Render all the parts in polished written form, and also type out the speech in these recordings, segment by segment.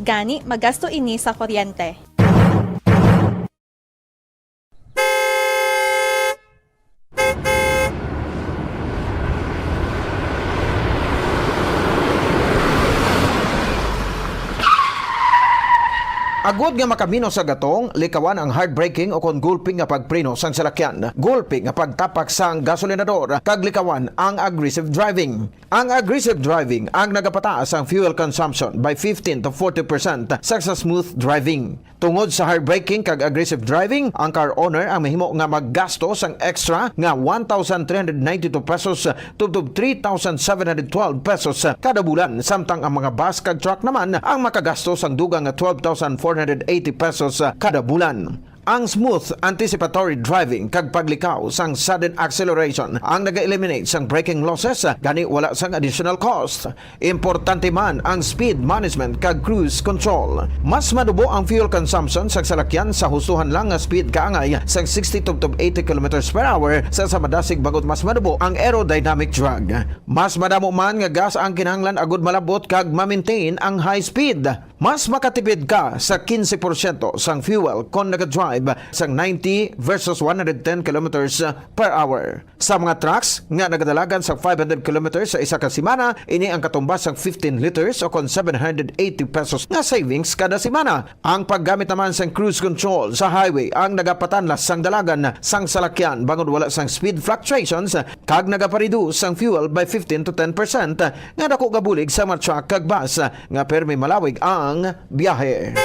gani magasto ini sa kuryente. Agod nga makamino sa gatong, likawan ang heartbreaking o kon gulping nga pagpreno sang salakyan. Gulping nga pagtapak sang gasolinador, kag likawan ang aggressive driving. Ang aggressive driving ang nagapataas ang fuel consumption by 15 to 40% sa smooth driving. Tungod sa heartbreaking kag aggressive driving, ang car owner ang mahimo nga maggasto sang extra nga 1,392 pesos tubtob 3,712 pesos kada bulan, samtang ang mga bus kag truck naman ang makagasto sang dugang nga 12,480 pesos kada bulan. Ang smooth anticipatory driving kag paglikaw sang sudden acceleration ang naga-eliminate sang braking losses, gani wala sang additional cost. Importante man ang speed management kag cruise control. Mas madubo ang fuel consumption sa salakyan sa hustuhan lang nga speed kaangay sang 60 to 80 km per hour sa samadasig, bagot mas madubo ang aerodynamic drag. Mas madamo man nga gas ang kinahanglan agud malabot kag ma-maintain ang high speed. Mas makatipid ka sa 15% sang fuel kon nag-drive sang 90 versus 110 km per hour. Sa mga trucks nga nagadalagan sa 500 km sa isa ka semana, ini ang katumbas sang 15 liters o kon 780 pesos nga savings kada semana. Ang paggamit naman sang cruise control sa highway ang nagapatanlas sang dalagan sang salakyan bangod wala sang speed fluctuations, kag nagapareduce sang fuel by 15 to 10% nga dako gabulig sa mga truck kag bus nga permi malawig ang biyahe.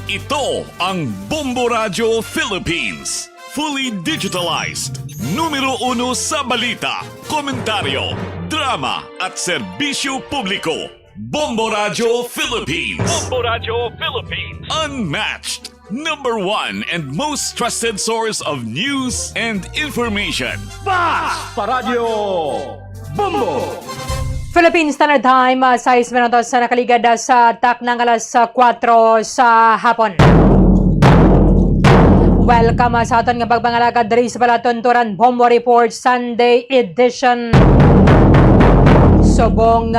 Ito ang Bombo Radio Philippines. Fully digitalized. Numero 1 sa balita, komentaryo, drama at serbisyo publiko. Bombo Radio Philippines. Bombo Radio Philippines. Unmatched. Number 1 and most trusted source of news and information. Paradyo Bombo! Philippine Standard Time, 6 minutos sa nakaligad sa tak ng alas 4 sa hapon. Welcome sa aton nga pagpangalagad diri sa Balatonturan Bombo Report Sunday edition. Subong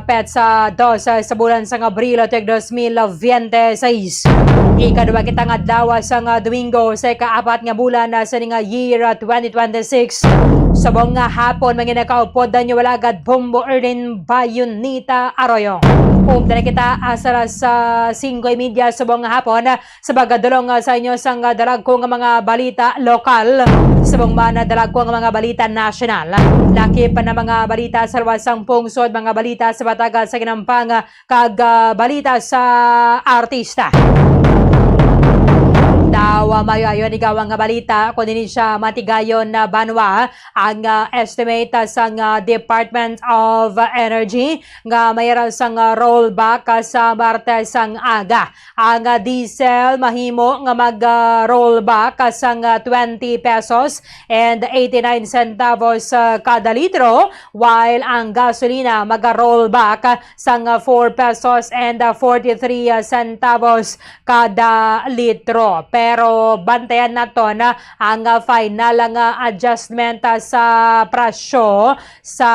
petsa 2 sa bulan sa Abril 2026. Ikaduwa kita nga dawa sa Domingo sa ikaapat nga bulan sa nga year 2026. Subong nga hapon manginakaupod nyo walagad Bombo Erlin Bayonita Arroyo. Dala kita asara sa 5:30 subong nga hapon sa bagadulong sa inyo sang dalag ko nga mga balita lokal. Subong man dalag ko nga mga balita nasyonal. Laki pa na mga balita sa lawasang pungsod, mga balita sa batagal sa ginampang kag balita sa artista. Dawa mayo ayon igawang nga balita kundi din siya matigayon na banwa ang estimate sang Department of Energy nga mayroon sang rollback sa Martes sang aga. Ang diesel mahimo nga mag-rollback sang 20 pesos and 89 centavos kada litro, while ang gasolina mag-rollback sang 4 pesos and 43 centavos kada litro. Pero bantayan naton ang final nga adjustment sa presyo sa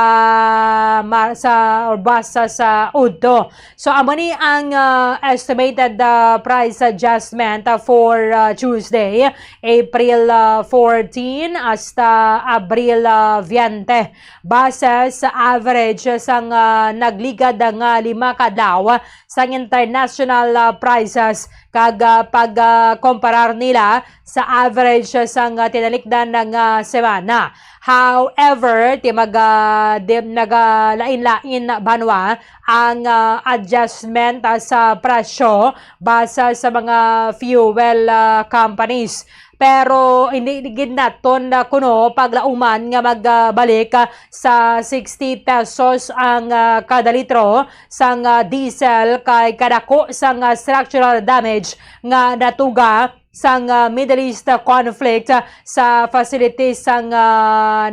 basa sa udto. So amo ni ang estimated price adjustment for Tuesday, April 14 hasta Abril 20. Base sa average sang nagligad nga 5 kadlaw sang international prices kag pag-comparar nila sa average sang tinalikdan ng semana. However, nagalain-lain banwa ang adjustment sa presyo base sa mga fuel companies. Pero hindi ginaton na kuno paglauman nga magbalik sa 60 pesos ang kada litro sang diesel kay kadako sang structural damage nga natuga sang Middle East conflict sa facilities sang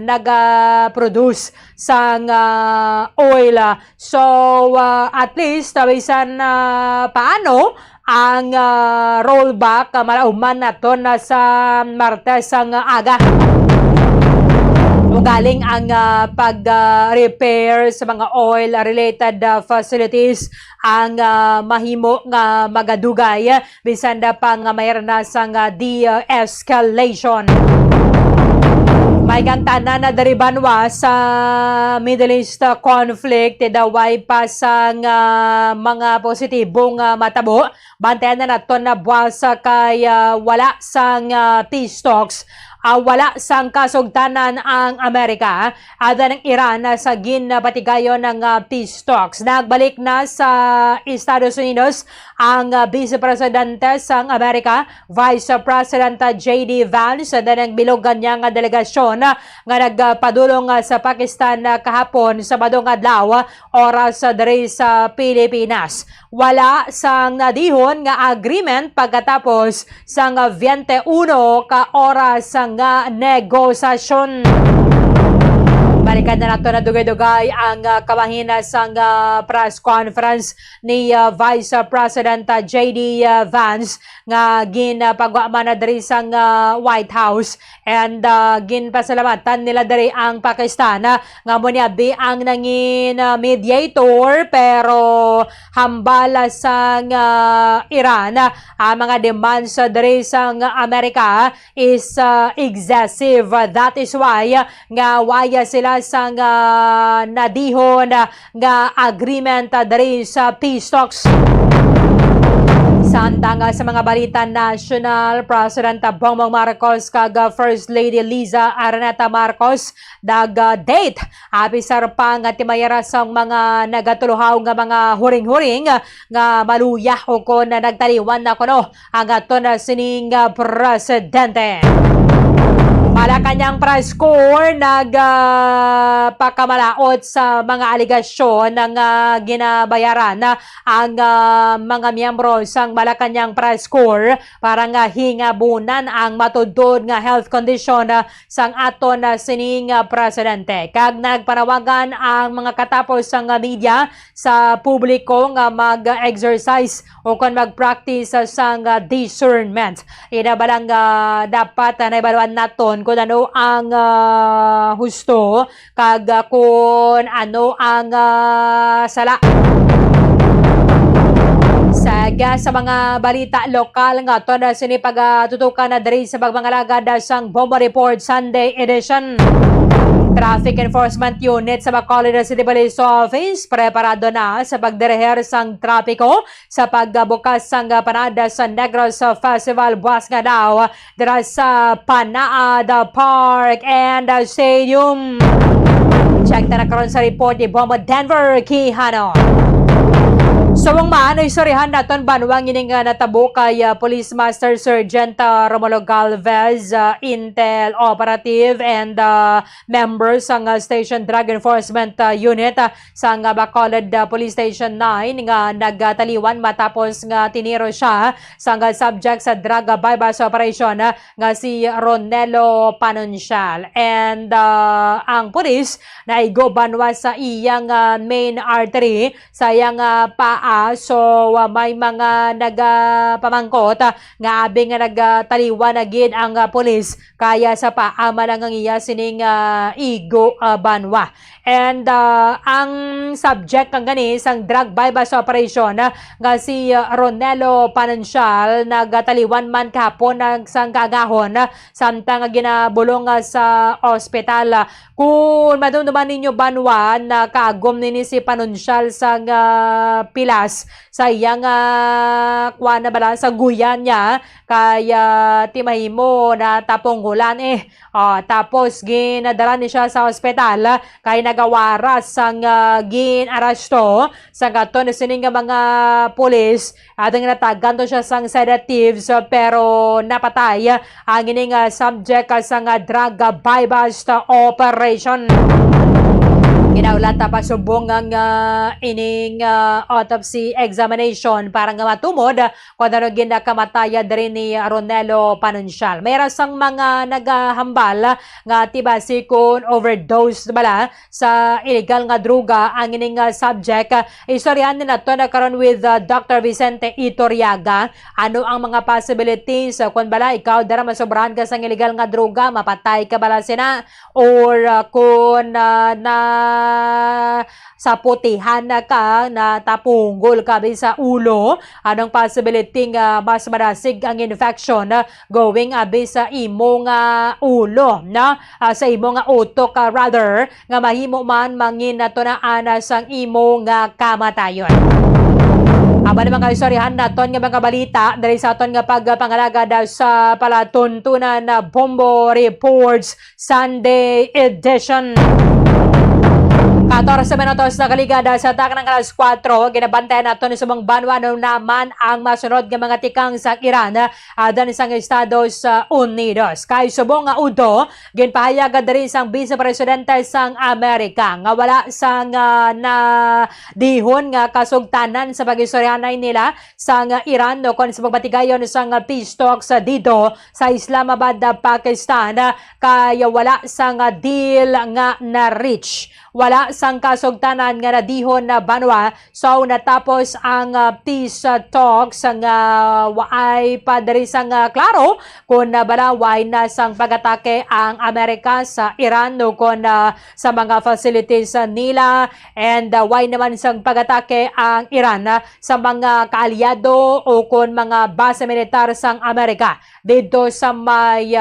naga-produce sang oil. So at least bisan paano ang rollback malauman naton sa Martes ang aga. Ugaling ang pag-repair sa mga oil-related facilities ang mahimo nga magadugay bisan da pang mayroon na sang de-escalation. May tanan na daribanwa sa Middle East conflict, daway pa sang mga positibong matabo. Bantayan na nato na buwasa kay wala sang peace talks. Wala sang kasugtanan ang Amerika at ng Iran sa ginpatigayon ng peace talks. Nagbalik na sa Estados Unidos ang Vice Presidente sang Amerika, Vice President J.D. Vance, at nagbilogan niya nga delegasyon nga nagpadulong sa Pakistan kahapon sa badong adlaw oras diri sa Pilipinas. Wala sang nadihon nga agreement pagkatapos sang 21 ka oras nga negosasyon. Balikan na nato na dugay-dugay ang kamahina sang press conference ni Vice President J.D. Vance nga ginpagwama na diri sang White House, and ginpasalamatan nila diri ang Pakistan nga moniabi ang nangin mediator, pero hambala sang Iran ang mga demands diri sang Amerika is excessive. That is why nga waya sila sang nadihon nga agreement diri sa peace talks. Samtang sa mga balita national, President Bongbong Marcos kag First Lady Liza Araneta Marcos date apisar pa nga timayara sang mga nagatuluhaw nga mga huring-huring nga maluyah o kon nagtaliwan na kuno ang aton sining presidente. Malacanang press corps nagpakamalaot sa mga aligasyon ng ginabayaran ang mga miyembro sang Malacanang press corps para nga hingabunan ang matudod nga health condition sang aton sining presidente. Kag nagpanawagan ang mga katapos sang media sa publiko nga mag-exercise o kon mag-practice sang discernment. Inabalang dapat na ibaluan naton kung ano ang husto kag kung ano ang sala. Sa mga balita lokal nga to na sinipagtutukan na diri sa pagmangalagad sang Bomba Report Sunday edition. Traffic Enforcement Unit sa Bacolod City Police Office preparado na sa pagdireher sang trapiko sa pagbukas sang panada sa Negros Festival buwas nga daw dira sa Panaad Park and Stadium. Check na karon sa report ni Bomba Denver Quijano. So ang maanoy sorihan naton banwang ining natabo kay Police Master Sergeant Romulo Galvez, Intel Operative and members sang Station Drug Enforcement Unit sang Bacolod Police Station 9 nga nagtaliwan matapos nga tiniro siya sang subject sa drug bypass operation nga si Ronelo Panuncial, and ang pulis na igo banwa sa iyang main artery sa iyang paa. So may mga nagpamangkot nga abi nga nagtaliwan na gid ang pulis kaya sa paama lang ang iya sining igo banwa. And ang subject ang gani sang drug bypass operation nga si Ronelo Panuncial nagtaliwan man kahapon sang kagahon samtang ginabulong sa ospital. Kung madumduman ninyo banwa na kagom nini si Panuncial sang pilas sa iyang kuha na bala sa guyan niya kaya timahimo na taponggulan tapos ginadala ni siya sa ospital kay nagawaras sang gin-arasto sa gaton sining mga pulis at natagan to siya sang sedatives pero napatay ang ining subject sang drug bypass operation. Ginaulat pa subong ang ining autopsy examination para nga matumod kung ano ginakamataya diri ni Ronelo Panuncial. May rasang mga nagahambal nga tibasi kung overdose bala sa illegal nga druga ang ining subject. Istoryahan na to na karon with Dr. Vicente Itoriaga. Ano ang mga possibilities kung bala ikaw dara masobrahan ka sa illegal nga druga, mapatay ka bala sina or kung na sa putihan na ka na tapunggol ka sa ulo, anong possibility nga mas marasig ang infection going abi sa imo nga ulo na sa imo nga utok rather nga mahimo man mangin nato na anas ang imo nga kamatayon. Aba naman kayo sorryhan naton nga mga balita dahil sa aton nga pagpangalagad sa palatuntunan na Bombo Reports Sunday Edition. 14 minutos na kaligada sa taka ng alas 4, ginabantayan nato ni sumang banwa naman ang masunod ng mga tikang sa Iran dan isang Estados Unidos. Kay subong nga udo, ginpahayag diri sang Vice Presidente sang Amerika nga wala sang na dihon nga kasugtanan sa pagistoryanay nila sang Iran no kon sa pagbatigayon sang peace talks dito sa Islamabad, Pakistan kay wala sang deal nga na-reach. Wala sang kasugtanan nga nadihon na banwa so natapos ang peace talks nga waay pa diri sang klaro kung balaway na sang pag-atake ang Amerika sa Iran no kon sa mga facilities nila and why naman sang pag-atake ang Iran sa mga kaalyado o kon mga base militar sang Amerika dito sa may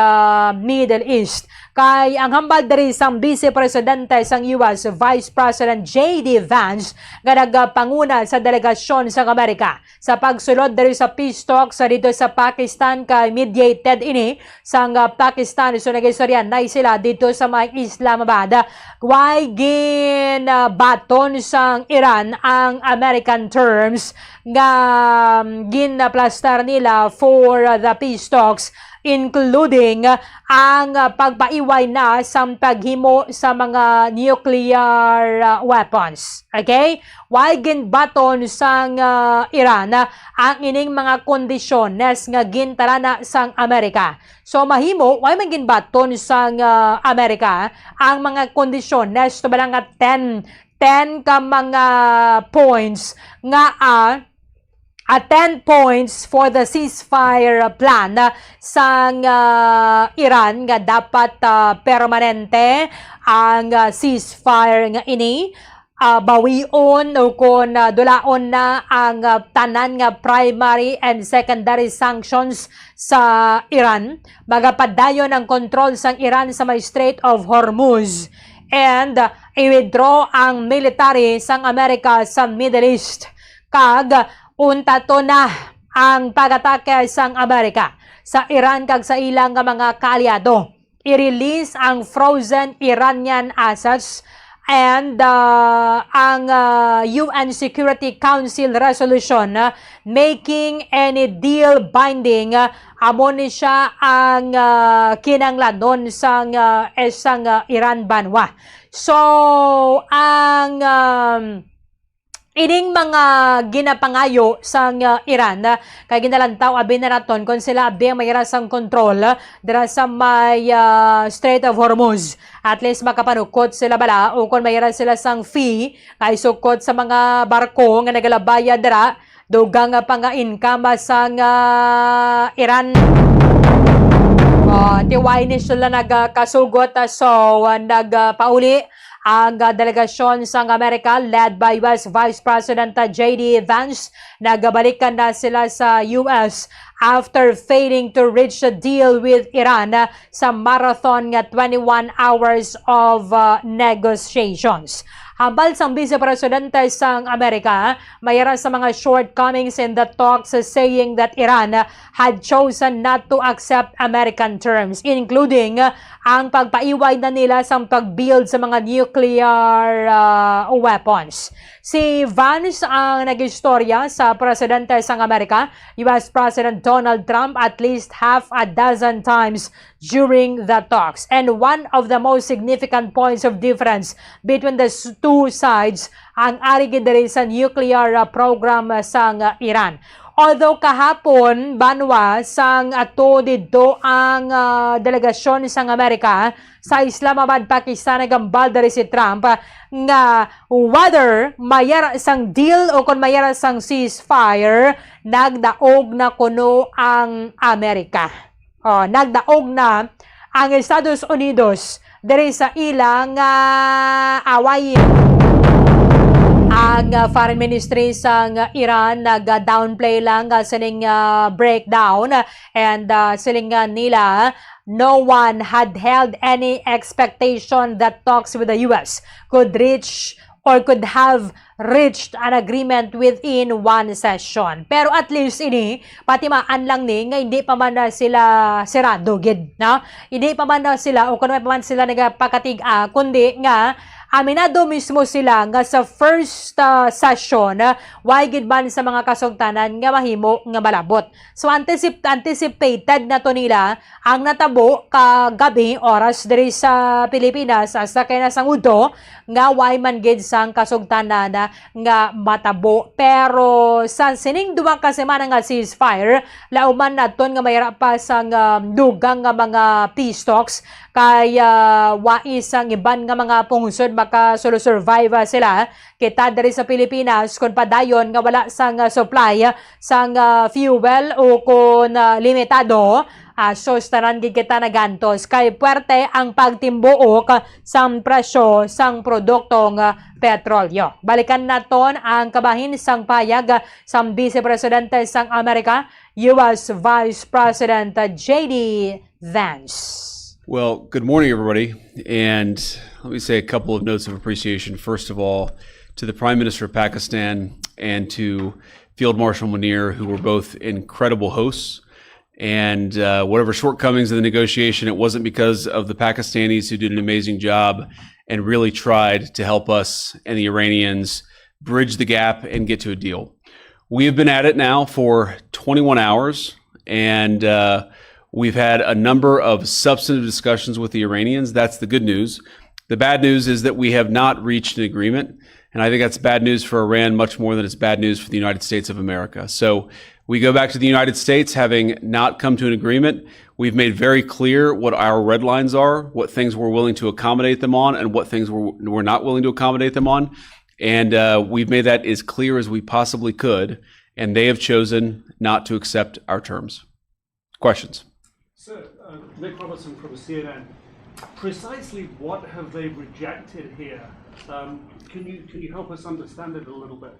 Middle East. Kay ang hambal diri sang Vice Presidente sang US Vice President J.D. Vance nga nagpanguna sa delegasyon sa Amerika sa pagsulod diri sa peace talks dito sa Pakistan kay mediated ini sang Pakistan so nagistoryan na sila dito sa may Islamabad. Why gin baton sang Iran ang American terms nga ginaplastar nila for the peace talks including ang pagpaiway na sa paghimo sa mga nuclear weapons. Okay? Why ginbaton sang Iran ang ining mga kondisyones nga gintarana sang Amerika. So mahimo, why man ginbaton sang Amerika ang mga kondisyones to balang nga 10 ka mga points nga 10 points for the ceasefire plan sang Iran nga dapat permanente ang ceasefire nga ini bawion o kung dulaon na ang tanan nga primary and secondary sanctions sa Iran, magapadayon ang kontrol sang Iran sa may Strait of Hormuz and i-withdraw ang military sang Amerika sa Middle East kag unta to na ang pag-atake sang Amerika sa Iran kag sa ilang mga kaalyado. I-release ang frozen Iranian assets and ang UN Security Council resolution making any deal binding amo ni siya ang kinanglanon sang Iran banwa. So ang ining mga ginapangayo sang Iran kay ginalantaw abi na naton kung sila abi ang mayra sang kontrol dira sa may Strait of Hormuz. At least makapanukot sila bala o kung mayra sila sang fee kay sukot sa mga barko nga nagalabaya dira dugang pa nga income sang Iran. Tiwai ni sila nagkasugot so nagpauli ang delegasyon sang Amerika led by US Vice President J.D. Vance. Nagabalikan na sila sa US after failing to reach a deal with Iran sa marathon nga 21 hours of negotiations. Hambal sang Vice Presidente sang Amerika, mayroon sa mga shortcomings in the talks saying that Iran had chosen not to accept American terms, including ang pagpaiway na nila sa pag-build sa mga nuclear nuclear weapons. Si Vance ang nag-istorya sa presidente ng Amerika, US President Donald Trump, at least half a dozen times during the talks. And one of the most significant points of difference between the two sides ang arigid diri sa nuclear program sang Iran. Although kahapon, Banwa, sang ato dito ang delegasyon sang Amerika sa Islamabad, Pakistan, nagambal dari si Trump nga whether mayara sang deal o kung mayara sang ceasefire, nagdaog na kuno ang Amerika. Nagdaog na ang Estados Unidos dari sa ilang away. Ang Foreign Ministry sang Iran nag-downplay lang sining breakdown and siling nila no one had held any expectation that talks with the US could reach or could have reached an agreement within one session. Pero at least ini, patimaan lang ni, nga hindi pa man na sila sirado, gid, no? Hindi pa man na sila, o kung pa man sila nagpakatig-a, kundi nga, aminado mismo sila nga sa first session, why gid man sa mga kasugtanan nga mahimo nga malabot. So anticipated na to nila ang natabo kagabi oras diri sa Pilipinas sa kay nasang udo nga why man gid sang kasugtanan nga matabo. Pero sa sining duwa ka semana nga ceasefire, lauman naton nga mayra pa sang dugang nga mga peace talks kay wais ang iban nga mga pungsod maka-survive sila. Kita diri sa Pilipinas kung padayon nga wala sang supply sang fuel o kung limitado, so staran gid kita nagantos kay puwerte ang pagtimbuok sang presyo sang produktong petrolyo. Balikan naton ang kabahin sang payag sang Vice Presidente sang Amerika, US Vice President J.D. Vance. Well, good morning, everybody. And let me say a couple of notes of appreciation. First of all, to the Prime Minister of Pakistan and to Field Marshal Munir, who were both incredible hosts. And whatever shortcomings in the negotiation, it wasn't because of the Pakistanis, who did an amazing job and really tried to help us and the Iranians bridge the gap and get to a deal. We have been at it now for 21 hours, and we've had a number of substantive discussions with the Iranians. That's the good news. The bad news is that we have not reached an agreement. And I think that's bad news for Iran much more than it's bad news for the United States of America. So we go back to the United States having not come to an agreement. We've made very clear what our red lines are, what things we're willing to accommodate them on, and what things we're not willing to accommodate them on. And we've made that as clear as we possibly could. And they have chosen not to accept our terms. Questions? Sir, Nick Robertson from CNN. Precisely what have they rejected here? Can you help us understand it a little bit?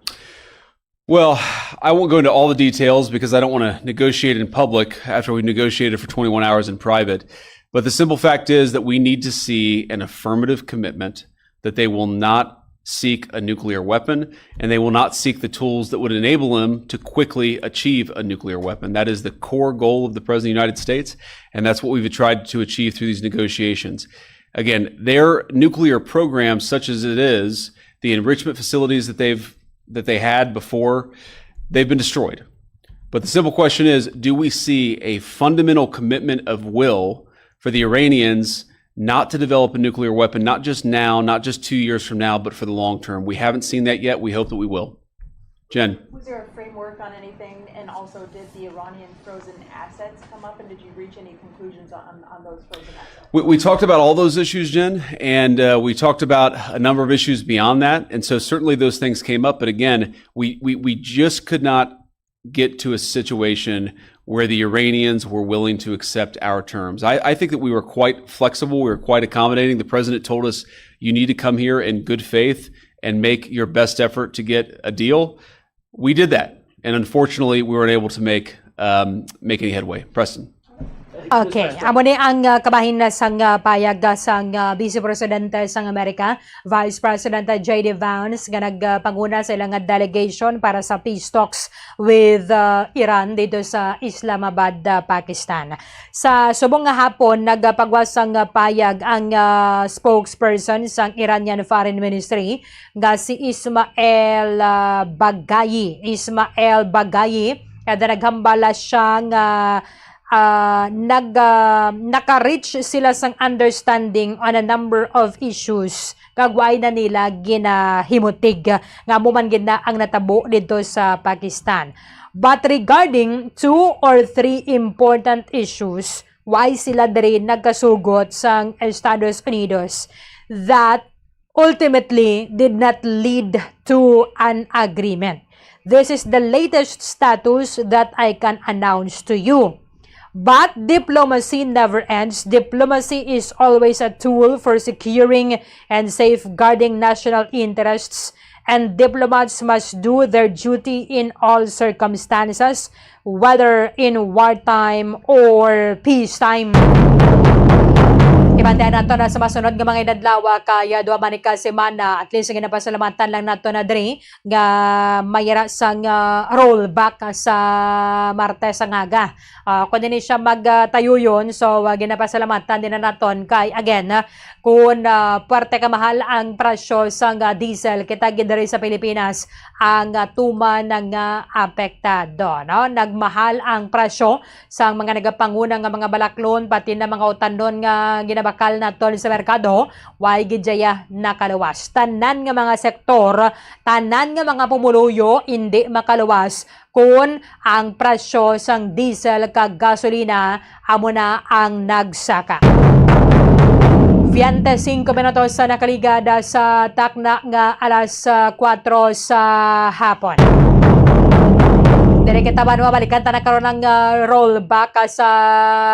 Well, I won't go into all the details because I don't want to negotiate in public after we've negotiated for 21 hours in private. But the simple fact is that we need to see an affirmative commitment that they will not seek a nuclear weapon, and they will not seek the tools that would enable them to quickly achieve a nuclear weapon. That is the core goal of the President of the United States, and that's what we've tried to achieve through these negotiations. Again, their nuclear program, such as it is, the enrichment facilities that they had before, they've been destroyed. But the simple question is, do we see a fundamental commitment of will for the Iranians not to develop a nuclear weapon, not just now, not just 2 years from now, but for the long term? We haven't seen that yet. We hope that we will. Jen. Was there a framework on anything? And also, did the Iranian frozen assets come up? And did you reach any conclusions on those frozen assets? We talked about all those issues, Jen, and we talked about a number of issues beyond that. And so certainly those things came up. But again, we just could not get to a situation where the Iranians were willing to accept our terms. I think that we were quite flexible. We were quite accommodating. The president told us, you need to come here in good faith and make your best effort to get a deal. We did that. And unfortunately, we weren't able to make any headway. Preston. Okay, amo ni ang kabahin na sang payag sang Vice Presidente sang Amerika, Vice President J.D. Vance nga nagpanguna sa ilang delegation para sa peace talks with Iran dito sa Islamabad, Pakistan. Sa subong nga hapon nagpagwas sang payag ang spokesperson sang Iranian Foreign Ministry nga si Ismail Bagayi kada naghambala siyang naka-reach sila sang understanding on a number of issues kagway na nila ginahimutig nga muman gid na ang natabo dito sa Pakistan. But regarding 2 or 3 important issues why sila diri nagkasugot sang Estados Unidos that ultimately did not lead to an agreement. This is the latest status that I can announce to you. But diplomacy never ends. Diplomacy is always a tool for securing and safeguarding national interests, and diplomats must do their duty in all circumstances, whether in wartime or peacetime. Ibantayan nato na sa masunod nga mga inadlawa kaya duha man ka semana at least nga napasalamatan lang nato na diri nga mayara sang rollback sa Martes ang aga. Kung din siya magtayuyon so ginapasalamatan din na naton kay again kung puwerte ka mahal ang presyo sang diesel kita gid diri sa Pilipinas ang tuman nga apektado no nagmahal ang presyo sang mga nagapanguna nga mga balaklon pati na mga utanon nga bakal naton sa merkado, way gidjaya nakaluwas. Tanan nga mga sektor, tanan nga mga pumuluyo, hindi makaluwas kung ang presyo sang diesel kag gasolina amo na ang nagsaka. 25 minutos sa nakaligada sa takna nga alas 4 sa hapon. Dili kita banwa balikan ta nakaroon ng rollback sa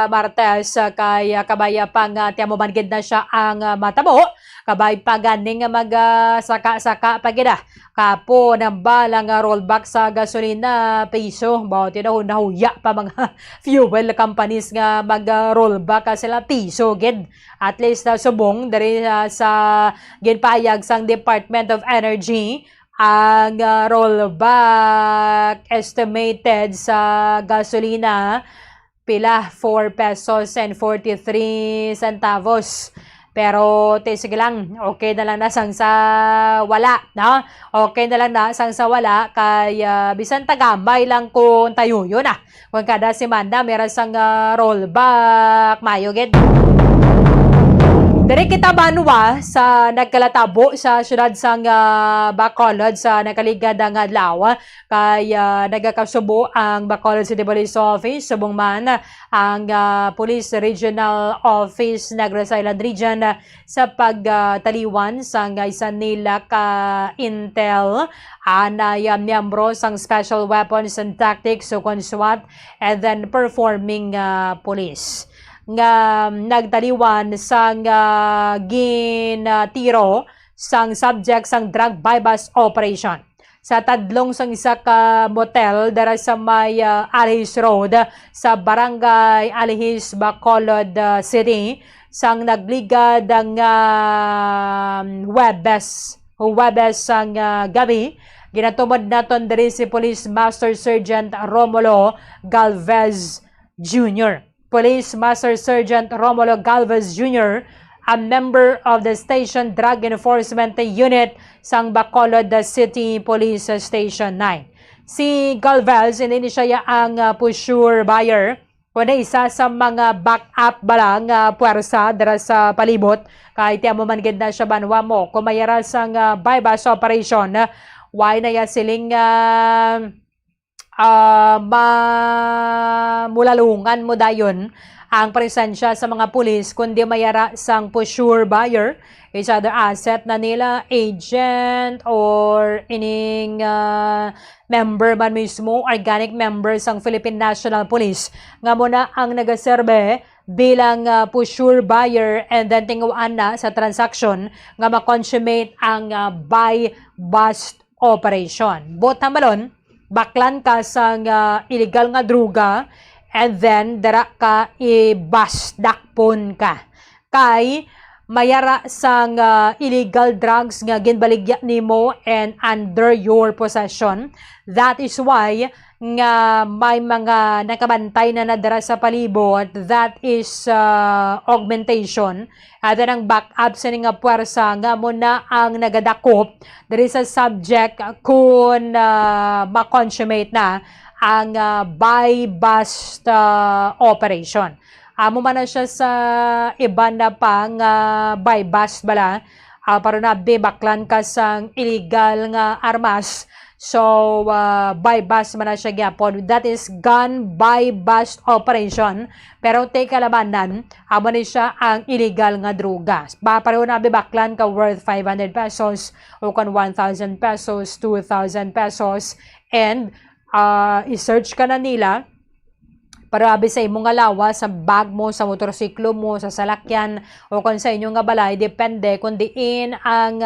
Martes kay kabaya pang tiamo man gid na siya ang matabo kabay pa ganing magsaka-saka pagida kapo ng balang rollback sa gasolina piso bao nahuya pa mga fuel companies nga mag-rollback sila piso gid at least subong diri sa ginpayag sang Department of Energy ang rollback estimated sa gasolina pila 4 pesos and 43 centavos. Pero sige lang, okay na lang na sang sa wala, no? Okay na lang na sang sa wala kay bisan tagamay lang kung tayo yun Kung kada semana meron sang rollback mayo gid. Diri kita banwa sa nagkalatabo sa syudad sang Bacolod sa nakaligad ang adlaw kay nagakasubo ang Bacolod City Police Office subong man ang Police Regional Office Negros Island Region sa pagtaliwan sang isa nila ka intel na miyembro sang Special Weapons and Tactics so SWAT and then performing police nga nagtaliwan sang ginatiro sang subject sang drug bypass operation sa tadlong sang isa ka motel dara sa may Alihis Road sa Barangay Alihis, Bacolod City sang nagligad ang Webes sang gabi. Ginatumod naton diri si Police Master Sergeant Romulo Galvez Jr. Police Master Sergeant Romulo Galvez Jr., a member of the Station Drug Enforcement Unit sang Bacolod City Police Station 9. Si Galvez, hindi siya ang pusher buyer, kundi isa sa mga backup balang puwersa dara sa palibot, kahit mo man gid na siya banwa mo, kumayara sang bypass operation, why na ya siling mulalungan mo dayon ang presensya sa mga pulis kundi mayara sang pusher buyer is other asset na nila agent or ining member man mismo organic member sang Philippine National Police nga muna ang nagaserbe bilang pusher buyer and then tinguan na sa transaction nga ma-consummate ang buy bust operation. Bot naman baklan ka sang illegal nga druga and then dara ka ibasdakpon ka. Kay mayara sang illegal drugs nga ginbaligya nimo and under your possession. That is why nga may mga nakabantay na nadara sa palibot. That is augmentation. At ang backup sa nga puwersa nga mo na ang nagadakop. There is a subject kung ma-consummate na ang buy-bust operation. Amo man na siya sa iba na pang buy-bust bala. Para na baklan ka sang illegal nga armas. So, buy-bust man na siya gyapon. That is gun buy-bust operation. Pero take kalabanan, amo ni siya ang illegal nga droga. Pareho na baklan ka worth 500 pesos o kan 1,000 pesos, 2,000 pesos. And, i-search ka na nila para abi sa imong nga lawas, sa bag mo, sa motorsiklo mo, sa salakyan, o kung sa inyong nga balay, depende kung diin ang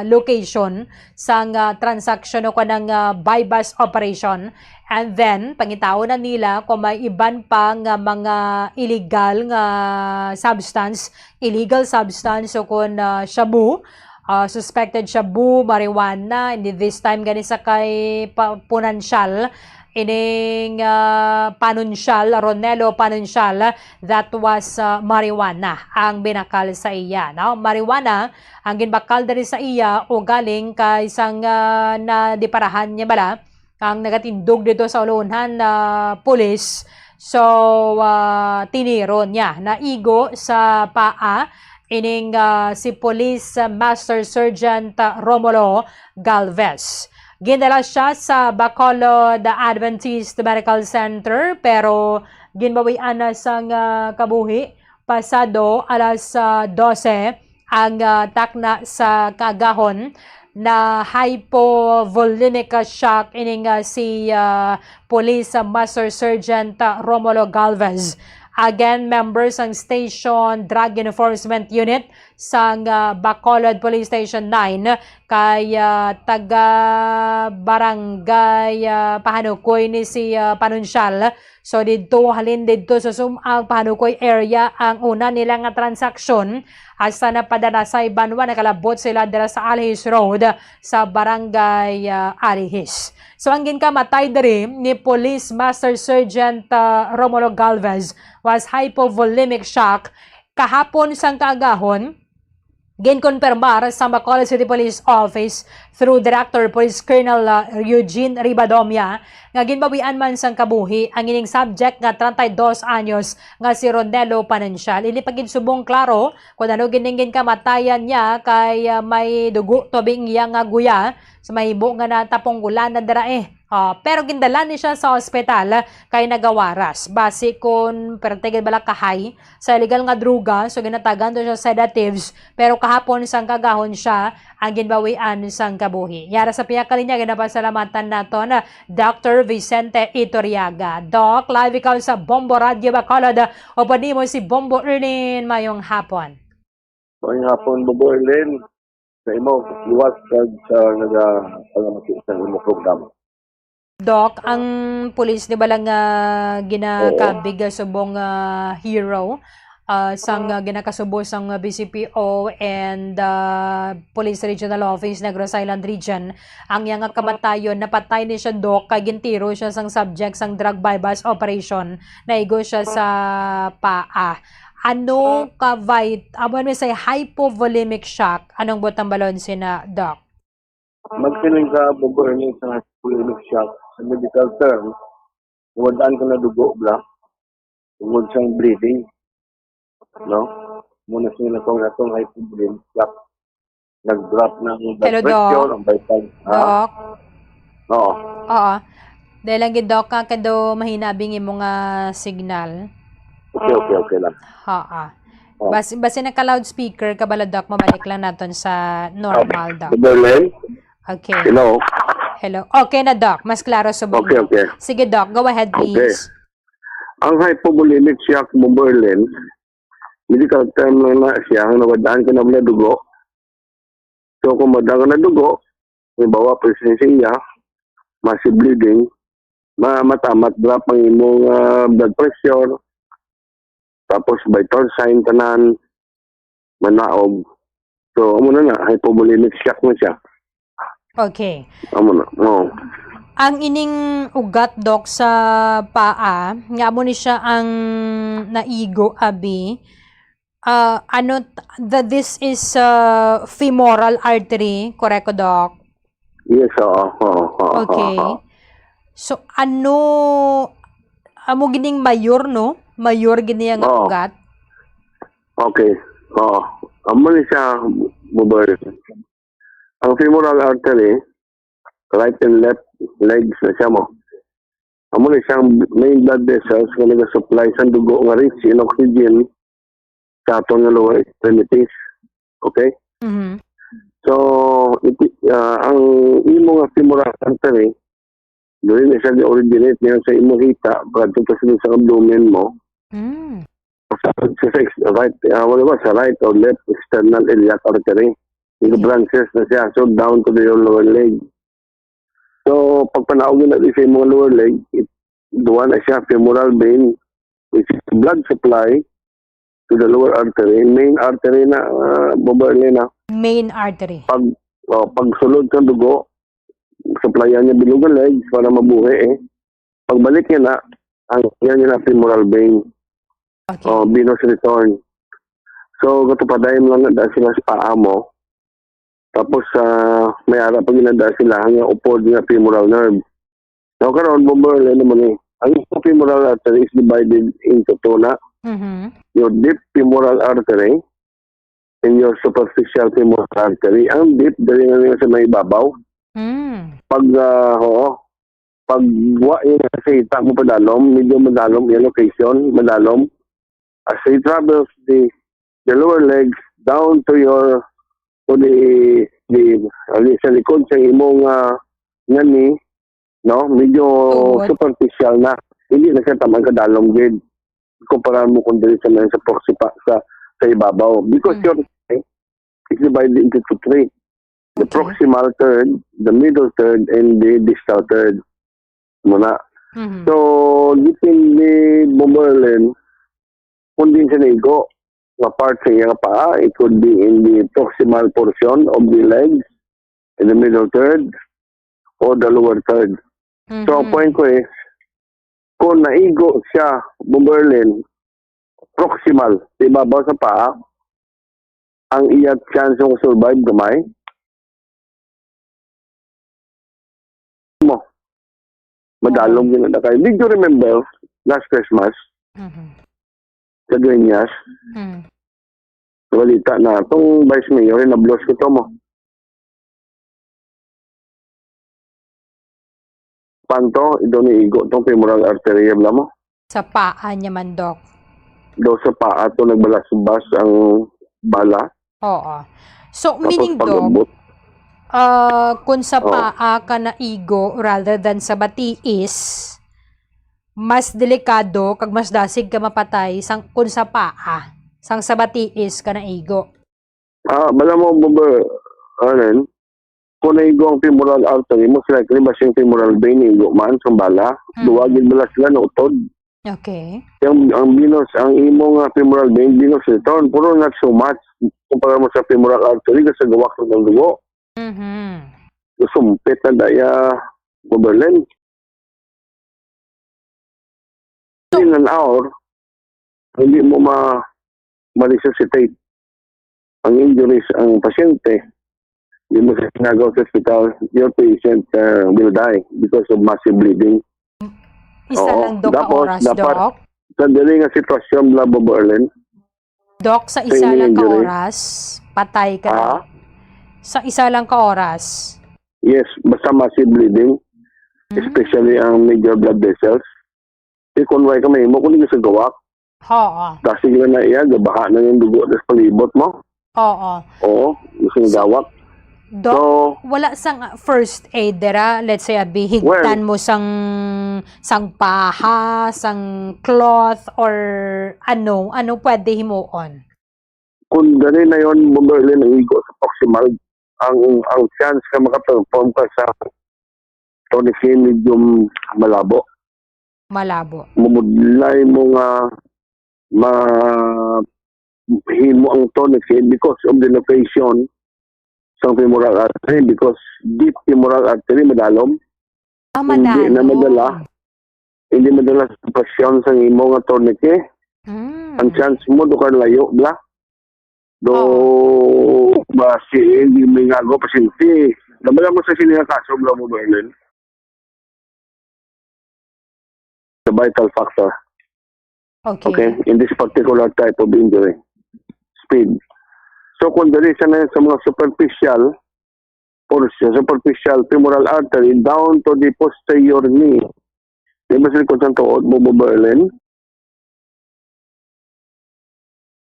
location sa transaction o kanang buy-bust operation. And then, pangitao na nila kung may iban pa nga mga illegal nga substance, illegal substance o kung shabu, suspected shabu, marijuana, and this time gani sa kay punansyal, ining panunsyal, Ronelo panunsyal, that was marijuana ang binakal sa iya. No? Marijuana ang ginbakal dari sa iya o galing kay isang na diparahan niya bala ang nagatindog dito sa ulunhan na pulis. So tiniro niya na igo sa paa ining si Police Master Sergeant Romulo Galvez. Ginala siya sa Bacolod Adventist Medical Center pero ginbawian na sang kabuhi pasado alas 12 ang takna sa kagahon na hypovolemic shock ining si Police Master Sergeant Romulo Galvez. Again, members ng Station Drug Enforcement Unit sang Bacolod Police Station 9 kay taga barangay Pahanukoy ni si Panunsyal. So dito halin dito sa sumang Pahanukoy area ang una nila nga transaksyon hasta napadana sa Banwa nakalabot sila dira sa Alihis Road sa barangay Alihis. So ang ginkamatay diri ni Police Master Sergeant Romulo Galvez was hypovolemic shock kahapon sang kaagahon. Ginkonpermar sa Bacolod City Police Office through Director Police Colonel Eugene Ribadomia nga ginbawian man sang kabuhi ang ining subject nga 32 anyos nga si Ronelo Panensyal. Ili pagin subong klaro kung ano giningin kamatayan niya kay may dugo tubing iya nga guya sa mahibo nga nataponggulan na dara pero gindala ni siya sa ospital kay nagawaras. Base kon pertegel bala kahay sa illegal nga droga so ginatagan do siya sedatives pero kahapon sang kagahon siya ang ginbawian sang kabuhi. Yara sa piyakalinya ginapasalamatan naton Dr. Vicente Itoriaga. Doc, live ikaw sa Bombo Radio Bacolod o pwede mo si Bombo Erlin mayong hapon. Mayong hapon, Bombo Erlin. Sa imo, luwas sa nag-pangamati sa imo program. Doc, ang pulis di ba lang ginakabig subong hero sang ginakasubo sang BCPO and Police Regional Office Negros Island Region ang yang kamatayon napatay ni siya Doc kay gintiro siya sang subject sang drug buy-bust operation naigo siya sa paa. Ano abon mo say hypovolemic shock anong butang balon sina Doc? Magsiling ka Bombo Erlin sa hypovolemic shock. Sa medical term, uwadaan ka na dugo, bla. Uwad siyang bleeding. No? Muna siya na itong hypovolemic shock. Nag-drop ng blood pressure, ang vital. Doc? Oo. Oo. Dahil lang Doc ka kado mahinabing yung mga signal. Okay lang. Basi naka-loudspeaker ka bala Doc, mabalik lang natin sa normal Doc. Berlin? Okay. Hello? Okay na Doc, mas klaro subong. Okay. Sige Doc, go ahead please. Ang hypovolemic shock mo Berlin, medical term lang na siya, ang nawadaan ka na mula dugo. So kung madaan ka na dugo, may bawa presensya, massive bleeding, matamat drop ang imong blood pressure, tapos vital sign tanan, manaog. So, amo na hypovolemic shock na siya. Okay. Amo na, oo. Ang ining ugat, Dok, sa paa, nga mo ni siya ang naigo, abi. This is femoral artery, correct, Doc? Yes, oo. Okay. So, amo gining mayor, no? Mayor gini ang Oo. ugat. Okay, oo. Amo ni siya, Bobber. Ang femoral artery, right and left legs na siya mo. Amo ni siyang main blood vessels nga nag-supply sa dugo nga rich in oxygen sa atong nga lower extremities. Okay? Mhm. So, ang imo nga femoral artery, doon na siya originate niya sa imong hita, pagka sa abdomen mo, Mm. sa right, sa right or left external iliac artery. Yung branches na siya. So, down to your lower leg. So, pag panaogin natin sa mga lower leg, duwa na siya, femoral vein, which is blood supply to the lower artery. Main artery na, Boberly na. Main artery. Pag sulod ng dugo, supplyan niya bilog ang legs para mabuhi eh. Pagbalik niya na, yan na femoral vein. Okay. Venous return. So, katupadayon lang na sila sa paa mo. Tapos, may ara pag inanda sila hanggang upod nga femoral nerve. Now, karon Boberly naman eh. Ang femoral artery is divided into two na. Mhm. Your deep femoral artery and your superficial femoral artery. Ang deep, dali nga sa may babaw. Mm. Pag wa yun sa hita mo padalom, medyo madalom yung location, madalom. As it travels the lower legs down to sa likod sa imong ngani, no? Medyo Tuhod. superficial na. Hindi na siya tamang kadalom gid. Kumpara mo kung dili sa proxipa sa ibabaw. Because your is divided into three. The Okay. proximal third, the middle third, and the distal third. Muna. Mhm. So, depende Boberlin, kung din siya naigo, nga part sa iyang paa, it could be in the proximal portion of the legs, in the middle third, or the lower third. So, ang Mhm. point ko is, kung naigo siya, Boberlin, proximal, sa ibabaw sa paa, ang iyang chance ng survive gamay, mo, madalong yun na kayo. Did you remember, last Christmas, Mhm. sa Dueñas, Mhm. balita na itong vice mayor, na-blows ko to mo. Panto, ito ni igo itong femoral artery, bla mo. Sa paa niya man, Doc. Do sa paa ito nagbalas-bas ang bala. Oo. So, Tapos meaning, Doc, pag-abot. kung sa Oo. paa ka naigo rather than sa batiis, mas delikado kag mas dasig ka mapatay kung sa paa. Sang sa batiis ka naigo. Bala mo, Bober, kung naigo ang femoral artery, most likely ba siyang femoral vein, naigo man, sa bala. Duwagin bala sila na utod. Okay. Ang venous, ang imong femoral vein, venous return, puro not so much. Kumpara mo sa femoral artery, kasi gawak ng dugo. Mhm. Sumpit na daya, Boberlin. In an hour, hindi mo ma-resuscitate ang injuries ang pasyente. Hindi mo siya sinagaw sa hospital, your patient will die because of massive bleeding. Isa Oo. lang, Doc, ka Tapos, oras, dapat- Doc. Sa dali nga sitwasyon, Blabo Berlin, Doc, sa isa Training lang ka injury. oras, patay ka na. Ah? Sa isa lang ka oras. yes, basta massive bleeding, especially ang major blood vessels. Kung why ka may mo, kung hindi ka sa gawak, Oo. kasi sila na iya, gabaha na yung dugo sa palibot mo. Oo. Oo, gusto ng gawak. Doc, So, wala sang first aid dera, let's say bihigtan Well- mo sang paha, sang cloth or ano pwede himuon. kung gani na yon Berlin ang igo sa proximal, ang chance ka makaperform ka sa tourniquet medium malabo. Malabo. Mamudlay mo nga mahimo ang tourniquet because of the location sa femoral artery, because deep femoral artery madalom. Hindi na madala. Hindi madala sa presyon sa imo nga tourniquet. Ang chance mo do ka layo bla. Do basi hindi may ngago pasyente. Nabala mo sa sini nga kaso bla mo Berlin. The vital factor. Okay, in this particular type of injury, speed. So kung dali sa mga superficial femoral artery down to the posterior knee, di ba sila kung saan tuod mo Berlin?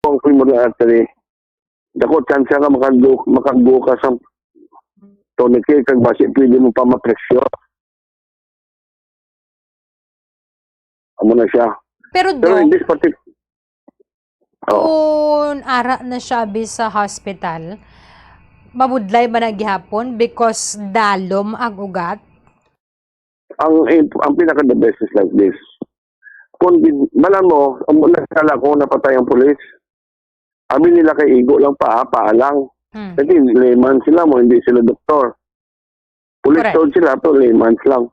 Ang femoral artery, dako chance ka makagbo ka sa tourniquet kag basi pwede mo pa mapresyon. Amo na siya. Pero Pero in this particular kung ara na siya sa hospital, mabudlay ba na gihapon because dalom ang ugat? ang pinaka the best is like this. Kung malam mo, nakala ko napatay ang pulis. Amin nila kay Igo lang paa lang. Kasi layman sila mo, hindi sila doktor. Pulis told sila, pero layman lang.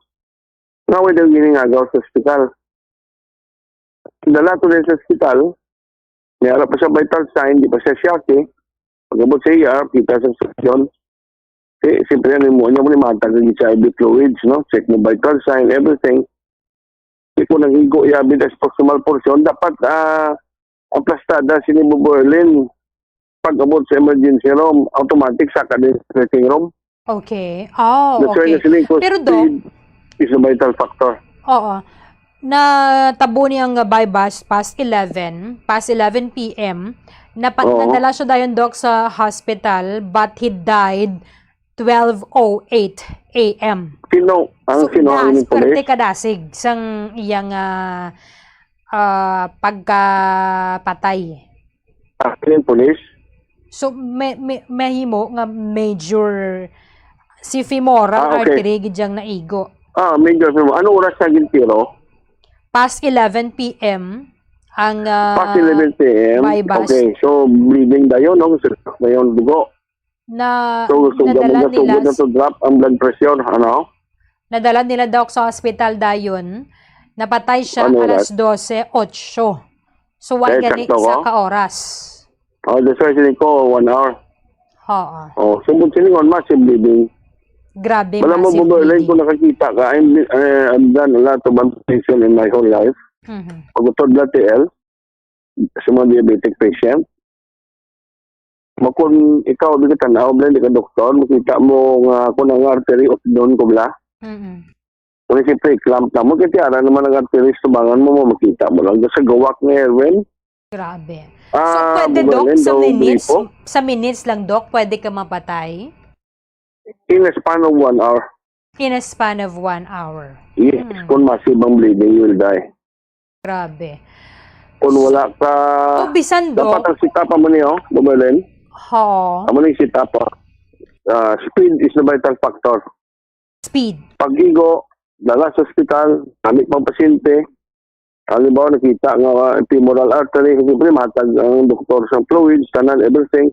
Ngawa daw giningagaw sa ospital. Dala to rin sa ospital, mayara pa siya vital sign, di pa siya shock eh. Pag-abot sa ER, kita sa station. Siyempre yan, mo niya mo ni matag ng HIV fluids, no? Check mo vital sign, everything. Hindi ko nang higo, iabid as proximal portion. Dapat, ang plastada, sinibo Berlin, pag-abot sa emergency room, automatic saka din sa waiting room. Okay. Oh, That's why okay. Pero speed is a vital factor. Oo. Natabo niyang bypass past 11 p.m. Nadala siya dayon Doc sa hospital but he died 12:08 a.m. Sino ang inyong Pwerte pulis? kadasig sang iyang pagkapatay. Yung pulis? So mahimo nga major si femoral artery gidyang naigo. Major femoral. Ano oras sa gintiro? Past 11 p.m. ang Past 11 p.m. bypass. Okay, so bleeding dayon, no? Dayon dugo. So nadala nila na to drop ang blood pressure, ano? Nadala nila daw sa hospital dayon. Napatay siya alas 12:08. So wala gani isa ka oras. That's why sila ko 1 hour. Oo. Sumbod sila massive bleeding. Grabe, Wala mo massive Berlin bleeding. kung nakakita ka. I've done a lot of amputation in my whole life. Pagutod na TL, sa mga diabetic patient, kung ikaw di ka tanaw, di ka doktor, makita mo nga kung ang artery o doon ko bla. Kung siyempre clamp na mo, kitiara naman ang artery, subangan mo, makita mo lang. Sa gawak ng Erwin. Grabe. So pwede Doc, sa minutes lang Doc, pwede ka mapatay? In a span of 1 hour. In a span of 1 hour. Yes, kung massive ang bleeding, you will die. Grabe. Kung wala ka... So bisan dapat Doc, ang sitapa mo niyo, Berlin. Amo na yung sitapa. Speed is the vital factor. speed. Pag-igo, dala sa ospital, gamit pang pasyente, halimbawa nakita nga femoral artery, siyempre matag ang doktor sa fluids, tanan, everything.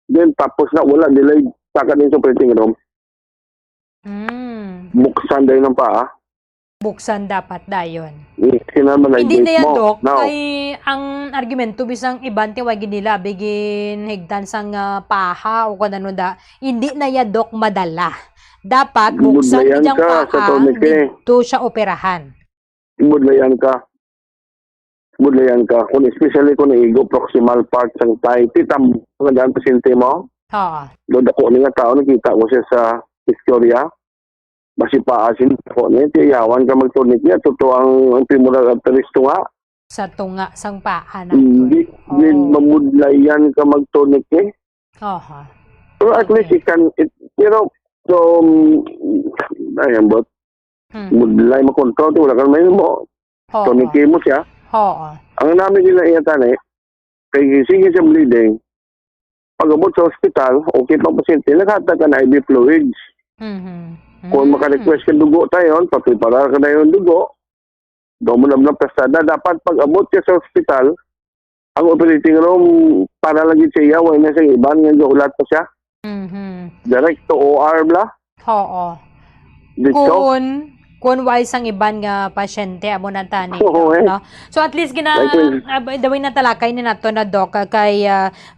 Then tapos na wala, delayed, saka din sa operating room. Buksan dayon ng paa. Buksan dapat dayon. Hindi na yan, Doc. Kay ang argumento bisang ibante wagi nila bigin higdan sang paha o kanano da. Hindi na ya, Doc, madala. Dapat buksan diyang paa dito siya operahan. Budlayan ka. Kung especially kung naigo proximal parts ng thigh. Titam, nga daan pasyente mo. Doon ako nga tao, nakita ko siya sa Victoria. Basi paasin ko niya, tiyawan ka magtunik niya, totoo ang femoral arteries tunga. Sa tunga, sang paa na. Hindi mamudlayan ka magtunik eh. So at least you can, ayan ba? Mudlay makontrol, wala ka may mo. Tuniki mo siya. Ang namin ginaiatan kay sige sa bleeding, pag-abot sa hospital, okay pang pasyente, naghatag ka na IV fluids. Kung maka-request ka dugo tayo, papiparar ka na yung dugo, doon mo naman ng prestada, dapat pag abot ka sa hospital, ang operating room, para lagi siya, wala na siya iban, nga ulat pa siya. Direct to OR bla. Oo. Dito. Kung wise ang iban nga pasyente amo na tani Oo, eh. no. So at least dawin na talakay ni nato na doc kay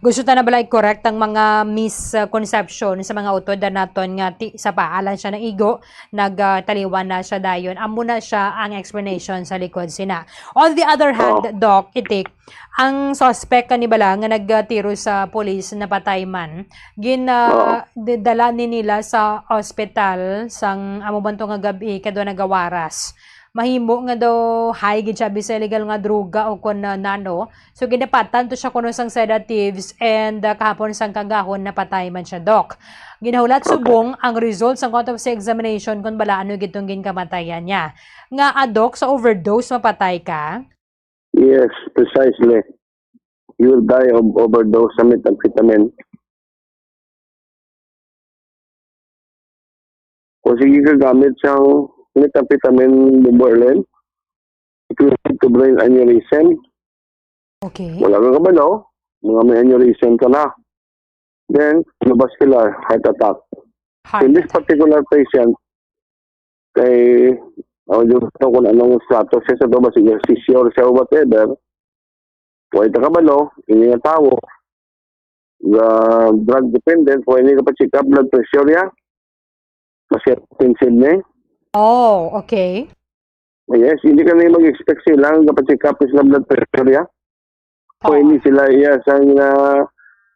gusto ta na balay correct ang mga misconception sa mga utod naton nga sa paalan siya ng igo nagtaliwan na siya dayon amo na siya ang explanation sa likod sina. On the other hand, doc, itik ang suspect kanibala nga nagtiro sa police na patay man dala ni nila sa ospital sang amo banto nga gabi kadto nagawaras mahimo nga daw high gid siya sa illegal nga droga o kon nano so ginapatan to siya kuno sang sedatives and kahapon sang kagahon napatay man siya doc ginahulat subong ang results ng autopsy examination kung bala ano gitong ginkamatayan niya nga adok sa overdose mapatay ka. Yes, precisely. You will die of overdose sa methamphetamine. Kung sige ka gamit siyang methamphetamine buberlin, it will lead to brain aneurysm. Okay. Wala kang kabalo, mga may aneurysm ka na. Then, vascular heart attack. In this particular patient, kay yung kung anong status siya sa ito, sige, seizure siya o whatever, huwag ka kabalo, hindi nga tao, drug dependent, huwag hindi ka pa check up blood pressure niya, kasi tension niya. Oh, okay. Yes, hindi ka na mag-expect sila kapag check up is na blood pressure niya. Huwag hindi sila iyasang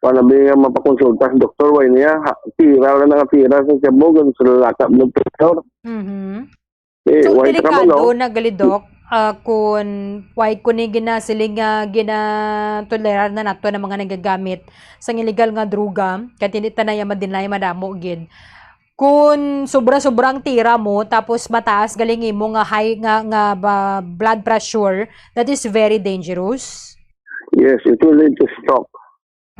panabi nga mapakonsulta sa doktor, huwag niya, tira na tira sa siyabogan sa lalaka blood pressure. So, delikado na galidok kung why kuni ginasiling ginatolerar na nato ng mga nagagamit sa illegal nga droga katinita na ya madinlay madamo gid kung sobra-sobrang tira mo tapos mataas galing mo nga high nga blood pressure that is very dangerous. Yes, it will lead to stroke.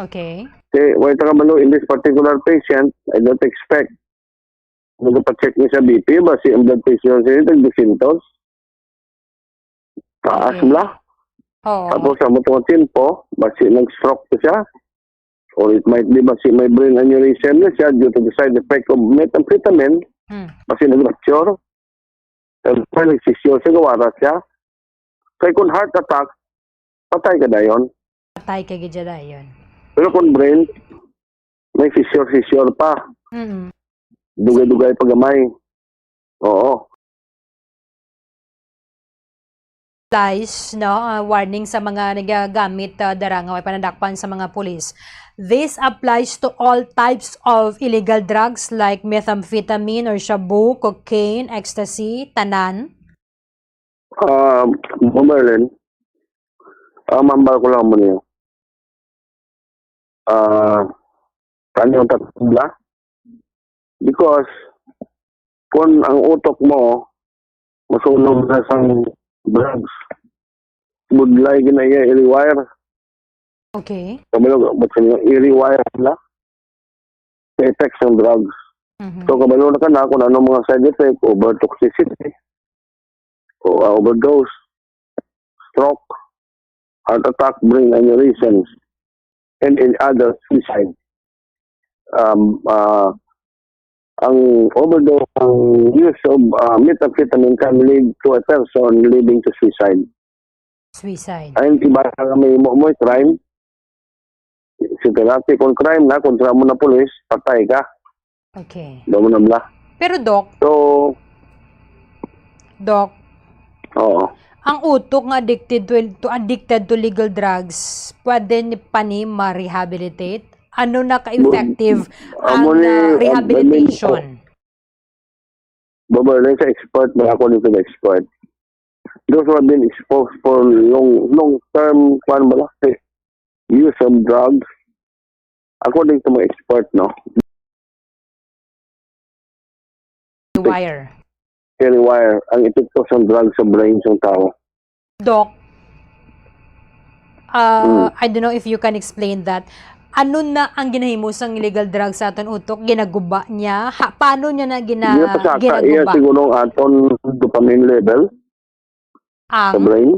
Okay. Why kabalo in this particular patient, I don't expect magpacheck niya sa BP, basi ang blood pressure siya, nag-symptoms. Taas bla. Tapos sa motong tempo, basi nag-stroke siya. Or it might be basi may brain aneurysm na siya due to the side effect of methamphetamine. Basi nag-rupture. And nag-seizure siya, gawaras siya. Kaya kung heart attack, patay ka dayon. Patay ka gid dayon. Pero kung brain, may seizure pa. Dugay-dugay pagamay. Oo. No, warning sa mga nagagamit daranga o panadakpan sa mga pulis. This applies to all types of illegal drugs like methamphetamine or shabu, cocaine, ecstasy, tanan. Merlin, mambal ko lang mo niyo. Kanyang tatubla? Because kung ang utok mo masunog na sang drugs, budlay ginaya i-rewire. Okay. Kabalo, ba't sa i-rewire na? Sa effects ng drugs. So kabalo na ka na kung ano mga side effect, over-toxicity, o overdose, stroke, heart attack, brain aneurysms, and in other suicide. Ang overdose, ang use of methamphetamine can lead to a person leading to suicide. Suicide. Ayun, iba kami mo crime. Sigurati kung crime na, kontra mo na pulis, patay ka. Okay. Doon mo na bla. Pero Doc, oo. ang utok nga addicted to legal drugs, pwede ni pa ni ma-rehabilitate? Ano na ka-effective ang rehabilitation? Babalay sa expert, mga according to the expert. Those who have been exposed for long-term use of drugs, according to my expert, no? Wire. Rewire ang epekto sa drugs sa brain ng tao. Doc, I don't know if you can explain that. ano na ang ginahimo sang illegal drugs sa aton utok? Ginaguba niya? Paano niya na Iya pasaka, iya ginaguba? siguro ang aton dopamine level sa Ang, brain.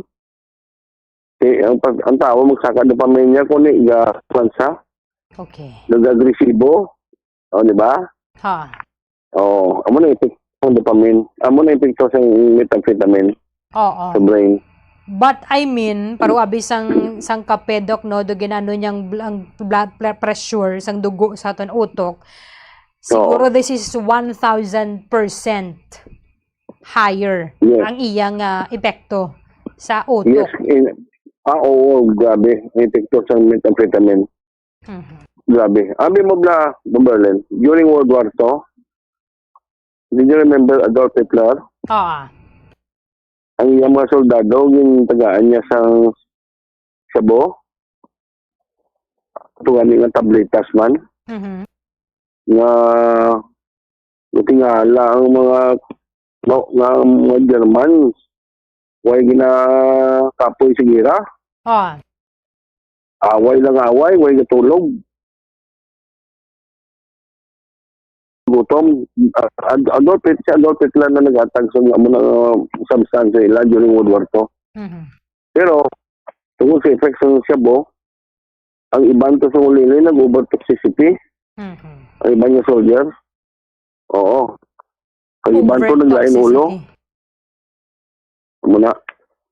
Ang tao magsaka dopamine niya kung iga plansa, okay. nag-agresibo, di ba? Ha. Amo na epekto ng dopamine, amo na epekto sa methamphetamine Oo. sa brain. But I mean, paru abi sang kapedok no do ginano niyang ang blood pressure sang dugo sa aton utok. Siguro this is 1,000% higher Yes. ang iyang epekto sa Yes, utok. oo, grabe, ang epekto sa methamphetamine. Mhm. Grabe. Abi mo bla, Berlin, during World War II, did you remember Adolf Hitler? Oo. Ang iyang mga soldado, yung tagaan niya sa Sabo, tuwani nga tabletas man, Mhm. nga tingala ang mga German, way ginakapoy sa gira, Oo. away lang away, way gatulog. Gutom, si Adolf Hitler na nag-atag sa mga substansya ila during World War II. Mhm. Pero, tungkol sa effects ng Sabo, ang iban to sa ulili nag-over toxicity, Mhm. ang iban yung soldiers. Oo. Ang iban to naglain ulo. Muna.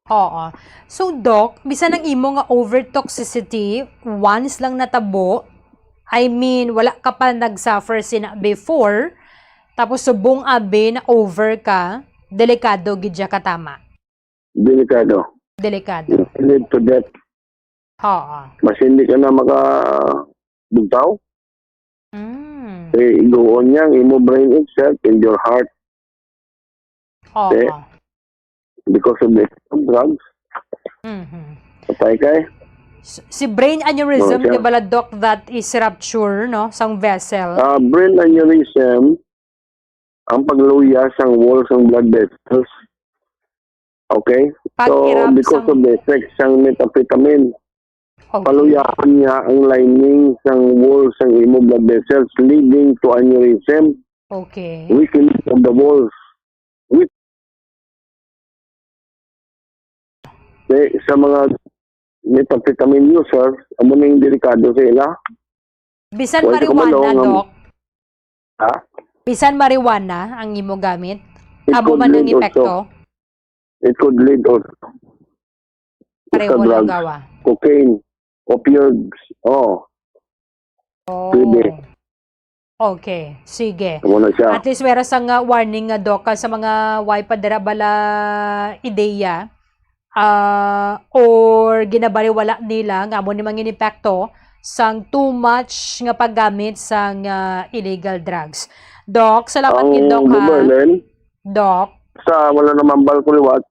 Oo. So, Doc, bisan ang imo nga over-toxicity, once lang natabo, I mean, wala ka pa nag-suffer sina before, tapos subong abi na over ka, delikado gid siya katama. Delikado. Delikado. Lead to death. Oo. Mas hindi ka na makabugtaw. Mm. Eh, igoon niya ang imo brain itself and your heart Oo. because of the drugs. Mhm. Patay kay. Si brain aneurysm, Oo, siya. di ba, Doc, that is rupture, no? Sang vessel. Brain aneurysm, ang pagluya sang walls ng blood vessels. Okay? So, Pag-irap because sang- of the effects ng methamphetamine, Okay. paluyaan niya ang lining sang walls ng imo blood vessels leading to aneurysm, Okay. weakening of the walls. Sa mga methamphetamine users, amo na yung delikado sa ila. Bisan Pwede ko marijuana, malong, Doc. Ha? Bisan marijuana ang imo gamit. It Amo could man ang lead also. epekto. It could lead also. Pareho Sa lang drugs, gawa. cocaine, opioids, Oh. pwede. Okay. Sige. Amo na siya. At least meron sang warning nga, Doc, sa mga way padera bala ideya or ginabaliwala nila nga amo ni mangin epekto sang too much nga paggamit sang illegal drugs. Doc, salamat gid, Doc, ha? Berlin, Doc. sa wala namang balkuliwat,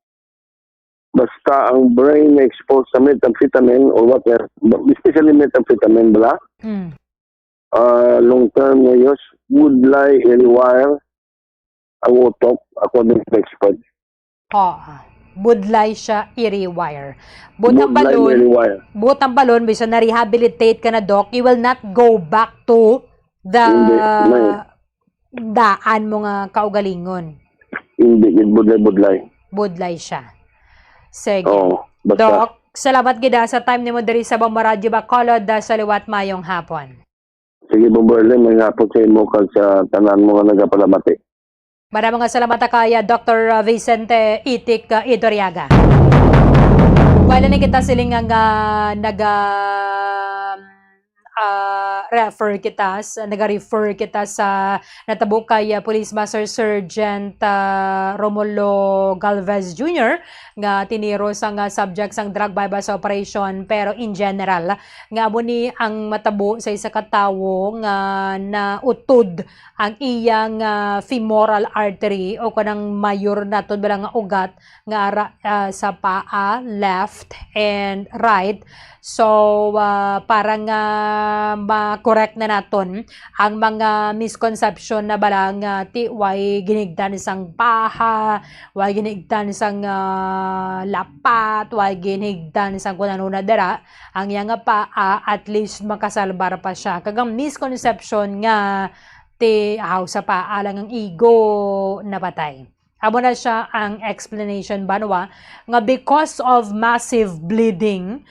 basta ang brain na exposed sa methamphetamine or whatever, especially methamphetamine, bala, Mm. long-term na use would lie anywhere ang utok according to experts. Budlay siya i-rewire. Would lie anywhere. But ang balon, bisan na-rehabilitate ka na, Doc, you will not go back to the Hindi, may. daan mo nga kaugalingon. Hindi, budlay. Budlay siya. Sige. Oo, basta. Doc, salamat gida sa time ni mo diri sa Bombaradyo Bacolod sa liwat mayong hapon. Sige, Berlin, may hapon sa imo kag sa tanan mo nga nagapalamati. Maraming salamat kaya Dr. Vicente Itik Idoriaga. Wala na kita siling nga naga-refer kita sa natabo kay Police Master Sergeant Romulo Galvez Jr. nga tiniro sang subject sang drug bypass operation, pero in general nga amo ni ang matabo sa isa ka tawo nga nautod ang iyang femoral artery o kanang mayor naton bala nga ugat nga sa paa, left and right. So parang ma-correct na naton ang mga misconception na balang ti way ginigdan isang paha, way ginigdan isang lapat, way ginigdan isang kunanuna dara, ang iya nga paa at least makasalbar pa siya. Kagang misconception nga ti sa paa lang ang igo napatay. Amo na siya ang explanation banwa nga because of massive bleeding,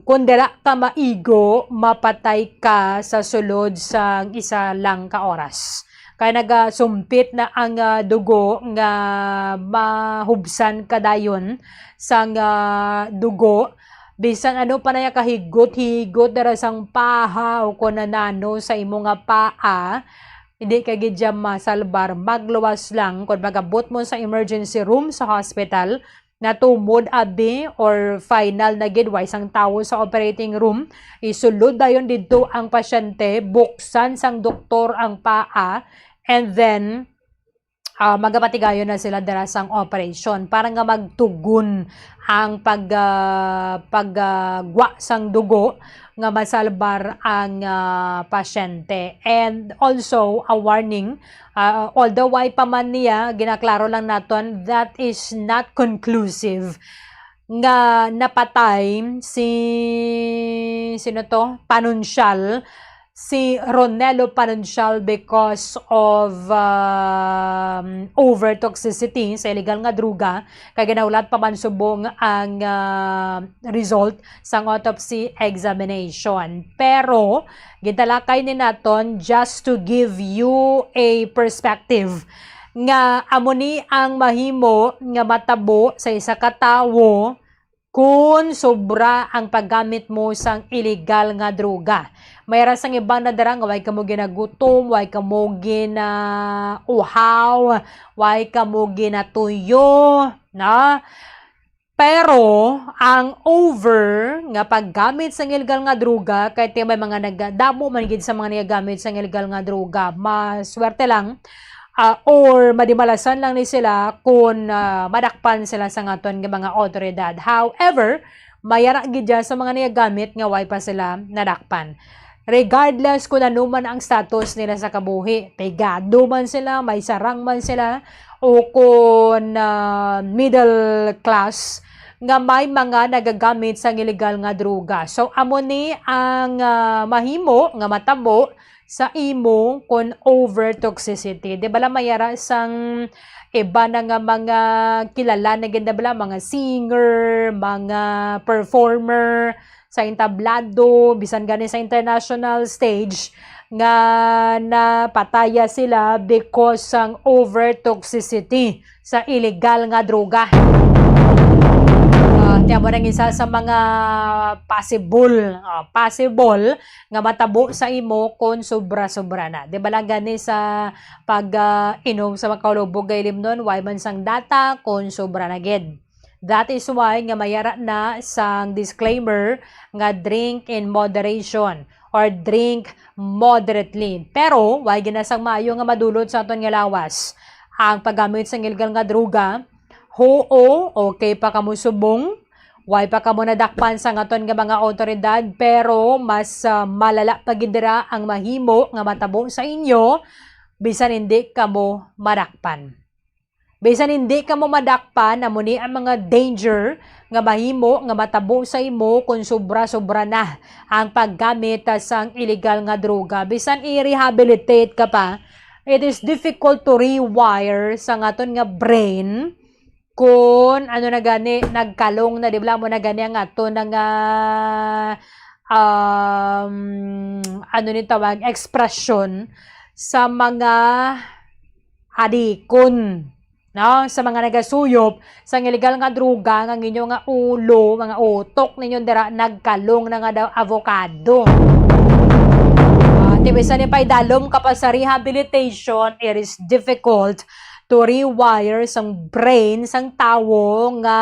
kung dira ka maigo, mapatay ka sa sulod sa isa lang ka oras. Kaya nagasumpit na ang dugo nga mahubsan kadayon sang dugo. Bisan ano pa na kahigot-higot dara sang paha o kunanano sa imo nga paa, hindi ka gidya masalbar, magluwas lang kung magabot mo sa emergency room sa hospital, natumod abi or final na gidway sang tawo sa operating room, isulod dayon dito ang pasyente, buksan sang doktor ang paa, and then magapatigayon na sila dara sang operation para nga magtugon ang paggwa sang dugo nga masalbar ang pasyente. And also a warning, although why pa man niya ginaklaro lang naton, that is not conclusive nga napatay sino to? Panunsyal, si Ronelo Panunsyal because of overtoxicity sa illegal nga druga. Kaya ginaulat pa man subong ang result sang autopsy examination. Pero gitalakay ni naton just to give you a perspective nga amo ni ang mahimo nga matabo sa isa ka tawo kung sobra ang paggamit mo sang illegal nga droga. Mayroon sang iba na darang, way ka mo ginagutom, way ka mo ginauhaw, way ka mo ginatuyo, na? Pero, ang over nga paggamit sang illegal nga droga, kahit may mga nagdamo manigid sa mga nagagamit sang illegal nga droga, maswerte lang, or madimalasan lang ni sila kung madakpan sila sa ngaton nga mga otoridad. However, mayara gidya sa mga nagagamit nga way pa sila nadakpan. Regardless kung ano man ang status nila sa kabuhi, pegado man sila, may sarang man sila, o kung middle class, nga may mga nagagamit sa illegal nga droga. So, amo ni ang mahimo nga matabo sa imo kung overtoxicity. Di ba la mayara sang iba na nga mga kilala na ganda bala, mga singer, mga performer sa entablado, bisan gani sa international stage, nga napataya sila because sang overtoxicity sa illegal nga droga. Tiyamo nang isa sa mga possible nga matabo sa imo kung sobra-sobra na. Di ba lang gani sa pag-inom sa makalubog gay limnon, why man sang data kung sobra na gid. That is why nga mayara na sang disclaimer nga drink in moderation or drink moderately. Pero, why ginasang maayo nga madulot sa aton nga lawas ang paggamit sa illegal nga droga. Okay pa kamo subong, why pa kamo nadakpan sa aton nga mga otoridad, pero mas malala pagidira ang mahimo nga matabo sa inyo bisan hindi kamo madakpan. Bisan hindi ka mo madakpan, amo ni ang mga danger nga mahimo nga matabo sa imo kung sobra-sobra na ang paggamit sang illegal nga droga. Bisan i-rehabilitate ka pa, it is difficult to rewire sa aton nga brain kung ano na gani, nagkalong na, di ba mo na gani ang aton nga ano ni tawag, expression sa mga adikon. No, sa mga nagasuyop sa illegal nga droga nga inyo nga ulo, mga utok ninyo dira nagkalong na nga daw avocado. Tibisa ni pay dalom ka pa sa rehabilitation, it is difficult to rewire sang brain sang tawo nga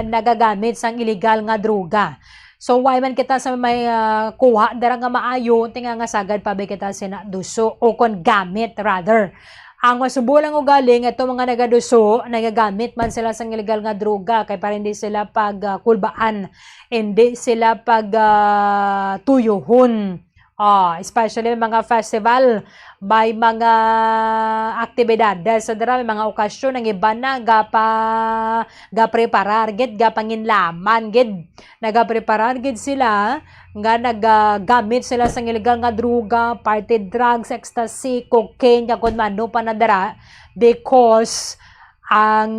nagagamit sang illegal nga droga. So why man kita sa may kuha dara nga maayo tinga nga sagad pa ba kita sina duso o kon gamit rather Ang masubulang ugaling ito mga nagaduso, nagagamit man sila sa illegal nga droga kay para hindi sila pagkulbaan, hindi sila pagtuyuhon. Especially mga festival, may mga aktibidades sa may mga okasyon ng iba na gapreparar gid gapanginlaman gid nagapreparar gid sila nga nagagamit sila sa illegal nga droga, party drugs, ecstasy, cocaine, kung mano pa nadara because ang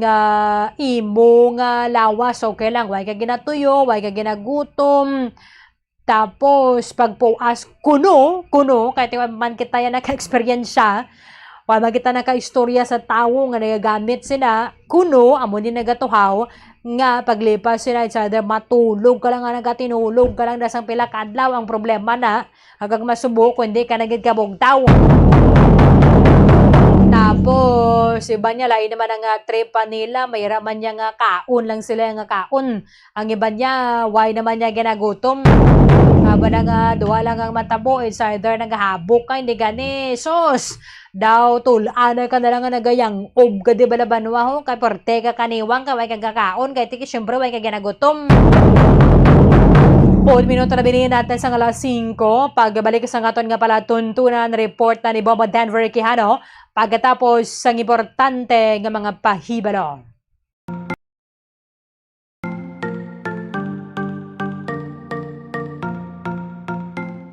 imo nga lawas okay lang, way ka ginatuyo, way ka ginagutom. Tapos, pagpuas, kuno, kahit man kita yan naka-eksperyensya, wala kita naka-istorya sa tao nga nagagamit sila, kuno, amo din nagatuhaw, nga paglipas sila, it's either matulog ka lang nga nagatinulog ka lang dasang pila kadlaw, ang problema na, hanggang masubo, kundi ka nagid kabugtaw. Tapos, iba niya, lain naman ang tripa nila, mayra man niya nga kaon lang sila nga kaon. Ang iba niya, why naman niya ginagutom. Haba na nga, duwa lang ang matabo, it's either naghahabok ka, hindi gani, sos. Daw, tulana ka na lang nga nagayang, ka di balabanwa ho, kay porte ka kaniwang, kay ka kakaon, kay tiki, syempre, way ka ginagutom. 4 minuto na binihin natin sa alas 5. Pagbalik sa ngaton nga pala tuntunan report na ni Bobo Denver Quijano pagkatapos sang importante nga mga pahibalo.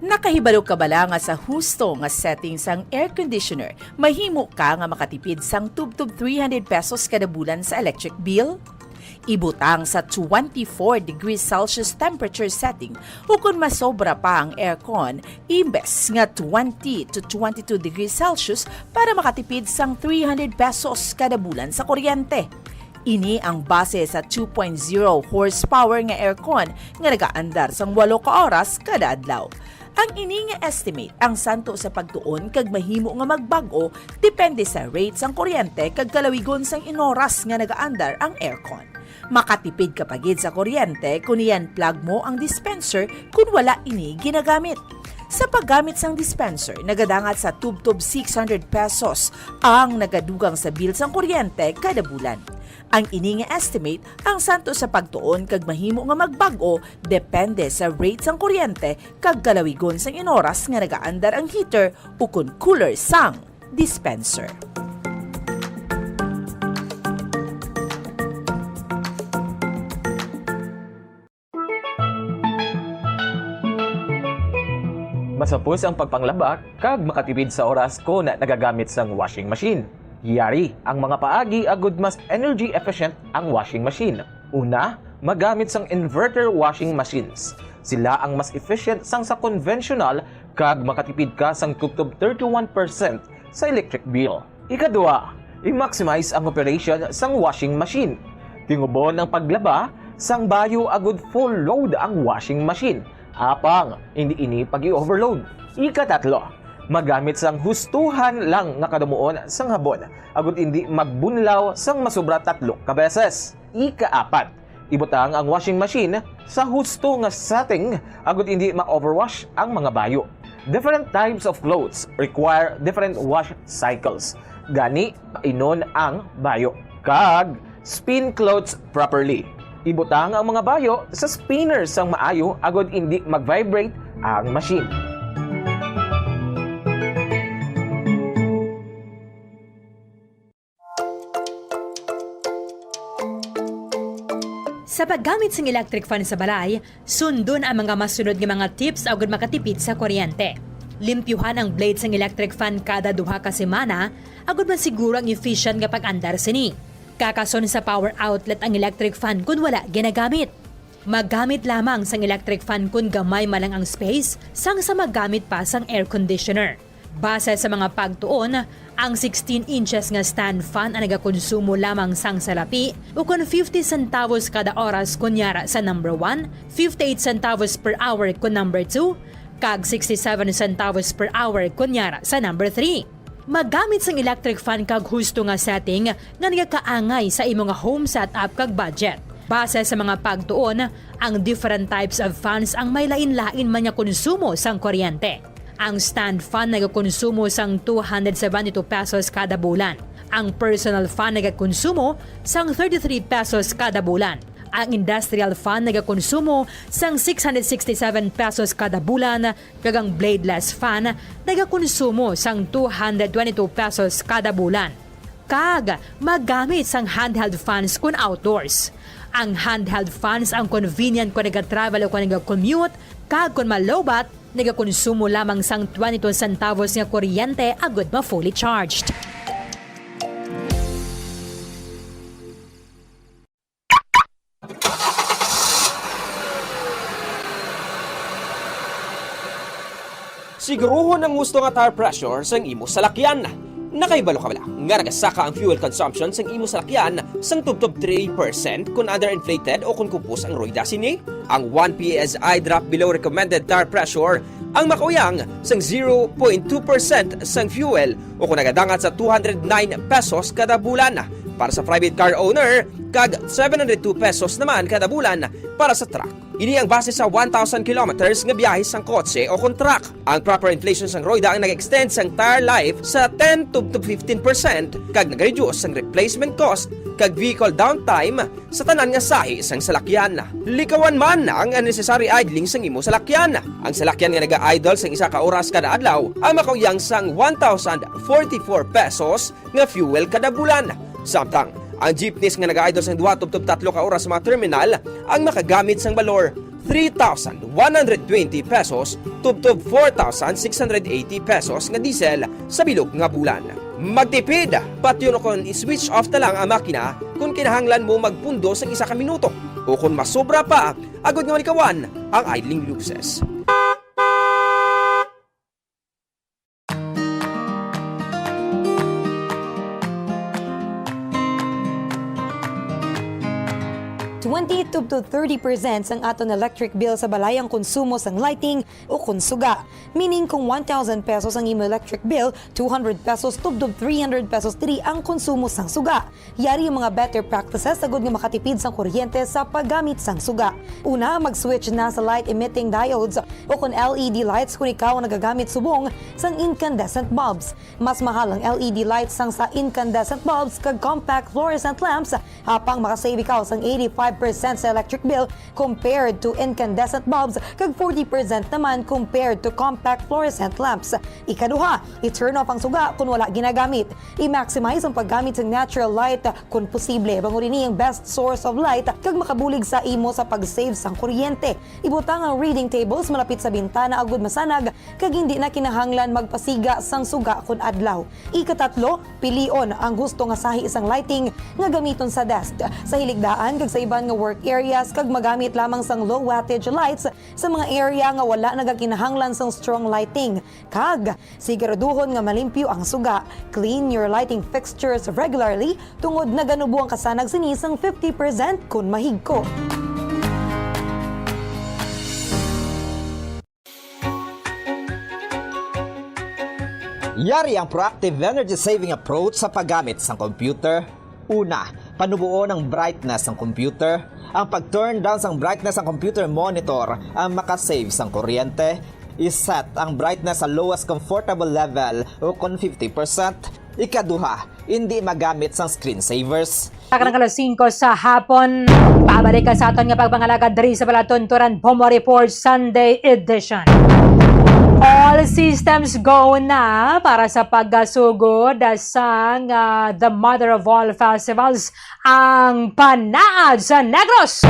Nakahibalo ka bala nga sa husto nga setting sang air conditioner, mahimo ka nga makatipid sang tub-tub 300 pesos kada bulan sa electric bill? Ibutang sa 24 degrees Celsius temperature setting o kung masobra pa ang aircon, imbes nga 20 to 22 degrees Celsius para makatipid sang 300 pesos kada bulan sa kuryente. Ini ang base sa 2.0 horsepower nga aircon nga nagaandar sang 8 ka oras kada adlaw. Ang ini nga estimate ang santo sa pagtuon kag mahimo nga magbago depende sa rates ang kuryente kag kalawigon sang inoras nga nagaandar ang aircon. Makatipid ka pagid sa kuryente kung iyan plug mo ang dispenser kung wala ini ginagamit. Sa paggamit sang dispenser, nagadangat sa tub-tub 600 pesos ang nagadugang sa bill sang kuryente kada bulan. Ang ini nga estimate ang santo sa pagtuon kag mahimo nga magbago depende sa rates sang kuryente kag kalawigon sang inoras nga nagaandar ang heater o kun cooler sang dispenser. Masapos ang pagpanglaba kag makatipid sa oras ko na nagagamit sang washing machine. Yari ang mga paagi agud mas energy efficient ang washing machine. Una, magamit sang inverter washing machines. Sila ang mas efficient sang sa conventional kag makatipid ka sang tub-tub 31% sa electric bill. Ikadua, i-maximize ang operation sang washing machine. Tingubon ang paglaba sang bayo agud full load ang washing machine. Apang, hindi ini pag-i-overload. Ikatatlo, magamit sang hustuhan lang nga kadumuon sang habon, agud hindi magbunlaw sang masobra 3 ka beses. Ikaapat, ibutang ang washing machine sa husto nga setting, agud hindi ma-overwash ang mga bayo. Different types of clothes require different wash cycles. Gani, inon ang bayo. Kag, spin clothes properly. Ibutang ang mga bayo sa spinner sang maayo agud hindi mag-vibrate ang machine. Sa paggamit ng electric fan sa balay, sundon ang mga masunod nga mga tips agud makatipid sa kuryente. Limpyuhan ang blades ng electric fan kada 2 ka semana agud masiguro ang efficient nga pag-andar sini. Kakason sa power outlet ang electric fan kung wala ginagamit. Maggamit lamang sang electric fan kung gamay malang ang space sang sa maggamit pa sang air conditioner. Base sa mga pagtuon, ang 16 inches nga stand fan ang nagakonsumo lamang sang salapi o kung 50 centavos kada oras kunyara sa number 1, 58 centavos per hour kung number 2, kag 67 centavos per hour kunyara sa number 3. Magamit sang electric fan kag husto nga setting nga nagakaangay sa imo nga home setup kag budget. Base sa mga pagtuon, ang different types of fans ang may lain-lain man nga konsumo sang kuryente. Ang stand fan nagakonsumo sang 272 pesos kada bulan. Ang personal fan nagakonsumo sang 33 pesos kada bulan. Ang industrial fan nagakonsumo sang 667 pesos kada bulan, kag ang bladeless fan nagakonsumo sang 222 pesos kada bulan. Kag magamit sang handheld fans kun outdoors. Ang handheld fans ang convenient kung nag-travel o kung nag-commute, kag kung malobat, nagakonsumo lamang sang 22 centavos nga kuryente agud ma fully charged. Siguruhon ang gusto nga tire pressure sang imo salakyan. Nakaibalo ka bala nga nagasaka ang fuel consumption sang imo salakyan sang tubtob 3% kung underinflated o kung kupos ang rueda sini. Ang 1 PSI drop below recommended tire pressure ang makauyang sang 0.2% sang fuel o kung nagadangat sa 209 pesos kada bulan para sa private car owner kag 702 pesos naman kada bulan para sa truck. Ini ang base sa 1,000 kilometers nga biyahe sang kotse o kung truck. Ang proper inflation sang roida ang nag-extend sang tire life sa 10 to 15% kag nag-reduce sang replacement cost kag vehicle downtime sa tanan nga sahi sang salakyan. Likawan man ang unnecessary idling sang imo salakyan. Ang salakyan nga naga-idle sang isa ka oras kada adlaw ang makauyang sang 1,044 pesos nga fuel kada bulan. Samtang ang jeepneys nga nag-idle sang 2 to 3 ka oras sa mga terminal ang makagamit sang balor 3,120 pesos tubtob 4,680 pesos nga diesel sa bilog nga bulan. Magtipid, pati yun kung i-switch off na lang ang makina kung kinahanglan mo magpundo sa isa ka minuto o kung masobra pa, agad nga malikawan ang idling luxes. To 30% ang aton electric bill sa balayang konsumo sang lighting o konsuga. Meaning kung 1,000 pesos ang imo electric bill, 200 pesos tubdob 300 pesos diri ang konsumo sang suga. Yari yung mga better practices sagud nga makatipid sang kuryente sa paggamit sang suga. Una, mag-switch na sa light emitting diodes o kung LED lights kung ikaw nagagamit subong sang incandescent bulbs. Mas mahal ang LED lights sang sa incandescent bulbs kag compact fluorescent lamps hapang makasave ikaw sang 85% sa electric bill compared to incandescent bulbs kag 40% naman compared to compact fluorescent lamps. Ikaduha, i-turn off ang suga kung wala ginagamit. I-maximize ang paggamit ng natural light kung posible. Bangurin ang best source of light kag makabulig sa imo sa pag-save sang kuryente. Ibutang ang reading tables malapit sa bintana agud masanag kag hindi na kinahanglan magpasiga sang suga kun adlaw. Ikatatlo, pilion ang gusto nga sahi isang lighting nga gamiton sa desk, sa hiligdaan kag sa iban nga work areas kag magamit lamang sang low wattage lights sa mga area nga wala nagakinahanglan sang strong lighting. Kag siguraduhon nga malimpyo ang suga. Clean your lighting fixtures regularly tungod naganubo ang kasanag sini sang 50% kun mahigko. Yari ang proactive energy saving approach sa paggamit ng computer. Una, panubuo ng brightness ng computer. Ang pag-turn down ng brightness ng computer monitor ang makasave ng kuryente. I-set ang brightness sa lowest comfortable level o kung 50%. Ikaduha, hindi magamit ng screensavers. Karang alas 5 sa hapon, pabalik ka sa aton nga pagpangalagad diri sa Balatonturan Pomo Report Sunday Edition. All systems go na para sa paggasugod sang the mother of all festivals, ang Panaad sa Negros.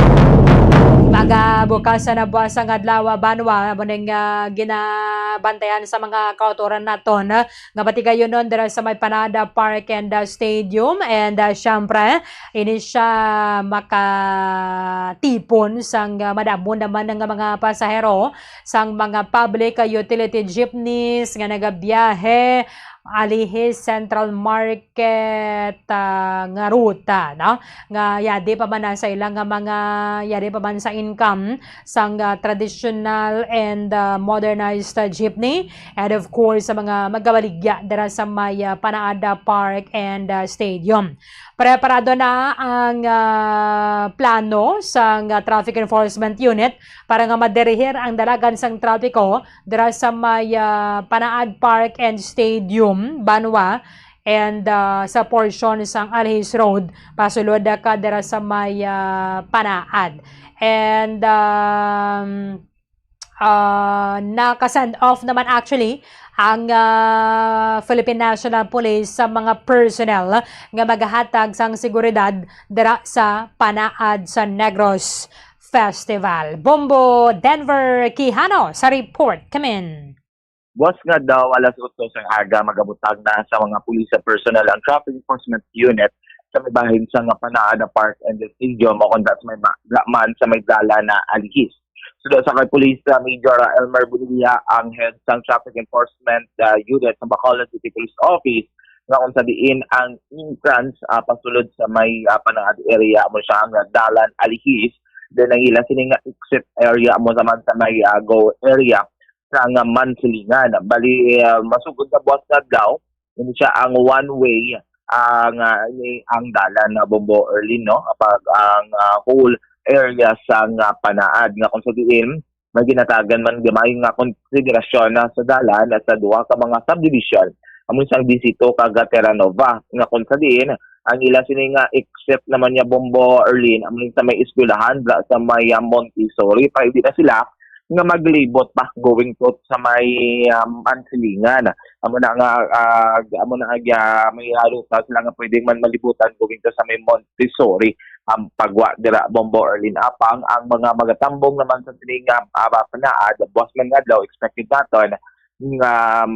Pagabukasan na buwas ang adlaw banwa maning ginabantayan sa mga kauturan naton nga batigayon nun dira sa may Panada Park and Stadium, and syempre ini siya makatipon sang madamon naman ng mga pasahero sang mga public utility jeepneys nga nagabiyahe Alihis Central Market nga ruta, no? Nga yadi pa man na sa ilang nga mga yadi pa man sa income sang traditional and modernized jeepney, and of course sa mga magabaligya dira sa may Panaada Park and Stadium. Preparado na ang plano sa Traffic Enforcement Unit para nga madirihir ang dalagan sang trapiko dira sa may Panaad Park and Stadium, Banwa, and sa portion sang Alhis Road pasulod ka dira sa may Panaad. And naka-send off naman actually ang Philippine National Police sa mga personnel nga maghahatag sang seguridad dira sa Panaad sa Negros Festival. Bombo Denver Quijano sa report. Come in. Boss nga daw, alas 8 sang aga, magabutag na sa mga pulis personnel ang Traffic Enforcement Unit sa may bahin sa Panaada Park and the Stadium o kung sa may man sa may dala na Alihis. So sa kay Police Major Elmer Bonilla, ang head ng Traffic Enforcement Unit sa Bacolod City Police Office, nga kung sabihin ang entrance pasulod sa may Panaad area mo siya ang dalan Alihis, then ang ilang sining exit area mo naman sa may go area sa nga Mansilingan. Bali masugod na boss na daw, hindi siya ang one way ang dalan na Bombo early, no, kapag ang whole area sa Panaad nga kung sabihin may ginatagan man gamay nga konsiderasyon na sa dalan at sa duha ka mga subdivision among sang Disito kaga Terranova nga kung sabihin ang ila sini nga except naman niya Bombo early among sa may eskwelahan sa may Montessori pa hindi na sila nga maglibot pa going to sa may Mansilingan. Amo na may haruta sila nga pwedeng man malibutan going to sa may Montessori. Ang pagwa dira Bombo Erlin apang ang mga magatambong naman sa sininga Panaad, boss man nga daw expected naton nga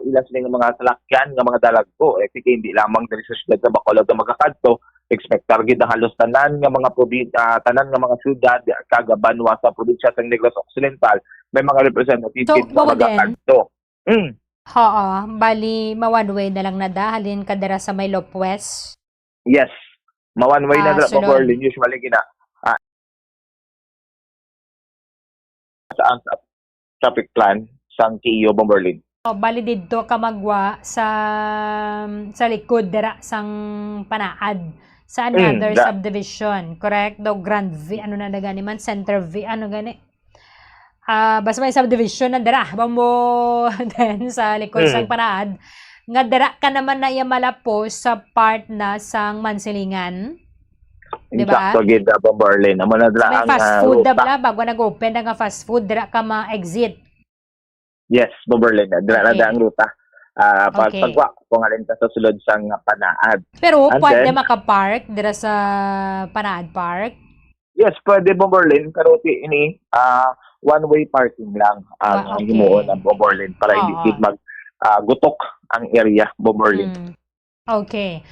ilang sining mga salakyan nga mga dalagko hindi lamang diri sa syudad sa Bacolod nga magakadto, expect target ang halos tanan nga mga tanan nga mga syudad kaga Banwa sa probinsya sa Negros Occidental may mga representative So, nga magakadto. Oo, bali ma-one way na lang nadahalin ka dira sa may Lopwes. Yes. Ma-one way na dira sunod. Bombo Erlin usually sa traffic plan sang Kiyo Bombo Erlin. Bali didto ka magwa sa likod dira sang Panaad sa another subdivision, correct? Do Grand V ano na gani man, Center V ano gani. Basta may subdivision na dira Bombo then sa likod sang Panaad nga dira ka naman na iya malapos sa part na sang Mansilingan. Diba? Exacto, gid Bombo Erlin. Amo na dira May ang fast food ruta. bala bago nag-open na nga fast food dira ka ma-exit. Yes, Bombo Erlin. Dira na Okay. dira ang ruta. Okay. Pagwa kung alin ka sa sulod sang Panaad. Pero And pwede then, maka-park dira sa Panaad Park. yes, pwede Bombo Erlin pero ini one-way parking lang ang Okay. himuon ng Bombo Erlin para hindi Oo. gid gutok ang area Bombo Erlin. Okay.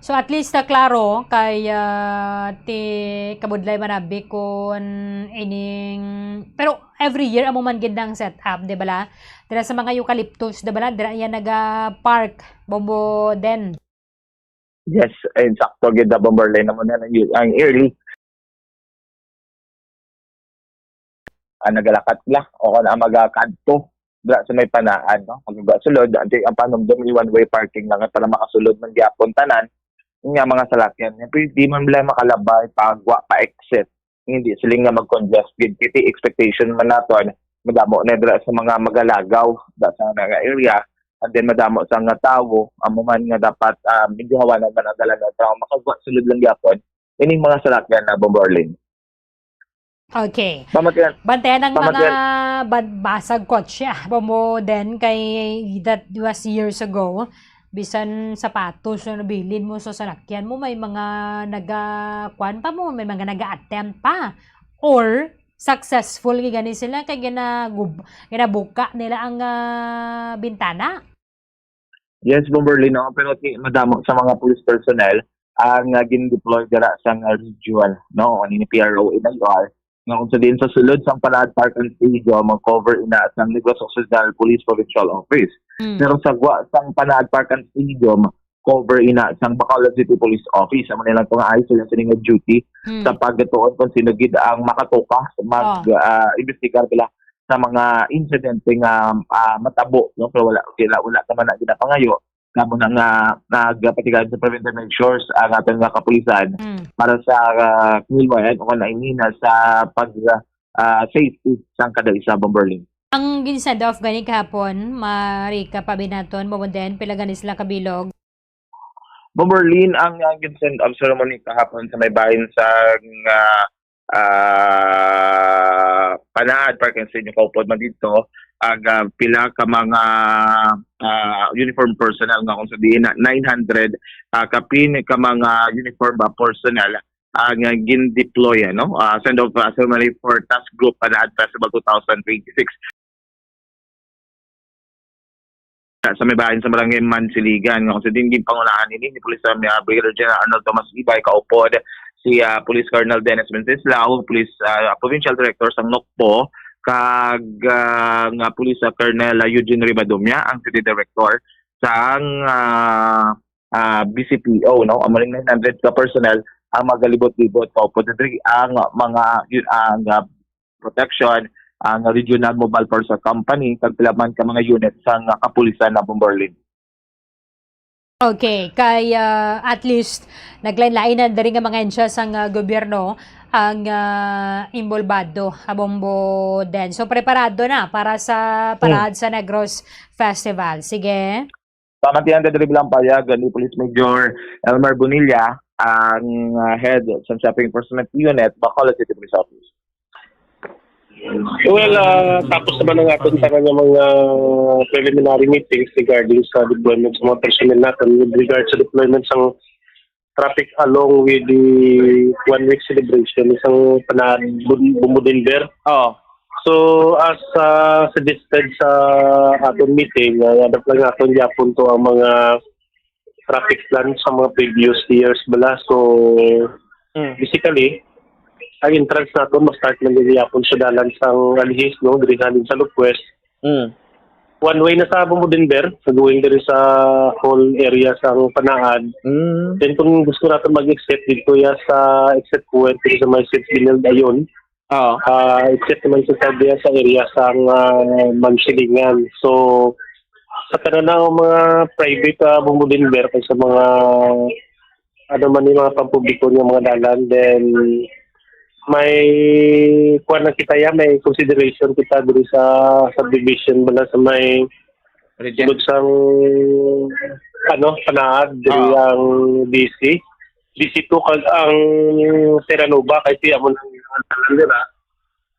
So at least na klaro kay ti kabudlay manabi kun ining pero every year amo man gid ang setup, di bala? Dira sa mga eucalyptus, di bala? Dira yan naga-park Bombo den. Yes, exacto gid Bombo Erlin amo na ang early. Nagalakat la o kana magakadto dira sa may Panaad, no? Pag sulod ang panomdom one-way parking lang para makasulod man gyapon tanan nga mga salakyan. Hindi man bala makalabay pagwa pa exit. Hindi sila nga mag-congest gid kiti expectation man naton madamo na dira sa mga magalagaw sa nga area and then madamo sa nga tawo amo man nga dapat medyo hawanan man ang dalan ng tao makagwa sulod lang gyapon ining mga salakyan na Bombo Erlin. Okay. Pamatian. Bantayan ng mga basag kotse. Bombo den kay that was years ago. Bisan sapatos na nabilin mo sa salakyan mo, may mga nagakwan pa mo, may mga nag-attempt pa. Or, successful gani sila kay ginabuka nila ang bintana. Yes, Bombo Erlin, no? Pero madamo sa mga police personnel ang gin-deploy dira sa regional, no? Ani ni PRO NIR nga kung sa din sa sulod sa Panaad Park and Stadium mag-cover ina sa Negros Occidental Police Provincial Office. Pero sa sang Panaad Park and Stadium, cover ina sang Bacolod City Police Office. Amo nilang itong ayos sila sa nga duty sa pagtuon kung sino gid ang makatukas mag-investigar bila sa mga incident nga matabo, no? Pero wala naman na ginapangayo kamo na nga nagpatigayon sa preventive measures ang ating nga kapulisan para sa kilwayan o nainina sa pag safety sang kada isa Bomberlin. Ang ginisend off gani kahapon, Marika Pabinaton, Bomodin, Pilaganis lang kabilog. Bomberlin ang ginsend of ceremony kahapon sa may bahin sa Panaad Park and Stadium kaupod man dito ang pila ka mga uniform personnel nga kung sabihin na 900 kapin ka mga uniform personnel ang gin-deploy send off ceremony for task group Panaad Festival 2026 sa may bahin sa Barangay Mansiligan nga kung sabihin gin pangunahan ni Police Brigadier General Arnold Tomas Ibay kaupod si Police Colonel Dennis Venceslao, Police Provincial Director sang Nokpo, kag nga Police Colonel Eugene Ribadomia, ang City Director sang BCPO, no? Amaling 900 ka personnel ang magalibot-libot pa po ang mga ang protection ang Regional Mobile Force Company kag pilaman ka mga unit sang kapulisan na Bomberlin. Okay, kaya at least naglain-lainan na rin nga mga ensya sang gobyerno ang involvado abombo din. So preparado na para sa parade sa Negros Festival. Sige. Pamantihan ka diri bilang payag ni Police Major Elmer Bonilla ang head sa Shopping Enforcement Unit Bacolod City Police Office. Well, tapos naman ang ating tangan ng mga preliminary meetings regarding sa deployment sa mga personnel natin with regards sa deployment ng traffic along with the 1 week celebration isang Panaad Bumudinber. So, as suggested sa ating meeting, nadap lang natin yapon to ang mga traffic plan sa mga previous years bala. So, basically, ang entrance natin, ma-start na niliyapon sa dalan sang Alihis, no? Dirihanin sa Lupwest. One way na sa Bumudinber, going diri sa whole area sang Panaad. Then kung gusto natin mag-exit dito sa exit point, dito sa may seats binil ayon, exit naman sa tabi sa area sang Mansilingan. So, sa kanan ng mga private Bumudinber, kay sa mga ano man yung mga pampubliko ng mga dalan, then may kuan na kita may consideration kita diri sa subdivision bala sa may sulod sang Panaad diri ang DC2 kag ang Terranova kay tiya mo nang dalan nila.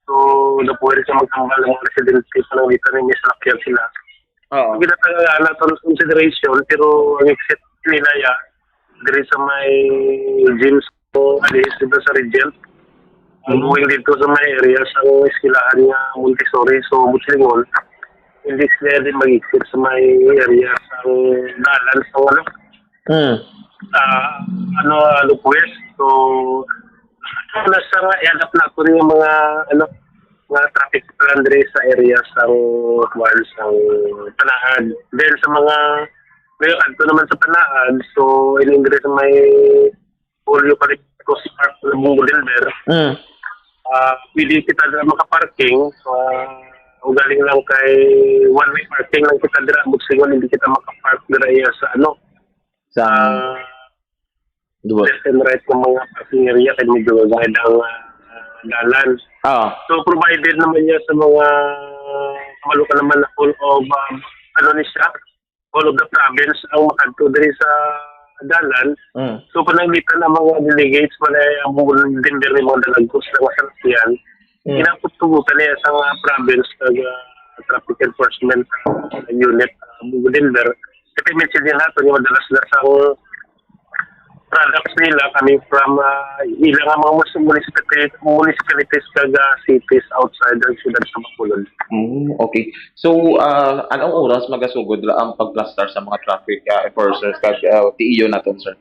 So napuwede sa magtanggal ng mga residents sa nang dito ni sa lakyan sila. Ginatagaan natin consideration pero ang exit nila diri sa may gyms o alis dito sa Regent. Going dito sa may area sa eskwelahan nga Montessori, so Butlingon, hindi sila din mag-exit sa may area sa dalan sa Lupwest. So, nasa nga i-adapt na ito yung mga mga traffic plan sa area sa Panaad. Then sa mga ngayon, ito naman sa Panaad, so in-ingre sa may Polio Palicos Park ng Bumudinber. Pwede kita dira makaparking. Ugaling lang kay one-way parking lang kita dira. Buksingon, hindi kita makapark dira sa left and right ng mga parking area kaya medyo gagawin ang dalan. So, provided naman niya sa mga kamalo ka naman na all of all of the province ang makadto diri sa dalan. So pananglitan ang mga delegates wala ang din ni mga dalagos na masalakyan. Inapot-tubutan niya sa province kag traffic enforcement unit Denver. Kasi medyo din nato yung madalas na sa products nila coming from ilang mga municipalities kag cities outside ng siyudad sa Bacolod. Okay. So, anong oras magasugod ang pagplastar sa mga traffic enforcers kag TEO naton, sir?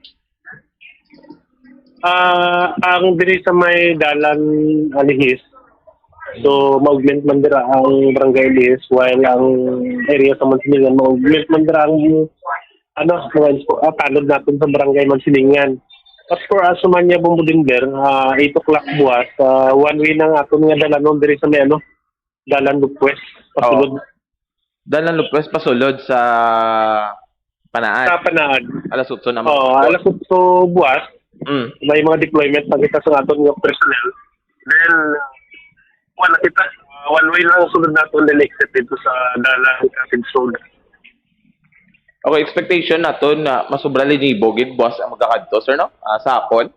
Ang diri sa may dalan Alihis, So, ma-augment man dira ang barangay list while ang area sa Mansilingan, ma-augment man dira ang tanod natin sa barangay Mansilingan. As for us, Sumanya Bumbudinder, 8 o'clock buwas, one way ng aton nga dalanon diri sa may Dalan Lupwes, pasulod. Dalan Lupwes, pasulod sa Panaan. Sa Panaan. Alas 8 naman. Alas 8 buwas, may mga deployment na kita sa aton nga personnel. Then, wala kita. One way lang sulod natin din exit dito sa Dalan Kasig Road. Okay, expectation naton na masubra ni Bogid boss ang magkakadto, sir, no? Sa hapon.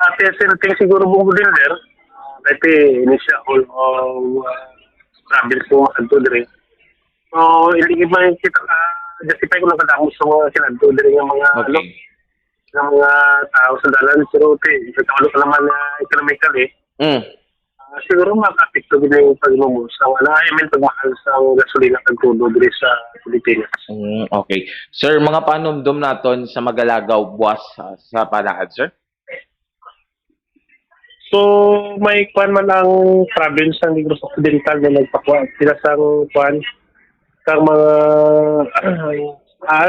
At certain siguro buong builder, dati initial travel ko makadto dire. So, hindi ba kita justify ko lang kadamo sa mga kinadto dire ng mga ng mga tao sa dalan, pero ito ka naman economical siguro makapikto din yung pagmumos. Pagmahal sa gasolina at crudo dito sa Pilipinas. Okay. Sir, mga panumdum naton sa Magalagaw buwas sa Panaan, sir? So, may kwan man ang province ng Negros Occidental na nagpakuha. Sila sang kwan kang mga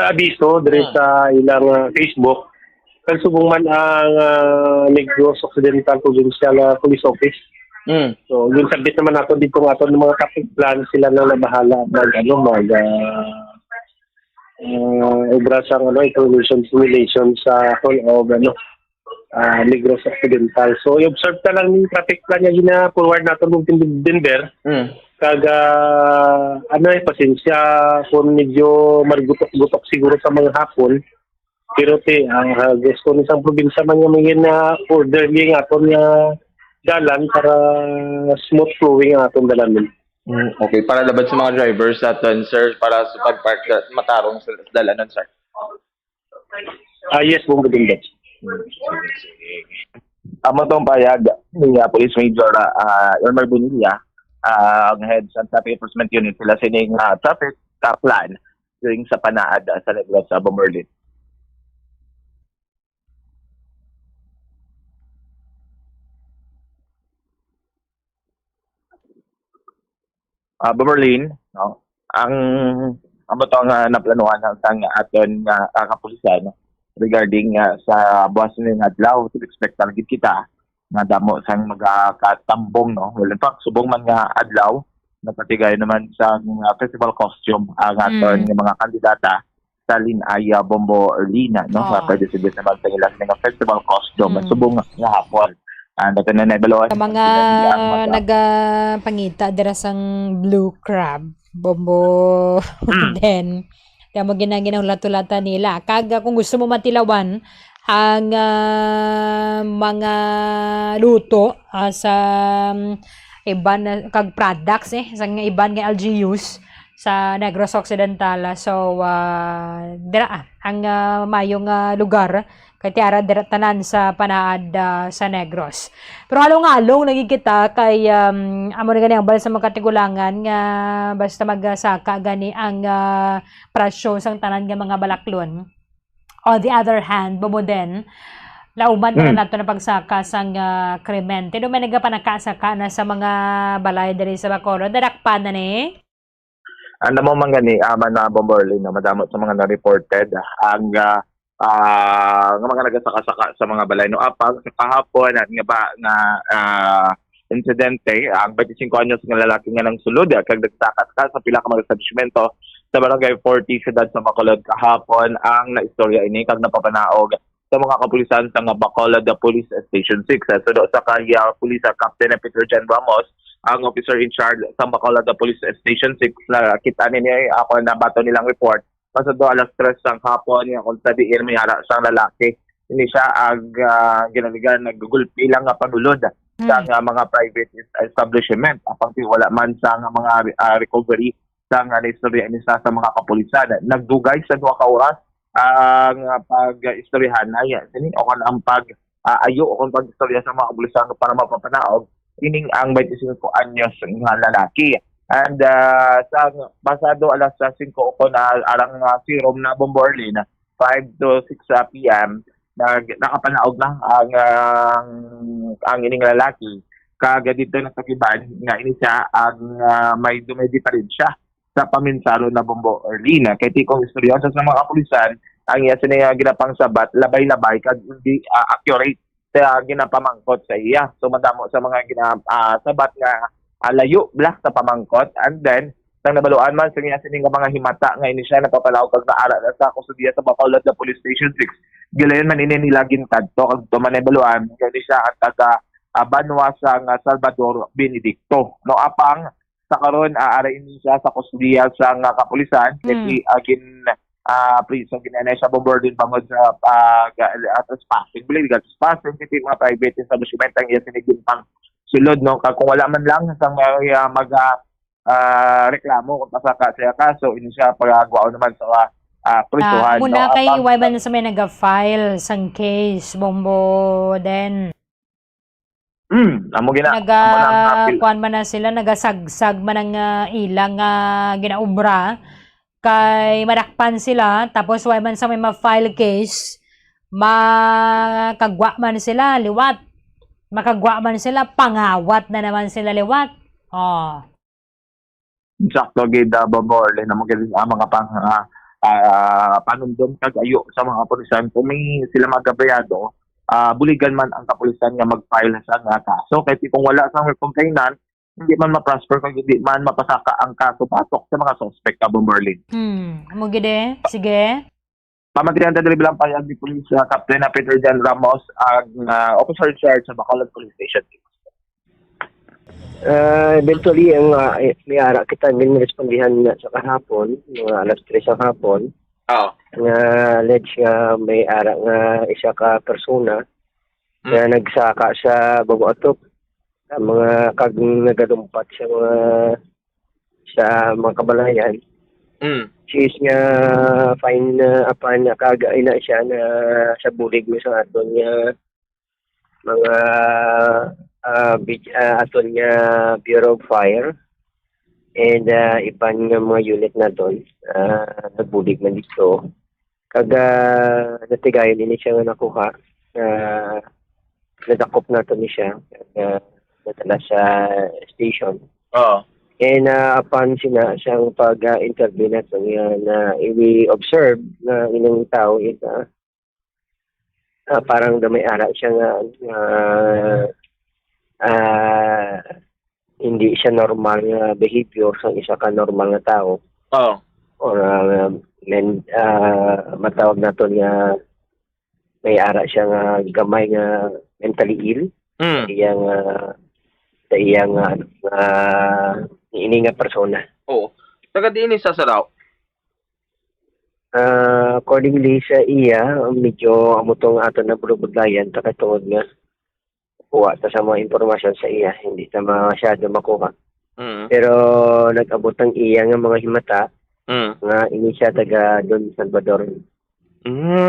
abiso dito sa ilang Facebook. Kansubong man ang Negros Occidental Provincial Police Office. So, yung sabit naman nato dito ng mga traffic plan, sila na bahala obra sa information simulation sa whole of Negros Occidental. So, i-observe na lang yung traffic plan niya gina-forward nato ng Denver. Pasensya kung medyo margutok-gutok siguro sa mga hapon. Pero ang gusto ng isang probinsya man yung mga order yung aton nga dalan para smooth flowing ang atong dalan. Okay, para labad sa mga drivers natin, sir, para sa pag-park matarong sa dalanan, sir. Yes, buong gading. Amo tong payag ni Police Major Elmer Bonilla, ang head sa Traffic Enforcement Unit, sila sining traffic plan during sa Panaad sa Negros sa Bomberlin. Bomberlin, no? Ang naplanuhan ng aton kapulisan regarding sa buwas ng adlaw, to expect talaga kita nga damo sang magkatambong, no? Well, in fact, subong man nga adlaw, napatigay naman sa festival costume ang aton ng mga kandidata sa Linaya Bomberlin, no? Pwede-sibit naman sa ilang mga festival costume, subong nga hapon. Mga nagapangita dira sang blue crab bombo then mo ginaginaw lato-lata nila kag kung gusto mo matilawan ang mga luto sa iban kag products sa iban nga LGUs sa Negros Occidental. So dira ang mayong lugar kay tiara dira tanan sa Panaad sa Negros. Pero halong-halong lagi kita kay amo na gani ang bala sa mga katigulangan nga basta magsaka gani ang presyo sang tanan nga mga balaklon. On the other hand, bumuden lauban na nato na pagsaka sang krimente. Do may nagapanakasaka na sa mga balay diri sa Bacolod. Darakpan na ni. Ano mo man gani aman na Bomberlin na madamot sa mga na-reported ang mga nagasaka-saka sa mga balay no apang sa kahapon nga insidente ang 25 anyos nga lalaki nga nang sulod kag nagtakat ka sa pila ka mga establishmento sa barangay 40 siyudad sa Bacolod kahapon ang naistorya ini kag napapanaog sa mga kapulisan sa Bacolod Police Station 6 so do sa kaya Police Captain Peter Jan Ramos ang officer in charge sa Bacolod Police Station 6 na kita niya ako na bato nilang report pasado alas 3 sang hapon yung kung sabihin may hara sang lalaki hindi siya ginaligan nagugulpi lang nga panulod sa mga private establishment apang wala man sa mga recovery sa nga istorya ni sa mga kapulisan nagdugay sa 2 ka oras ang pag-istoryahan ay o ang ayo o kung pag-istorya sa mga kapulisan para mapapanaog ining ang 25 anyos nga lalaki. And sa pasado alas 5 ko na arang serum na Bomberlin 5 to 6 p.m. nakapanaog na ang ining lalaki Kaga dito nagtakiban nga ini siya ang may diferensya sa paminsaro na Bombo Erlina. Kaya tikong istoryon sa mga kapulisan, ang iya sinaya ginapang sabat, labay-labay, kag hindi accurate sa ginapamangkot sa iya. So madamo sa mga sabat nga layo black sa pamangkot, and then nang nabaluan man sa nga sining mga himata nga ini siya napapalawag kag naara na sa kustudiya sa Bacolod na Police Station 6. Gilayon man ini nilagin kadto kag tumanebaluan kani siya ang taga Banwa sa Salvador Benedicto. No apang sa karon aarain siya sa kustudiya sa kapulisan kasi agin prison ginanay sa bombarden bangod sa trespassing, illegal trespassing, kasi mga private establishment ang iya sinigin pang sulod, no? Kung wala man lang sa mag reklamo kung pasaka siya kaso, ini siya pagagawa naman sa prisuhan. Muna no? kay Waiban sa may nag-file sang case, Bombo, then amo kuan man na sila, nagasagsag man ang ilang ginaubra, kay madakpan sila, tapos why man sa may ma-file case, makagwa man sila, liwat. Makagwa man sila, pangawat na naman sila, liwat. Sakto gid Bomborle na mga pang panundon kag ayo sa mga kapulisan kung may sila magabayado, buligan man ang kapulisan nga mag-file sa kaso. Kasi kung wala sa complainant, hindi man ma-prosper kung hindi man mapasaka ang kaso patok sa mga suspect Bomborle. Amo gide, sige. Pamagrihan ta diri bilang payag ni Police Captain Peter Jan Ramos ang officer in charge sa Bacolod Police Station. Eventually, ang may ara kita respondihan sa kahapon, mga alas 3 sa hapon, nga alleged nga may ara nga isa ka persona na nagsaka sa Baguatop, mga kag nagadumpat sa mga kabalayan. She is nga fine apan kagaina siya na sa bulig mo sa aton nga mga aton nga Bureau of Fire and iban nga mga unit na doon nagbulig man dito. Kaga natigayon ini siya nga nakuha nadakop na to ni siya natala sa station. And upon siyang pag-interview na ito na i-observe na inong tao is parang damay ara siya nga hindi siya normal nga behavior sa isa ka normal na tao. Or matawag na ito nga may ara siya nga gamay nga mentally ill. Sa iyang ini nga persona. Taga diin sa Saraw. Accordingly sa iya, medyo amutong ato na bulubudlayan takatungod nga kuha ta sa mga impormasyon sa iya, hindi ta masyado makuha. Pero nag-abot ang iya nga mga himata nga ini siya taga Don Salvador.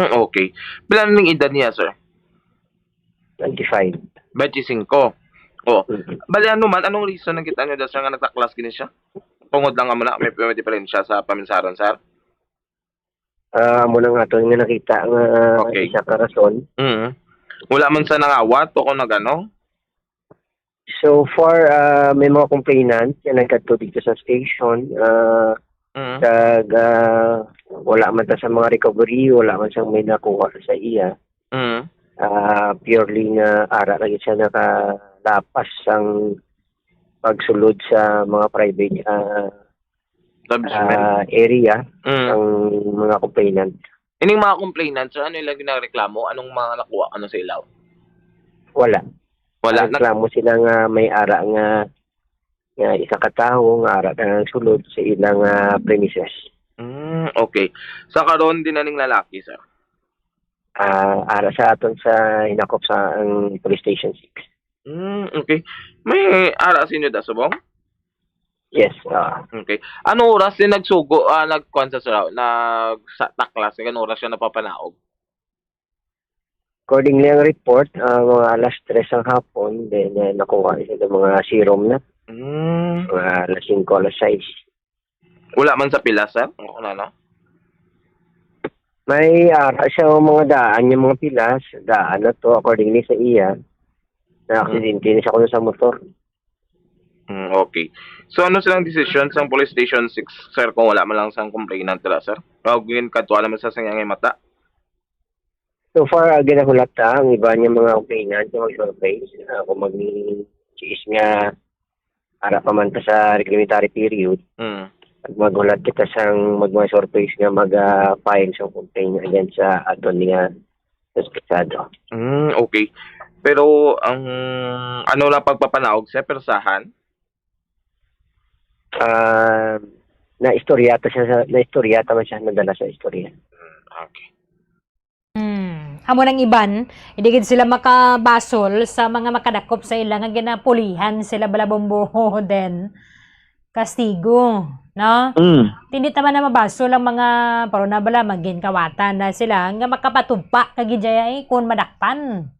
Okay. Bilang ning edad niya, sir? 25. 25. Bali man, anong reason nang kita nyo dahil siya nga nagtaklas kini siya? Tungod lang mo na may diferensya sa paminsaron, sir? Amo na nga ito nga nakita nga isa ka rason. Wala man sa nangawat o kung nagano? So far, may mga complainant na nagkadto dito sa station. Wala man ta sa mga recovery, wala man siyang may nakuha sa iya. Purely nga ara lagi siya nakalapas ang pagsulod sa mga private area ang mga complainant. Ining mga complainant, sir, ano yung ginareklamo? Anong mga nakuha? Ano sa ilaw? Wala. Wala. Reklamo sila nga may ara nga isa ka tawo nga ara nga sulod sa ilang premises. Okay. Sa karon din aning lalaki, sir? Ara sa aton sa hinakop sa ang police station 6. Okay. May ara sa inyo da subong? Yes. Okay. Ano oras din nagsugo, nagkuhan sa sir, nagtaklas, anong oras siya napapanaog? Accordingly ang report, mga alas 3 ang hapon, then nakuha sila mga serum na. Mga alas 5, alas 6. Wala man sa pila, sir? Ano? May ara siya mga daan, yung mga pilas, daan na to accordingly sa iya. Na-aksidente na siya kuno sa motor. Okay. So ano silang decision sa police station 6, sir, kung wala man lang sang complainant tala, sir? Kagin kadto alam sa sangyang mata. So far, ginahulat ang iba niya mga complainant yung mag-surface. Kung mag-chiis nga para pa man ta sa reclaimatory period. At maghulat kita sang mag-surface nga mag-file sa complaint against sa aton nga suspetsado. Okay. Pero ang ano lang pagpapanaog sa persahan? Na-istoryata man siya nadala sa istorya. Okay. Amo ng iban, hindi gid sila makabasol sa mga makadakop sa ilang nga ginapulihan sila bala bombo den kastigo, no? Hindi taman na mabasol ang mga pero na bala magin kawatan na sila nga makapatugpa kagidjay kung madakpan.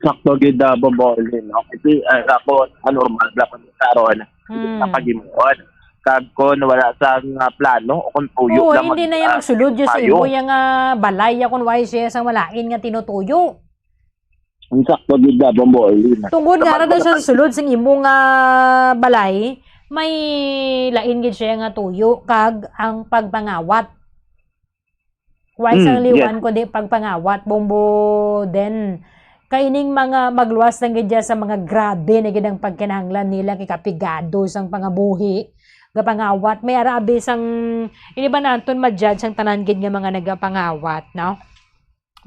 Sakto gid bombolin. Okay, ako normal la pag karon. Napagimuon. Kag kon wala sa plano o kung tuyo lang. Hindi na yan magsulod yung sa imo yung balay kung why siya sang malain nga tinutuyo. Ang sakto gid bombolin. Tungod nga ra siya sulod sang imo nga balay, may lain gid siya nga tuyo kag ang pagpangawat. Why sang liwan ko di pagpangawat bombo den. Kaining mga magluwas ng gidya sa mga grabe na gidang pagkinahanglan nila kay kapigado sang pangabuhi. Gapangawat may arabi sang ini ba nanton ma-judge ang tanan gid nga mga nagapangawat, no?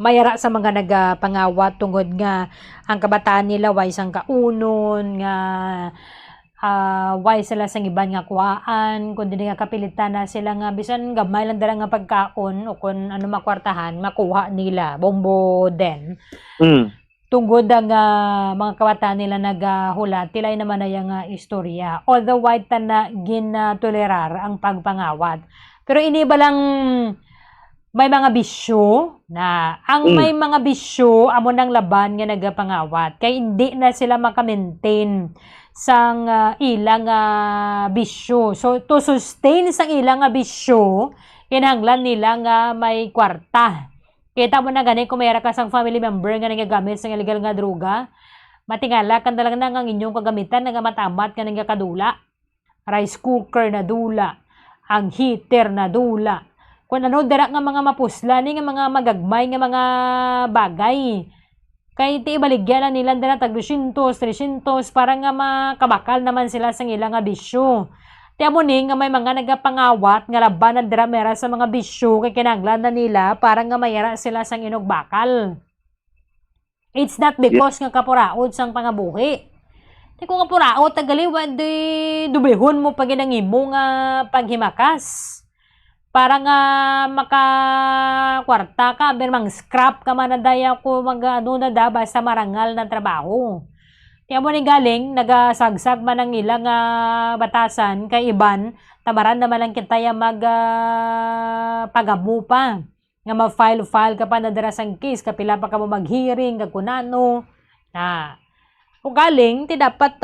May ara sa mga nagapangawat tungod nga ang kabataan nila way sang kaunon nga way sila sang iban nga kuwaan kundi nga kapilitan na sila nga bisan gamay lang dala nga pagkaon o kun ano makwartahan makuha nila bombo den. Tungod ang mga kabataan nila naghulat, tilay naman na yung istorya. Although white na ginatolerar ang pagpangawat. Pero iniba lang may mga bisyo na ang may mga bisyo amo ng laban nga nagapangawat. Kaya hindi na sila maka-maintain sang ilang bisyo. So to sustain sang ilang bisyo, kinahanglan nila nga may kwarta. Kita mo na gani kung mayara ka sang family member nga nagagamit sang illegal nga droga, matingala kan talaga na ang inyong kagamitan nga matamat nga nga kadula. Rice cooker na dula, ang heater na dula. Kung ano dira nga mga mapusla ni nga mga magagmay nga mga bagay. Kay ti ibaligyan na nila dira tag 200, 300 para nga makabakal naman sila sang ilang nga bisyo. Tiamo ni nga may mga nagapangawat nga laban na dramera sa mga bisyo kay kinahanglan na nila para nga mayara sila sang inog bakal. It's not because nga kapuraot sang pangabuhi. Di ko kapuraot tagali di dublehon mo pag ginangimo nga paghimakas. Para nga makakwarta ka, mang scrap ka man na daya ko mag-ano na da basta marangal na trabaho. Kaya mo ni galing, nagasagsag man ang ilang batasan kay iban, tamaran naman lang kita yung pagamu pa. Nga ma-file ka pa na darasang case, kapila pa ka mo mag-hearing, kakunano. Kung galing, ti dapat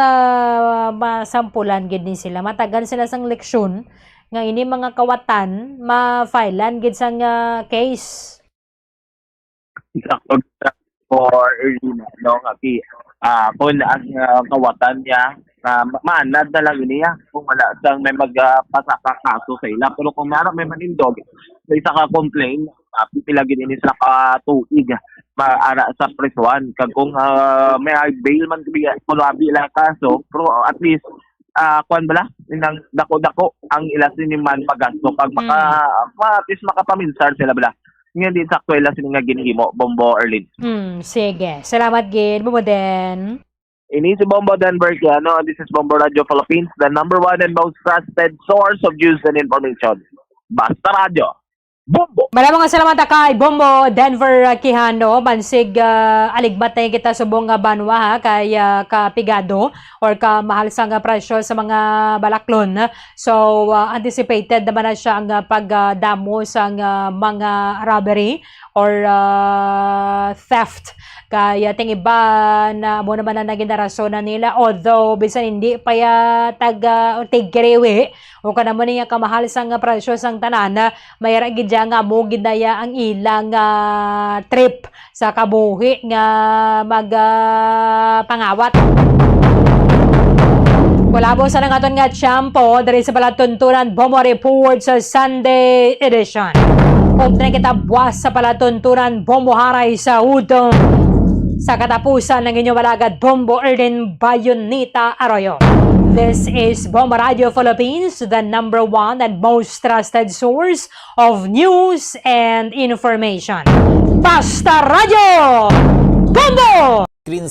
masampulan gid ni sila. Matagal sila sang leksyon, nga ini mga kawatan, ma-filean gid sang case. For early na, no, kasi kung ang kawatan niya, maanad na lang niya kung wala sang may magpasaka-kaso sa ila. Pero kung meron may manindog, may isa ka complain, pipilagin ini sa katuig, maara sa presuan. Kung may bail man kabigay, kung lang kaso, pero at least, kuan bala, nang dako-dako ang ilas ni man pagasto. Pag at least makapaminsar sila bala. Ngayon din sa akwela sila nga ginhimo, Bombo Erlin. Sige. Salamat gid, Bombo Den. Ini si Bombo Den Berkiano. This is Bombo Radio Philippines, the number one and most trusted source of news and information. Basta Radio. Bombo! Maraming salamat kay Bombo Denver Quijano. Bansig aligbat na kita subong banwa ha, kay kapigado or kamahal sang presyo sa mga balaklon. So, anticipated naman na siya ang pagdamo sa mga robbery or theft Kaya ting iba na mo naman na naging rason na nila, although bisan hindi pa ya tigrewi o ka naman niya kamahal sang presyo sang tanan, mayara gid nga mo gidaya ang ilang trip sa kabuhi nga pangawat. Kulabo sa nangaton nga tiyampo dari sa palatuntunan Bombo Report sa Sunday edition. Upna kita buwas sa palatuntunan Bombo Haray sa Udon. Sa katapusan ng inyong malagad Bombo Erden Bayonita Arroyo. This is Bombo Radio Philippines, the #1 and most trusted source of news and information. Basta Radio! Bombo! Screen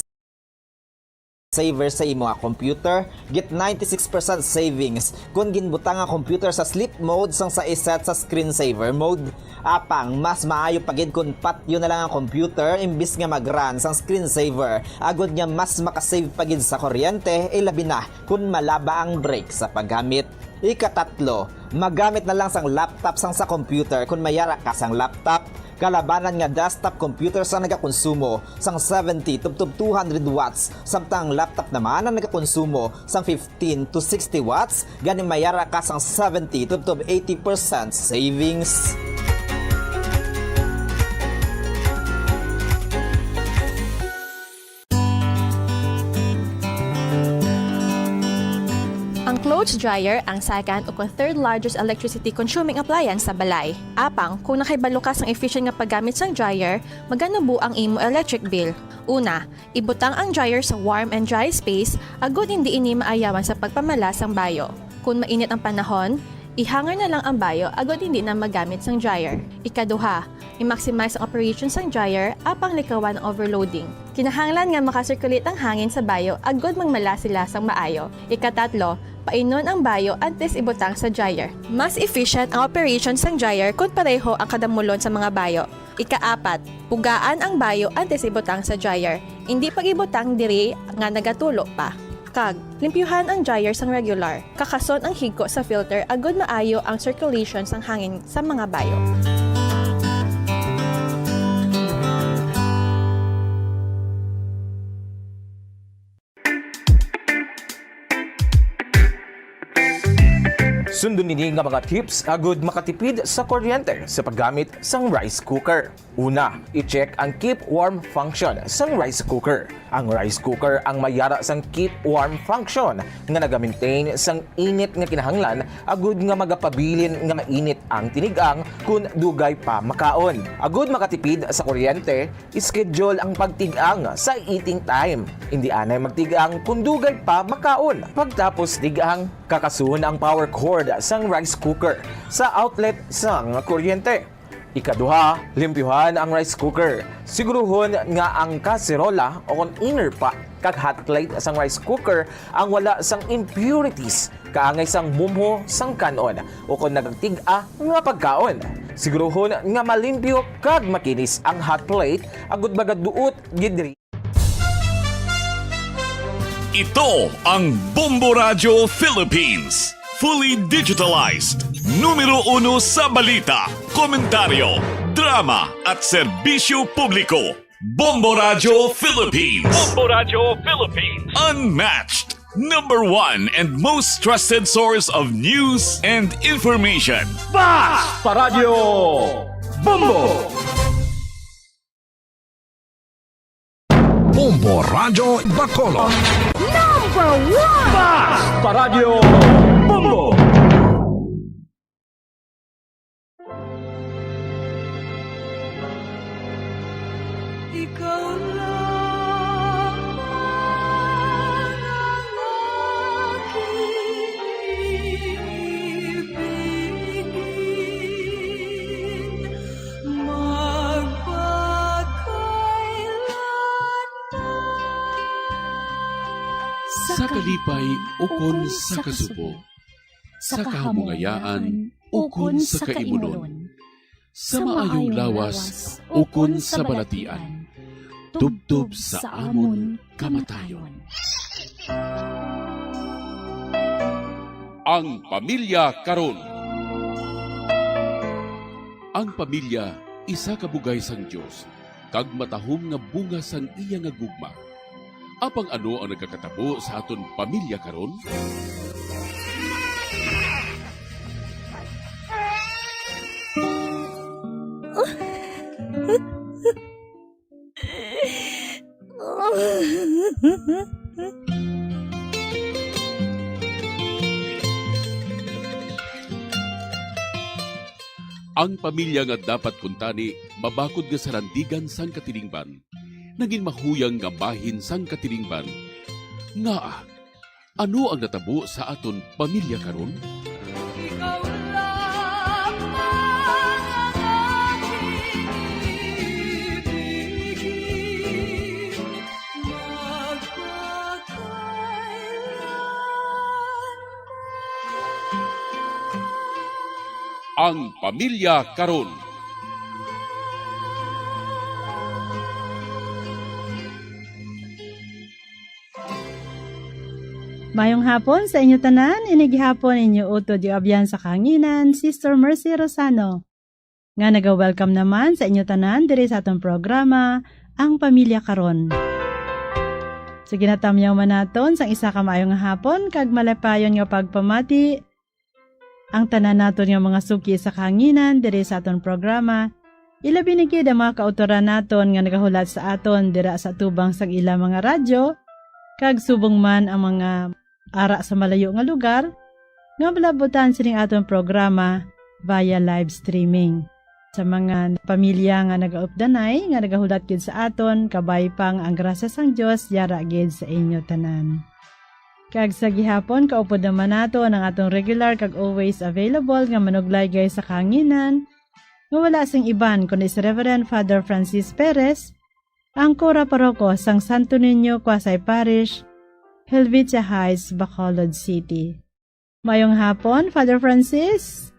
saver sa imo nga computer, get 96% savings kung ginbutang nga computer sa sleep mode sang sa iset sa screensaver mode. Apang mas maayo pagid kung patyo na lang ang computer imbis nga mag-run sang screensaver. Agod nga mas makasave pagid sa kuryente, ilabi na kung malaba ang break sa paggamit. Ikatatlo, magamit na lang sang laptop sang sa computer kung mayara ka sang laptop. Kalabanan nga desktop computer sa nagakonsumo sang 70 to 200 watts, samtang laptop naman ang nagakonsumo sang 15 to 60 watts, gani mayara ka sang 70 to 80% savings. Ang clothes dryer ang second o third largest electricity consuming appliance sa balay. Apang, kung nakahibalo ka sang efficient nga paggamit sang dryer, magano bu ang imo electric bill. Una, ibutang ang dryer sa warm and dry space, agud hindi ini maayawan sa pagpamala sang bayo. Kung mainit ang panahon, ihangar na lang ang bayo agud hindi na magamit sang dryer. Ikaduha, i-maximize ang operation sang dryer apang likawan ang overloading. Kinahanglan nga makasirculate ang hangin sa bayo agud magmala sila sang maayo. Ikatatlo, painon ang bayo antes ibutang sa dryer. Mas efficient ang operation sang dryer kung pareho ang kadamulon sa mga bayo. Ikaapat, pugaan ang bayo antes ibutang sa dryer. Hindi pag-ibutang diri nga nagatulo pa. Kag, limpyuhan ang dryer sang regular. Kakason ang higko sa filter agud maayo ang circulation sang hangin sa mga bayo. Sundon nini nga mga tips agud makatipid sa kuryente sa paggamit sang rice cooker. Una, i-check ang keep warm function sang rice cooker. Ang rice cooker ang mayara sang keep warm function nga naga-maintain sang init nga kinahanglan agud nga magapabilin nga mainit ang tinigang kun dugay pa makaon. Agud makatipid sa kuryente, schedule ang pagtigang sa eating time. Hindi anay magtigang kun dugay pa makaon. Pagtapos tigang, kakasun ang power cord sang rice cooker sa outlet sang kuryente. Ikaduha, limpyuhan ang rice cooker. Siguruhon nga ang kaserola o container pa kag hot plate sang rice cooker ang wala sang impurities kaangay sang bumho sang kanon o kung nagtiga nga pagkaon. Siguruhon nga malimpyo kag makinis ang hot plate agud magaduot gidri. Ito ang Bombo Radio Philippines. Fully digitalized. Numero 1 sa balita, komentaryo, drama at serbisyo publiko. Bombo Radio Philippines. Bombo Radio Philippines. Unmatched. #1 and most trusted source of news and information. Basta Radio Bombo! Bombo Radio Bacolod. #1 Basta Radio Bombo! Ikaw lang ang aking ibigin Sa kalipay ukon sa kasubo, sa kahamungayaan ukon sa kaimunon, sa maayong lawas ukon sa balatian, tubtob sa amon kamatayon. Ang pamilya karon. Ang pamilya isa ka bugay sang Dios kag matahong nga bunga sang iya nga gugma. Apang ano ang nagkakatabo sa aton pamilya karon? Ang pamilya nga dapat kuntani, mabakod nga sarandigan sang katilingban, naging mahuyang nga bahin sang katilingban. Nga, ano ang natabo sa aton pamilya karon? Ikaw lamang ang aking ibigin, Ang pamilya karon. Mayong hapon sa inyo tanan, inigihapon inyo utod yung abyan sa kanginan, Sister Mercy Rosano. Nga naga-welcome naman sa inyo tanan diri sa atong programa, Ang Pamilya Karon. Sige na tamyaw manaton sang isa ka maayong hapon, kag malapayon nga pagpamati, ang tanan naton nga mga suki sa kanginan diri sa aton programa. Ilabi ni gid ang mga kautoran naton nga nagahulat sa aton dira sa tubang sang ila mga radyo, kag subong man ang mga ara sa malayo nga lugar nga malabutan sining aton programa via live streaming. Sa mga pamilya nga nagaupdanay nga nagahulat gid sa aton, kabay pang ang grasya sang Dios yara gid sa inyo tanan. Kag sa gihapon kaupod naman nato ang atong regular kag always available nga manuglay gay sa kanginan nga wala sing iban kundi si Reverend Father Francis Perez, ang Cora Paroko sang Santo Niño Quasay Parish, Helvetia Heights, Bacolod City. Mayong hapon, Father Francis.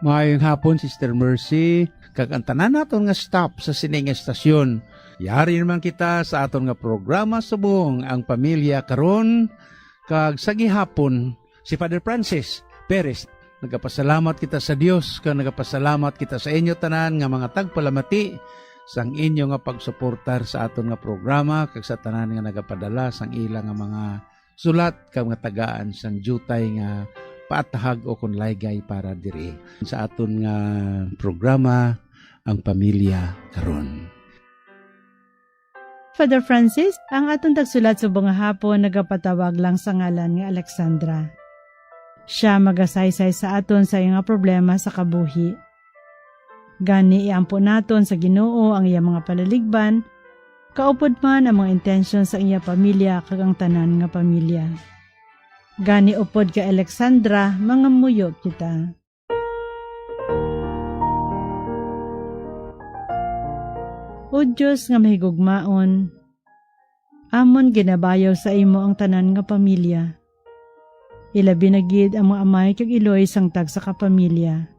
Mayong hapon, Sister Mercy. Kag ang tanan naton nga stop sa sining estasyon. Yari naman kita sa aton nga programa subong Ang Pamilya Karon. Kag sa gihapon, si Father Francis Perez, nagapasalamat kita sa Dios, kag nagapasalamat kita sa inyo tanan nga mga tagpalamati sang inyo nga pagsuportar sa aton nga programa, kag sa tanan nga nagapadala sang ilang nga mga sulat kag nga tagaan sang jutay nga paatahag o kun laygay para diri sa aton nga programa Ang Pamilya Karon. Father Francis, ang atong tagsulat subong nga hapon nagapatawag lang sa ngalan nga Alexandra. Siya magasaysay sa aton sa iyang problema sa kabuhi. Gani iampo naton sa Ginoo ang iya mga palaligban, kaupod man ang mga intensyon sa iya pamilya kag ang tanan nga pamilya. Gani upod ka Alexandra, mga muyo kita. O Diyos nga mahigugmaon, amon ginabayaw sa imo ang tanan nga pamilya. Ilabi na gid ang mga amay kag iloy sang tag sa kapamilya.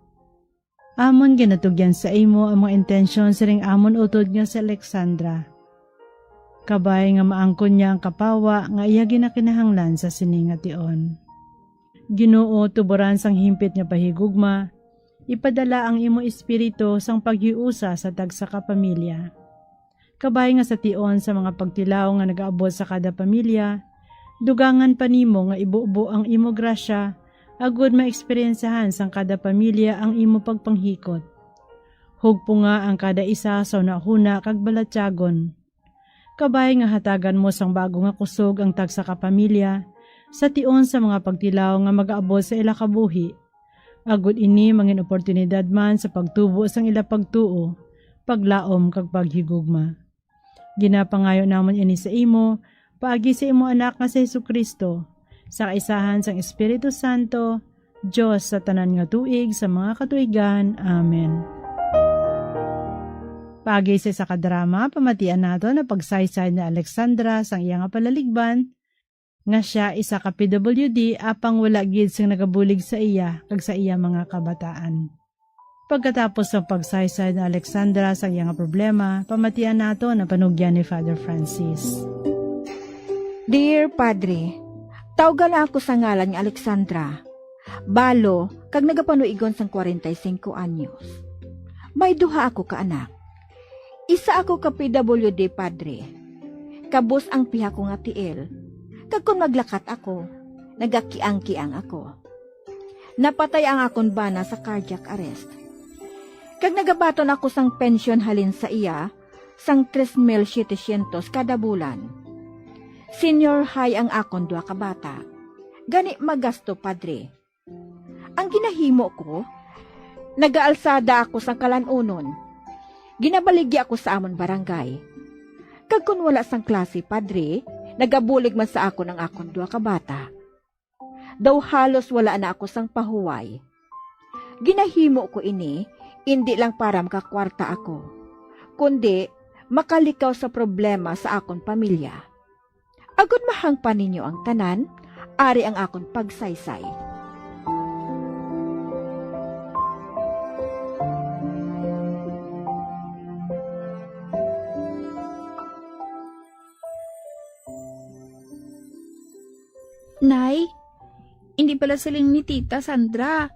Amon ginatugyan sa imo ang mga intensyon siring amon utod nga si Alexandra. Kabay nga maangkon niya ang kapawa nga iya ginakinahanglan sa siningation. Ginoo, tuburan sang himpit nga pahigugma, ipadala ang imo espiritu sang paghiusa sa tag sa kapamilya. Kabay nga sa tion sa mga pagtilaw nga nagaabot sa kada pamilya, dugangan pa nimo nga ibuubo ang imo grasya, agud maeksperiensahan sang kada pamilya ang imo pagpanghikot. Hugpo nga ang kada isa sa unahuna kag balatyagon. Kabay nga hatagan mo sang bago nga kusog ang tag sa kapamilya, sa tion sa mga pagtilaw nga magaabot sa ila kabuhi. Agud ini mangin oportunidad man sa pagtubo sang ila pagtuo, paglaom kag paghigugma. Ginapangayo namon ini sa imo, paagi sa imo anak nga si Jesucristo, sa kaisahan sang Espiritu Santo, Diyos sa tanan nga tuig sa mga katuigan. Amen. Paagi sa kadrama, pamatian nato na pagsaysay na Alexandra sang iya nga palaligban, nga siya isa ka PWD apang wala gid sing nagabulig sa iya kag sa iya mga kabataan. Pagkatapos ng pagsaysay na Alexandra sa iyang problema, pamatian nato na panugyan ni Father Francis. Dear Padre, tawgan ako sa ngalan ni Alexandra. Balo, kag nagapanuigon sang 45 anyos. May duha ako ka anak. Isa ako ka PWD, Padre. Kabus ang piha ko nga tiil. Kag kung maglakat ako, nagakiang-kiang ako. Napatay ang akon bana sa cardiac arrest. Kag nagabaton ako sang pensyon halin sa iya, sang 3,700 kada bulan. Senior high ang akon 2 ka bata. Gani magasto, Padre. Ang ginahimo ko, nagaalsada ako sang kalanunon. Ginabaligi ako sa amon barangay. Kag kun wala sang klase, Padre, nagabulig man sa ako ng akon 2 ka bata. Daw halos wala na ako sang pahuway. Ginahimo ko ini, hindi lang para makakwarta ako, kundi makalikaw sa problema sa akon pamilya. Agud mahang pa ninyo ang tanan, ari ang akon pagsaysay. Nay, hindi pala siling ni Tita Sandra.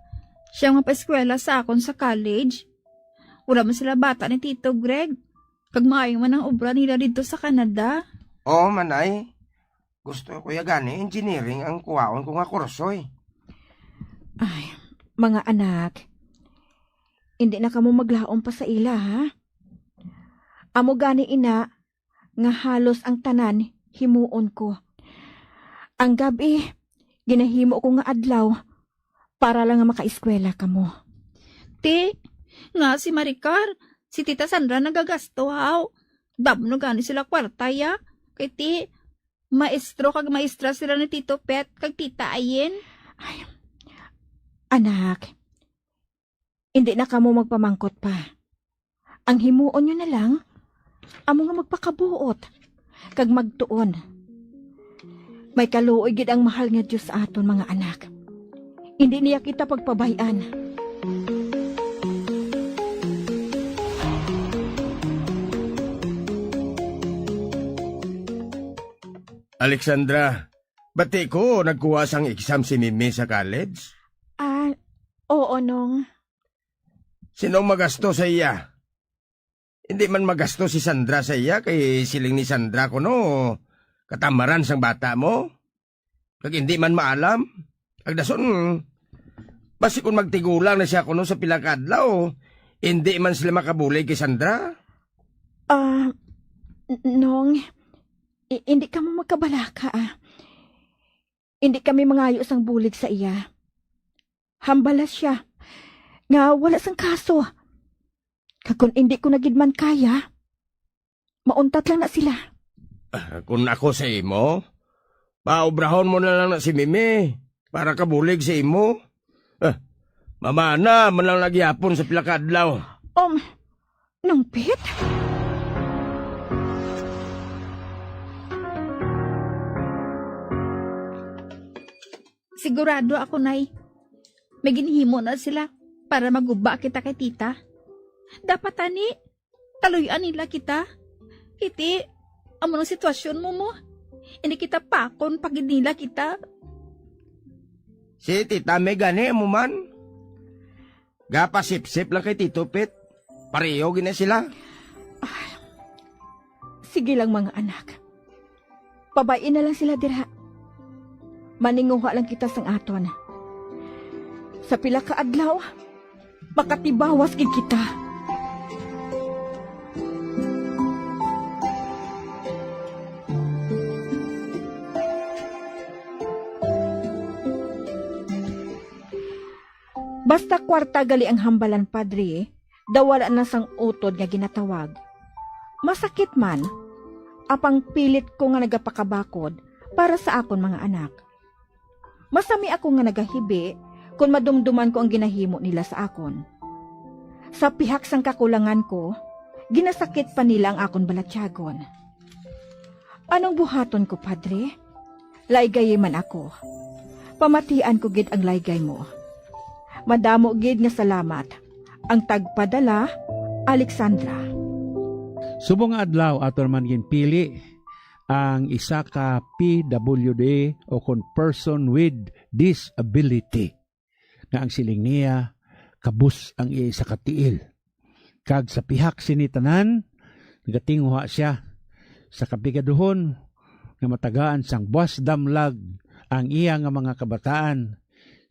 Siya ang mapa-eskwela sa akon sa college. Wala man sila bata ni Tito Greg. Kag maayo man ang obra nila dito sa Canada. Oo, manay. Gusto ko gani engineering ang kuwaon ko nga kursoy. Ay, mga anak. Hindi na kamo maglaom pa sa ila, ha? Amo gani ina, nga halos ang tanan himuon ko. Ang gabi, ginahimo ko nga adlaw para lang nga makaeskwela kamo. Ti, nga si Maricar, si Tita Sandra nagagasto haw. Dabno gani sila kwartaya. Kay ti, maestro kag maestra sila ni Tito Pet kag Tita Ayen. Ay, anak, hindi na kamo magpamangkot pa. Ang himuon nyo na lang, amo nga magpakabuot, kag magtuon. May kaluoy gid ang mahal nga Diyos sa aton mga anak. Hindi niya kita pagpabayan. Alexandra, bati ko nagkuha sang exam si Mimi sa college? Oo, Nong. Sino magasto sa iya? Hindi man magasto si Sandra sa iya kay siling ni Sandra ko no, katamaran sang bata mo. Kag hindi man maalam. Kag dason, basi kung magtigulang na siya kuno sa pilang kadlaw, hindi man sila makabulig kay Sandra. Nong, hindi ka mo magkabalaka. Hindi kami mangayo sang bulig sa iya. Hambalas siya, nga wala sang kaso. Kag kung hindi ko nagidman kaya, mauntat lang na sila. Kung ako sa imo, paubrahon mo na lang na si Mimi para kabulig sa imo. Mamana man lang nagyapon sa pilakadlaw. Nung Pit? Sigurado ako, Nay. May ginhimo na sila para maguba kita kay Tita. Dapat ani, taluyan nila kita. Iti, amo ng sitwasyon mo. Hindi kita pakon pag nila kita. Si Tita may gani mo man. Gapasip-sip lang kay Tito Pit. Pareho gina sila. Sige lang mga anak. Pabain na lang sila dira. Maninguha lang kita sang aton. Sa pila ka adlaw, makatibawas gid kita. Basta kwarta gali ang hambalan, Padre, dawala na sang utod nga ginatawag. Masakit man, apang pilit ko nga nagapakabakod para sa akon mga anak. Masami ako nga nagahibi kung madumduman ko ang ginahimo nila sa akon. Sa pihak sang kakulangan ko, ginasakit pa nila ang akon balatyagon. Anong buhaton ko, Padre? Laygay man ako. Pamatian ko gid ang laygay mo. Madamo gid nga salamat. Ang tagpadala, Alexandra. Subong adlaw aton man ginpili ang isa ka PWD o kon person with disability nga ang siling niya kabus ang iya sa katiil. Kag sa pihak sinitanan Nagatinguha siya sa kapigaduhon nga matagaan sang buwas damlag ang iya nga mga kabataan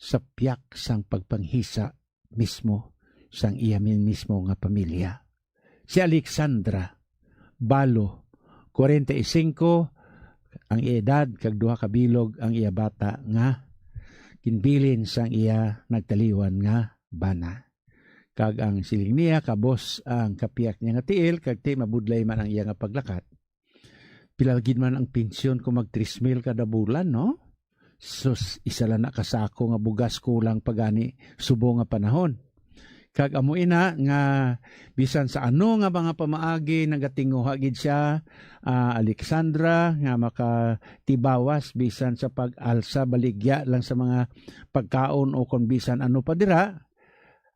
sa piyak sang pagpanghisa mismo sang iya mismo nga pamilya. Si Alexandra Balo, 45 ang edad kag 2 ka bilog ang iya bata nga kinbilin sang iya nagtaliwan nga bana. Kag ang siling niya kabos ang kapiyak niya nga tiil kag ti mabudlay man ang iya nga paglakat. Pilagid man ang pensyon ko mag 3,000 kada bulan, no? Sus, isa lang na kasako nga bugas kulang pagani subo nga panahon. Kag amo ina nga bisan sa ano nga mga pamaagi nagatinguha gid siya, Alexandra nga makatibawas bisan sa pag-alsa baligya lang sa mga pagkaon o kon bisan ano pa dira,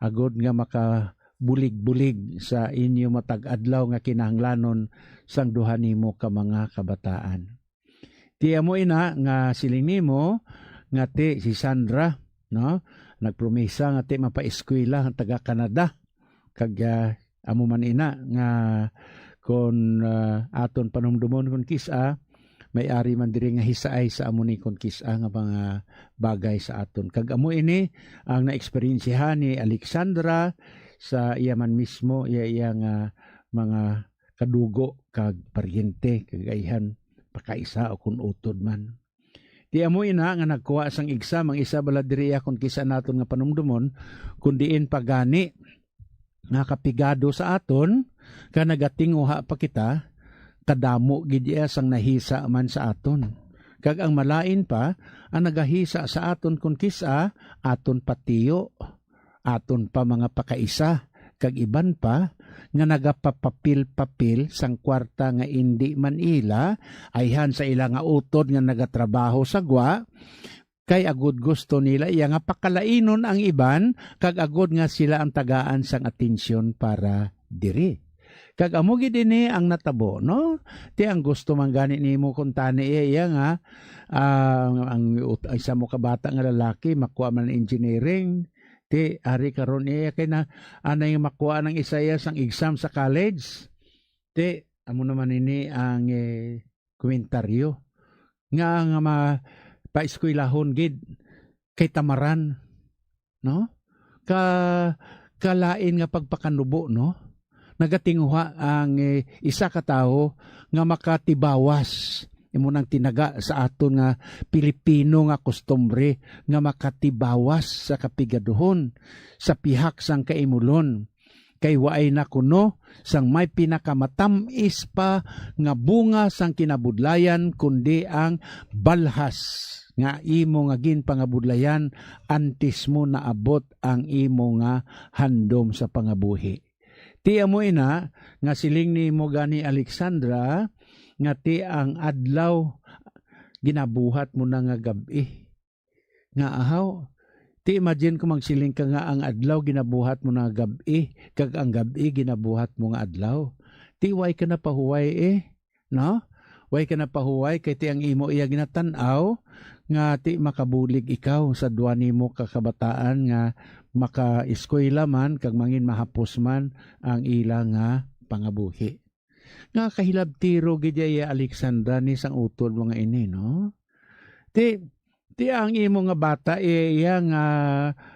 agod nga makabulig-bulig sa inyo matag adlaw nga kinahanglanon sang duha nimo ka mga kabataan. Ti amo ina nga siling nimo nga ti si Sandra, no? Nagpromesa nga ti mapa-eskwela ang taga Canada. Kag amo man ina nga kon aton panumdumon kon kisa may ari man diri nga hisaay sa amo ni kon kisa nga mga bagay sa aton. Kag amo ini ang naeksperyensyahan ni Alexandra sa iya man mismo iya nga mga kadugo kag paryente kag ayhan pakaisa o kun utod man. Di amo ina nga nagkuha sang exam ang isa bala diri kon kisa naton nga panumdumon kundiin pagani nga kapigado sa aton ka nagatinguha pa kita kadamo gid iya sang nahisa man sa aton. Kag ang malain pa ang nagahisa sa aton kun kisa aton patiyo, aton pa mga pakaisa kag iban pa nga nagapapapil-papil sang kwarta nga indi man ila ayhan sa ila nga utod nga nagatrabaho sa gwa kay agud gusto nila iya nga pakalainon ang iban kag agud nga sila ang tagaan sang atensyon para diri. Kag amo gid ini ang natabo, no? Ti ang gusto man gani nimo kun tani iya nga ang isa mo ka bata nga lalaki makuha man engineering. Ti ari karon iya kay na anay makuha ng isaya sang exam sa college. Ti amo naman ini ang komentaryo nga paeskwelahon gid kay tamaran, no? Kalain nga pagpakanubo, no? Nagatinguha ang isa ka tawo nga makatibawas imo nang tinaga sa aton nga Pilipino nga kustombre nga makatibawas sa kapigaduhon sa pihak sang kaimulon kay waay na kuno sang may pinakamatamis pa nga bunga sang kinabudlayan kundi ang balhas nga imo nga ginpangabudlayan antes mo naabot ang imo nga handom sa pangabuhi. Ti amo ina nga siling ni mo gani Alexandra nga ti ang adlaw ginabuhat mo na nga gabi. Nga ahaw, ti imagine ko magsiling ka nga ang adlaw ginabuhat mo na gabi, kag ang gabi ginabuhat mo nga adlaw. Ti way ka na pahuway no? Way ka na pahuway kay ti ang imo iya ginatanaw nga ti makabulig ikaw sa duwa nimo kakabataan nga maka-eskwela man kag mangin mahapos man ang ila nga pangabuhi. Nga kahilab tiro gid iya Alexandra ni sang utol mga ini, no? Ti ang imo nga bata iya nga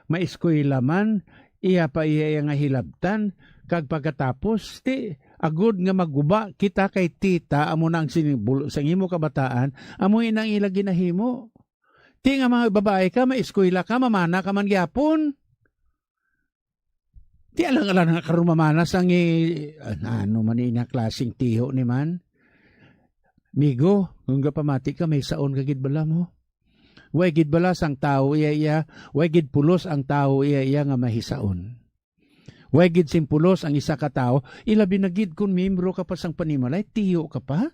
maeskwela man iya pa iya nga hilabtan kag pagkatapos ti agud nga maguba kita kay tita amo nang sinibul sang imo kabataan amo inang ila ginahimo. Ti nga mga babae ka maeskwela ka mamana ka man gyapon. Ti alang-alang nga karon mamanas ang ano man ina klaseng tiho ni man. Migo, kung pamati ka may saon kagid bala mo. Way gid bala sang tao iya, way gid pulos ang tao iya nga mahisaon. Way gid simpulos ang isa ka tao, ilabi na gid kun membro ka pa sang panimalay, tiyo ka pa.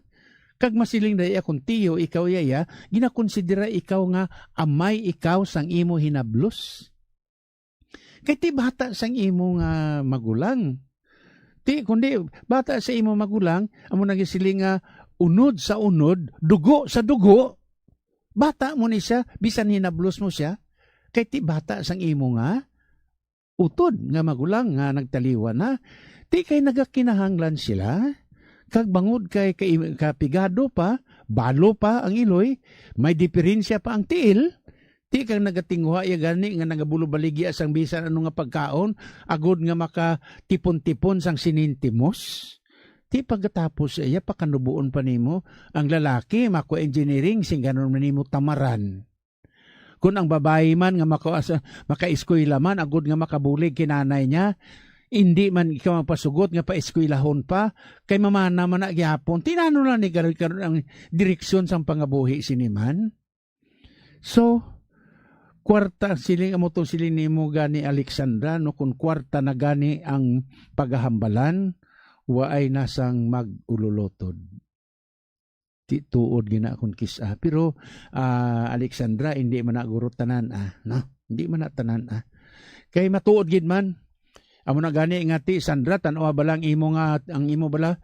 Kag masiling daya kung tiyo ikaw iya, ginakonsidera ikaw nga amay ikaw sang imo hinablos. Kay ti bata sang imo nga magulang. Ti kundi bata sa imo magulang, amo nagisiling nga unod sa unod, dugo sa dugo. Bata mo ni siya, bisan hinablos mo siya. Kay ti bata sang imo nga utod nga magulang nga nagtaliwan na. Ti kay nagakinahanglan sila. Kag bangod kay kapigado pa, balo pa ang iloy, may diferensya pa ang tiil. Ti kang nagatingwa ya gani nga nagabulo baligya sang bisan ano nga pagkaon, agod nga makatipon-tipon sang sinintimos. Ti pagkatapos iya pakanubuon pa nimo, ang lalaki mako engineering sing ganon manimo tamaran. Kung ang babae man nga maka-eskwela man, agod nga makabulig kinanay niya, hindi man ikaw mapasugot nga pa-eskwelahon pa, kay mamana man na gyapon, tinano lang ni karon ang direksyon sang pangabuhi siniman. So, kwarta siling amo to siling nimo gani Alexandra, no kung kwarta na gani ang paghahambalan, waay nasang mag-ululotod. Tuod gina akong kisa. Pero Alexandra, hindi man na guro tanan no? Hindi man na tanan Kay matuod gid man. Amo na gani nga ti Sandra, tanawa balang imo nga ang imo bala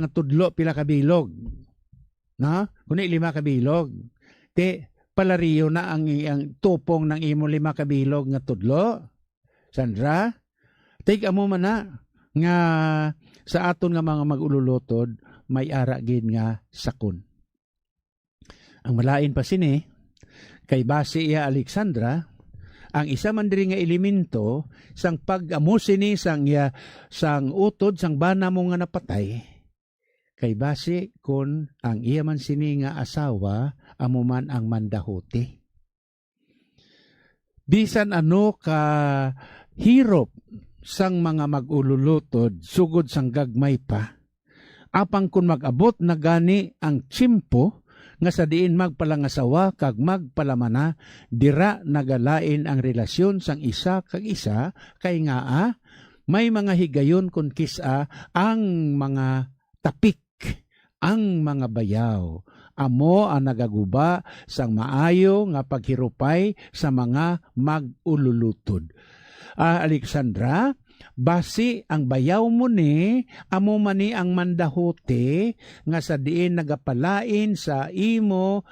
nga tudlo pila ka bilog. Na? Kuni 5 ka bilog. Ti palariyo na ang tupong ng imo 5 ka bilog nga tudlo. Sandra, take amo man na nga sa aton nga mga mag-ululotod, may ara gid nga sakon. Ang malain pa sini, kay base iya Alexandra, ang isa man diri nga elemento sang pag-amo sini sang utod sang bana mo nga napatay, kay base kon ang iya man sini nga asawa amo man ang mandahuti. Bisan ano ka hirop sang mga mag-ululutod sugod sang gagmay pa, apang kun mag-abot na gani ang tsimpo nga sa diin magpalangasawa kag magpalamana, dira nagalain ang relasyon sang isa kag isa, kay nga may mga higayon kun kisa ang mga tapik, ang mga bayaw. Amo ang nagaguba sang maayo nga paghirupay sa mga mag-ululutod. Alexandra, basi ang bayaw mo ni, amo man ni ang mandahote nga sa diin nagapalain sa imo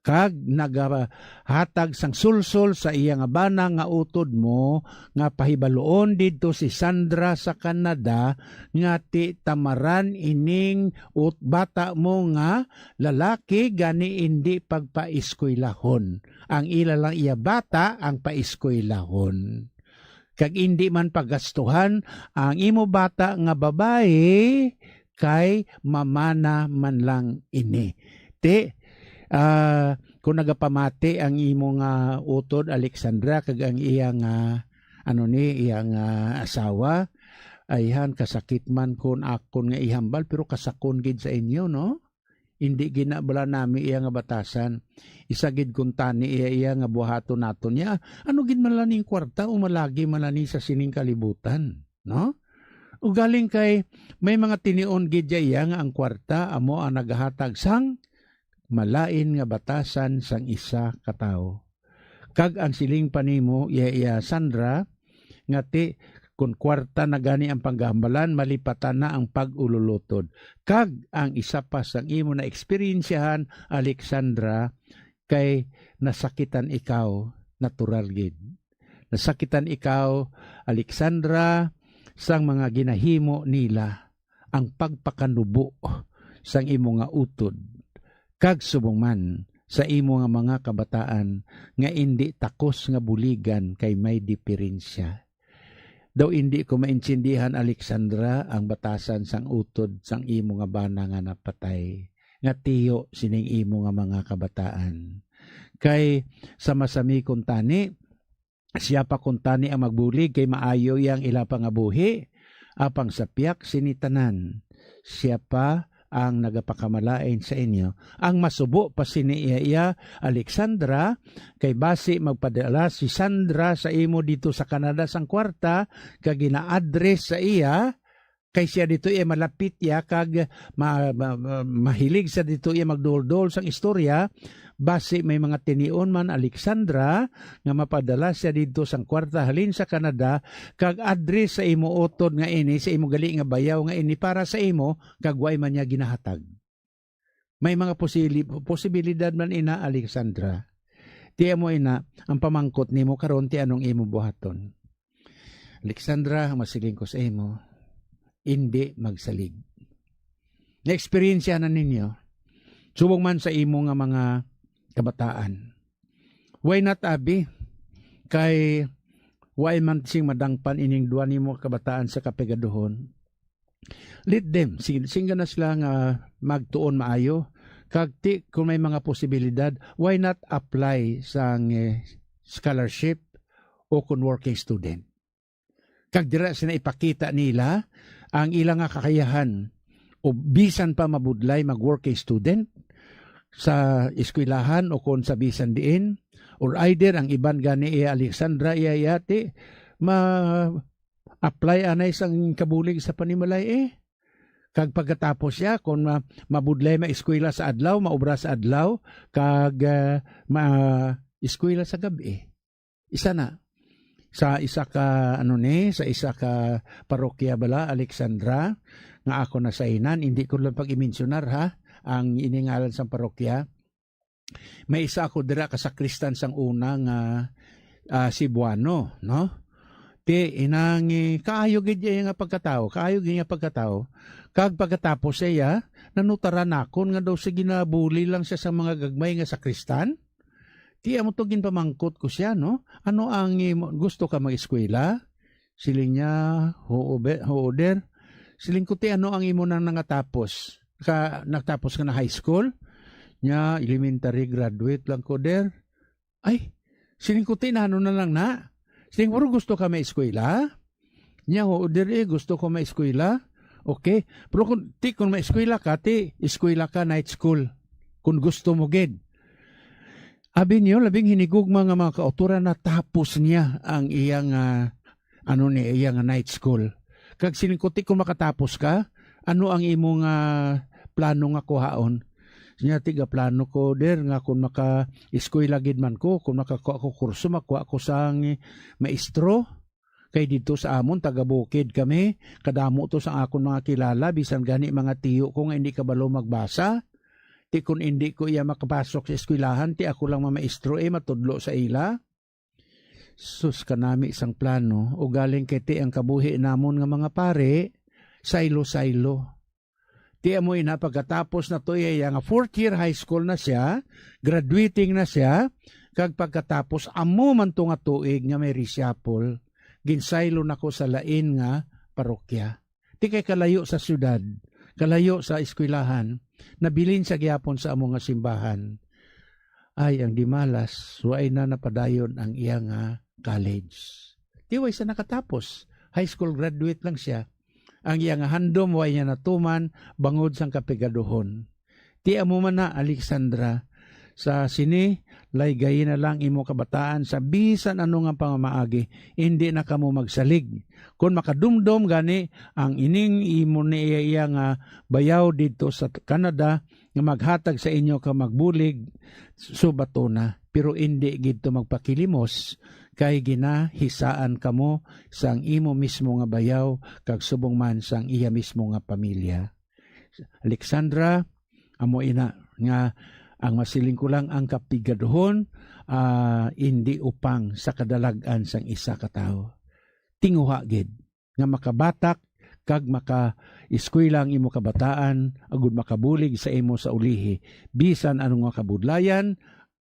kag nagahatag sang sulsol sa iya nga bana nga utod mo, nga pahibaloon didto si Sandra sa Canada nga ti tamaran ining bata mo nga lalaki gani hindi pagpaeskwelahon. Ang ila lang iya bata ang paeskwelahon. Kag hindi man paggastuhan ang imo bata nga babae, kay mamana man lang ini. Kung nagapamati ang imo nga utod Alexandra kag ang iyang iyang asawa, ayhan kasakit man kun akon nga ihambal, pero kasakon gid sa inyo, no? Hindi ginabala nami iya nga batasan. Isa gid kun tani iya nga buhaton naton niya. Ano gid man laning kwarta o malagi man lani sa sining kalibutan, no? Ugaling kay may mga tinion gid iya nga ang kwarta amo ang nagahatag sang malain nga batasan sang isa ka tawo. Kag ang siling panimo iya Sandra nga ti kun kwarta na gani ang panggahambalan, malipatan na ang pag-ululutod. Kag ang isa pa sang imo na eksperyensyahan Alexandra, kay nasakitan ikaw, natural gid. Nasakitan ikaw Alexandra sang mga ginahimo nila, ang pagpakanubo sang imo nga utod. Kag subong man sa imo nga mga kabataan nga indi takos nga buligan kay may diferensya. Daw hindi ko maintindihan Alexandra ang batasan sang utod sang imo nga bana nga napatay. Nga tiyo sining imo nga mga kabataan. Kay sama-sami kuntani, siya pa kuntani ang magbulig kay maayo yang ila pa nga buhi. Apang sapyak sinitanan, siya pa ang nagapakamalain sa inyo. Ang masubo pa siniya Alexandra, kay basi magpadala si Sandra sa imo dito sa Canada sang kwarta, kag gina-address sa iya, kay siya dito iya malapit ya, kag mahilig sa dito iya magdol-dol sang istorya, basi may mga tinion man Alexandra nga mapadala siya dito sang kwarta halin sa Canada, kag address sa imo utod nga ini, sa imo gali nga bayaw nga ini para sa imo, kag way man niya ginahatag. May mga posibilidad man ina Alexandra. Tiya mo ina ang pamangkot nimo karon ti anong imo buhaton. Alexandra, masiling ko sa imo, hindi magsalig. na-experience na ninyo. Subong man sa imo nga mga kabataan. Why not, abi? Kay why man sing madangpan ining duwa nimo kabataan sa kapegaduhon. Let them, singga na sila nga magtuon maayo. Kagti kung may mga posibilidad, why not apply sa scholarship o kung working student? Kag dira sina ipakita nila ang ilang nga kakayahan o bisan pa mabudlay mag-working student sa eskwelahan o kung sa bisan diin, or either ang iban gani Alexandra iyayati ma-apply anay sang kabulig sa panimalay kag pagkatapos siya kung mabudlay ma-eskwela sa adlaw, maobra sa adlaw, kag ma-eskwela sa gabi. Isa na sa isa ka sa isa ka parokya bala Alexandra nga ako na sa inan, hindi ko lang pag-imensionar ha ang iningalan sa parokya. May isa ako dira ka sakristan sang unang Cebuano, no? Ti inang kaayo gid nga pagkatao, kag pagkatapos siya nanutaran nakon nga daw sa ginabuli lang siya sa mga gagmay nga sakristan. Ti amo to ginpamangkot ko siya, no? Ano ang gusto ka mag-eskwela? Siling niya, hooder. Siling ko ti ano ang imo nang nangatapos? Nagtapos ka na high school? Nya, elementary graduate lang ko der. Ay, siling ko ti na ano na lang na. Siling ko gusto ka ma-eskwela? Nya, hooder gusto ko ma-eskwela? Okay. Pero kung ma-eskwela ka, eskwela ka night school. Kung gusto mo gid. Abi niyo, labing hinigog mga kauturan na tapos niya ang iyang iyang night school. Kag siningkuti kung makatapos ka, ano ang imong plano nga kuhaon? Sinya tiga plano ko der nga kung maka-eskwela gid man ko, kung makakuha ko kurso, makuha ko sang maestro. Kay dito sa amon, taga-bukid kami, kadamo to sa akon mga kilala, bisan gani mga tiyo ko nga hindi kabalo magbasa. Ti kung hindi ko iya makapasok sa eskwelahan, ti ako lang mamaestro matudlo sa ila. Sus kanami isang plano, o galing kay ti ang kabuhi namon nga mga pare, saylo-saylo. Ti amoy na pagkatapos na to iya nga 4th year high school na siya, graduating na siya, kag pagkatapos amo man to nga tuig nga may reshuffle, ginsaylo na ko sa lain nga parokya. Ti kay kalayo sa syudad, kalayo sa eskwelahan, nabilin sa gyapon sa among nga simbahan. Ay, ang dimalas, suay na napadayon ang iyang college. Tiway sa nakatapos, high school graduate lang siya. Ang iyang handom, way niya natuman, bangod sang kapigaduhon. Ti amo man na, Alexandra, sa sini, laygay na lang imo kabataan sa bisan ano nga pamamaagi, hindi na kamo magsalig. Kung makadumdom gani, ang ining imo ni iya nga bayaw dito sa Canada, nga maghatag sa inyo ka magbulig, subato na. Pero hindi gito magpakilimos, kay ginahisaan kamo sang imo mismo nga bayaw, kag subong man sang iya mismo nga pamilya. Alexandra, amo ina nga ang masiling ko lang ang kapigaduhon, hindi upang sa kadalagan sang isa ka tao. Tinguha gid nga makabatak kag maka-eskwela ang imo kabataan, agud makabulig sa imo sa ulihi. Bisan anong nga kabudlayan,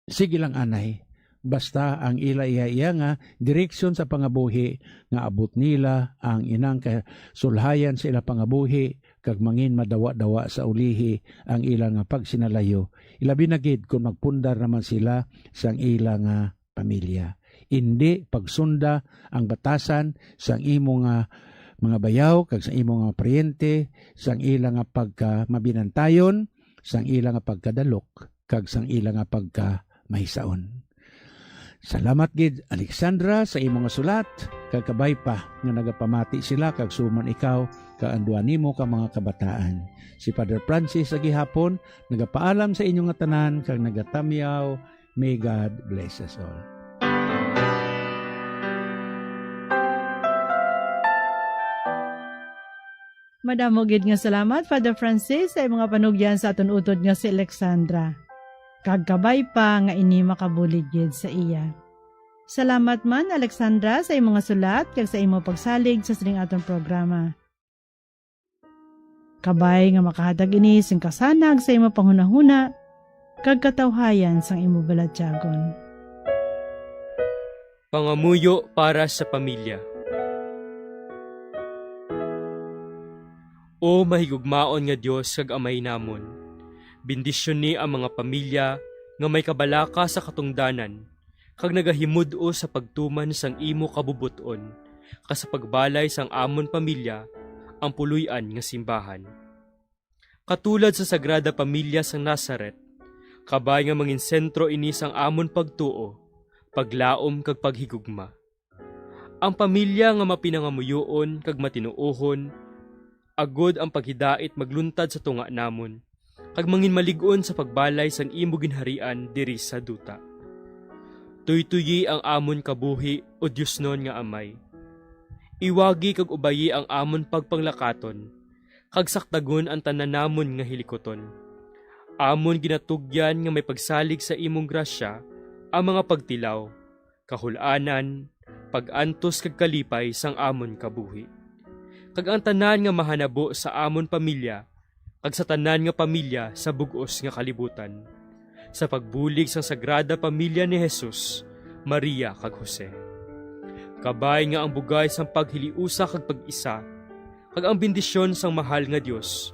sige lang anay. Basta ang ila iya nga direksyon sa pangabuhi nga abot nila ang inang kasulhayan sa ila pangabuhi kag mangin madawa-dawa sa ulihi ang ilang pagsinalayo. Ilabi na gid kung magpundar naman sila sang ilang pamilya. Hindi pagsunda ang batasan sang imo nga mga bayaw kag sang imo nga pariente, sang ilang pagka mabinantayon, sang ilang pagkadalok kag sang ilang pagka mahisaon. Salamat gid Alexandra sa imong sulat, kag kabay pa nga nagapamati sila kag suman ikaw kaanduan nimo ka mga kabataan. Si Father Francis sa gihapon nagapaalam sa inyong tanan kag nagatamyaw. May God bless us all. Madamo gid nga salamat Father Francis sa mga panugyan sa aton utod nga si Alexandra. Kagkabay pa nga ini makabulig gid sa iya. Salamat man Alexandra sa imong sulat kag sa imong pagsalig sa sining aton programa. Kabay nga makahatag ini sing kasanag sa imo panghunahuna kag katawhayan sang imo balatyagon. Pangamuyo para sa pamilya. O mahigugmaon nga Dios kag Amay namon, bendisyon ni ang mga pamilya nga may kabalaka sa katungdanan, kag nagahimud-o sa pagtuman sang imo kabubuton, kas sa pagbalay sang amon pamilya, ang puluyan nga simbahan. Katulad sa Sagrada Pamilya sang Nazaret, kabay nga mangin sentro ini sang amon pagtuo, paglaom kag paghigugma. Ang pamilya nga mapinangamuyoon kag matinuohon, agod ang paghidait magluntad sa tunga namon, kag mangin malig-on sa pagbalay sang imo ginharian diri sa duta. Tuytuyi ang amon kabuhi o Diosnon nga Amay. Iwagi kag ubayi ang amon pagpanglakaton, kag saktagon ang tanan namon nga hilikoton. Amon ginatugyan nga may pagsalig sa imong grasya ang mga pagtilaw, kahul-anan, pag-antos kag kalipay sang amon kabuhi. Kag ang tanan nga mahanabo sa amon pamilya, kag sa tanan nga pamilya sa bugos nga kalibutan, sa pagbulig sa Sagrada Pamilya ni Jesus, Maria kag Jose. Kabay nga ang bugay sang paghiliusa kag pag-isa, kag ang bendisyon sang mahal nga Dios,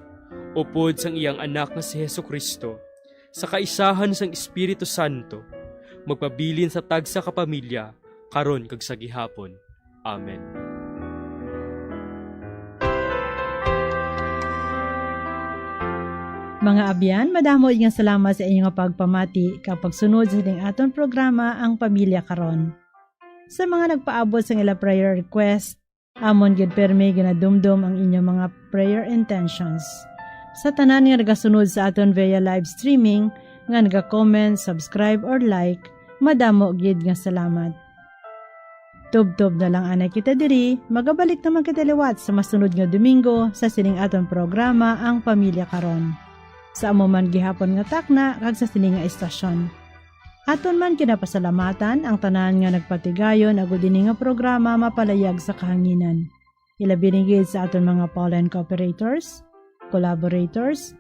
upod sang iyang anak nga si Jesucristo, sa kaisahan sang Espiritu Santo, magpabilin sa tagsa ka pamilya, karon kag sa gihapon. Amen. Mga abyan, madamo nga salamat sa inyong pagpamati kapag sunod sa ating aton programa ang Pamilya Karon. Sa mga nagpaabot sa ila prayer request, amon gid permi ginadumdum ang inyong mga prayer intentions. Sa tanan nga nagasunod sa aton via live streaming, nga naga-comment, subscribe or like, madamo gid nga salamat. Tub-tub na lang anay kita diri, magabalik naman kita liwat sa masunod nga Domingo sa sining aton programa ang Pamilya Karon. Sa amo man gihapon nga takna kag sa sining nga istasyon. Aton man kinapasalamatan ang tanan nga nagpatigayon agud ini nga programa mapalayag sa kahanginan. Ilabinigid sa aton mga pollen cooperators, collaborators,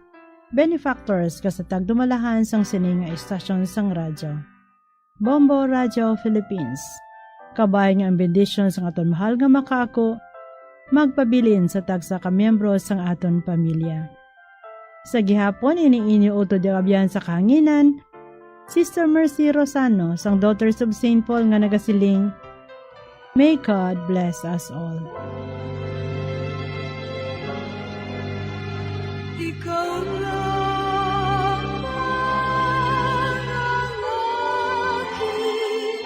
benefactors kasatag dumalahan sang sining nga istasyon sang radyo. Bombo Radio Philippines. Kabay nga ang bendisyon sang aton mahal nga makaako, magpabilin sa tagsa ka miyembro sang aton pamilya. Sa gihapon, iniinyo utod yung abyan sa kahanginan, Sister Mercy Rosano, sang Daughters of St. Paul nga nagasiling, May God bless us all. Ikaw lang ang aking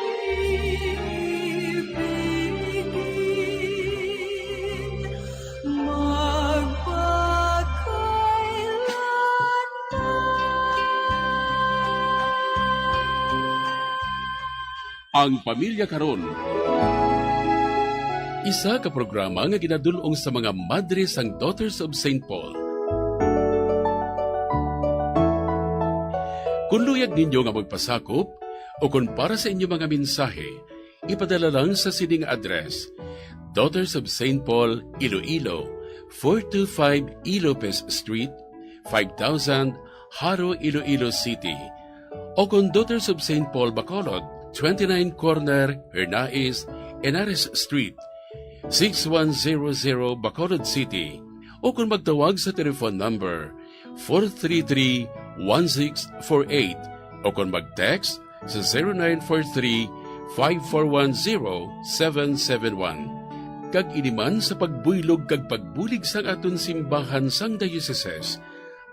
ibigin, Ang Pamilya Karon. Isa ka programa nga ginadulong sa mga madre sang Daughters of St. Paul. Kung luyag ninyo nga magpasakop o kung para sa inyo mga mensahe, ipadala lang sa sining address: Daughters of St. Paul, Iloilo, 425 Ilopez Street, 5000 Haro, Iloilo City. O kung Daughters of St. Paul, Bacolod, 29 Corner, Hernais, Henares Street, 6100 Bacolod City. O kung magtawag sa telephone number 433-1648 o kung mag-text sa 0943-5410-771. Kag iniman sa pagbuylog kag pagbulig sang aton simbahan sang dioceses,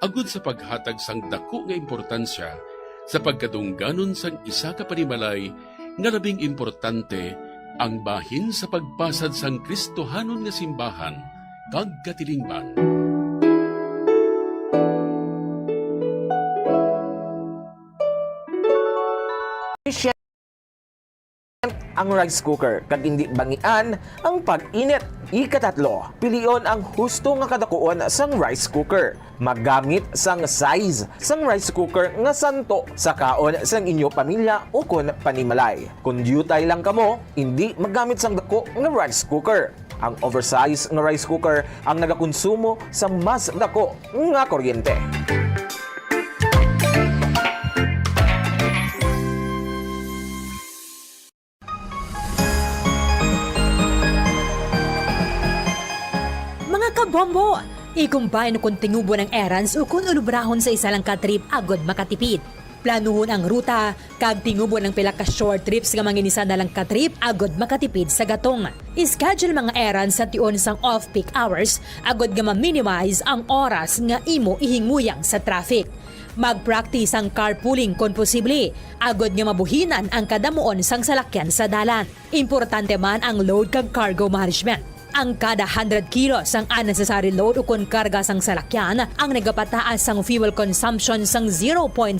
agud sa paghatag sang dako nga importansya sa pagkatungganon sang isa ka panimalay nga labing importante ang bahin sa pagpasad sang Kristohanon nga simbahan kag katilingban. Ang rice cooker kag hindi bangian ang pag-init. Ikatatlo, pilion ang husto nga kadakuon sang rice cooker. Maggamit sang size sang rice cooker nga santo sa kaon sang inyo pamilya o kun panimalay. Kung dutay lang kamo, hindi maggamit sang dako nga rice cooker. Ang oversized nga rice cooker ang nagakonsumo sa mas dako nga kuryente. Mga kabombo, ikumbay no kung tingubo ng errands o kung ulubrahon sa isa lang ka trip agod makatipid. Planuhon ang ruta, kag tingubo ng pila ka short trips nga manginisa na lang ka trip agod makatipid sa gatong. Schedule mga errands sa tion sang off-peak hours agod nga ma-minimize ang oras nga imo ihinguyang sa traffic. Mag-practice ang carpooling kung posible, agod nga mabuhinan ang kadamuon sang salakyan sa dalan. Importante man ang load kag cargo management. Ang kada 100 kilos ang unnecessary load o kung karga sang salakyan ang nagapataas sang fuel consumption sang 0.5%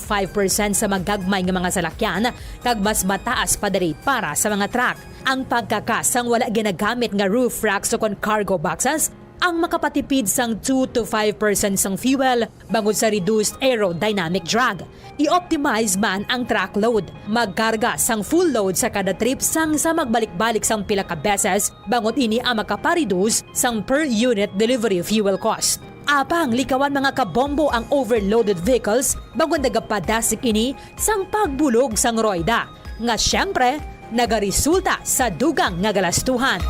sa magagmay nga mga salakyan kag mas mataas pa diri para sa mga truck. Ang pagkakasang wala ginagamit nga roof racks o kung cargo boxes ang makapatipid sang 2 to 5% sang fuel bangod sa reduced aerodynamic drag. I-optimize man ang truck load. Magkarga sang full load sa kada trip sang sa magbalik-balik sang pila ka beses bangod ini ang makapareduce sang per unit delivery fuel cost. Apang likawan mga kabombo ang overloaded vehicles bangod nagapadasik ini sang pagbulog sang roida. Nga syempre, nagaresulta sa dugang nga galastuhan.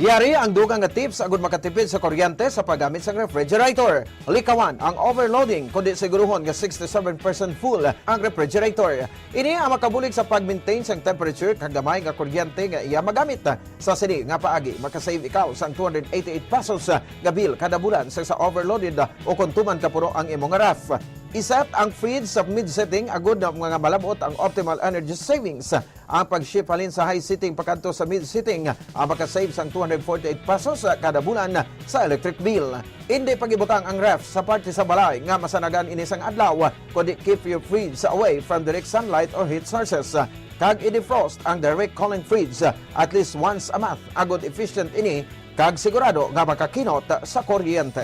Giyari ang dugang nga tips agud makatipid sa kuryente sa paggamit sa refrigerator. Likawan ang overloading kundi siguruhon nga 67% full ang refrigerator. Ini ang makabulig sa pag-maintain sang temperature kag gamay nga kuryente nga iya magamit. Sa sini nga paagi makasave ikaw sang 288 pesos nga bill kada bulan sa overloaded o kung tuman ka puro ang imong ref. Iset ang fridge sa mid-setting agud na mga malabot ang optimal energy savings. Ang pag-ship halin sa high setting pakanto sa mid-setting ang makasave sang 248 pesos kada bulan sa electric bill. Hindi pagibutang ang ref sa parte sa balay nga masanagan ini sang adlaw kundi keep your fridge away from direct sunlight or heat sources. Kag i-defrost ang direct cooling fridge at least once a month agud efficient ini kag sigurado nga makakinot sa kuryente.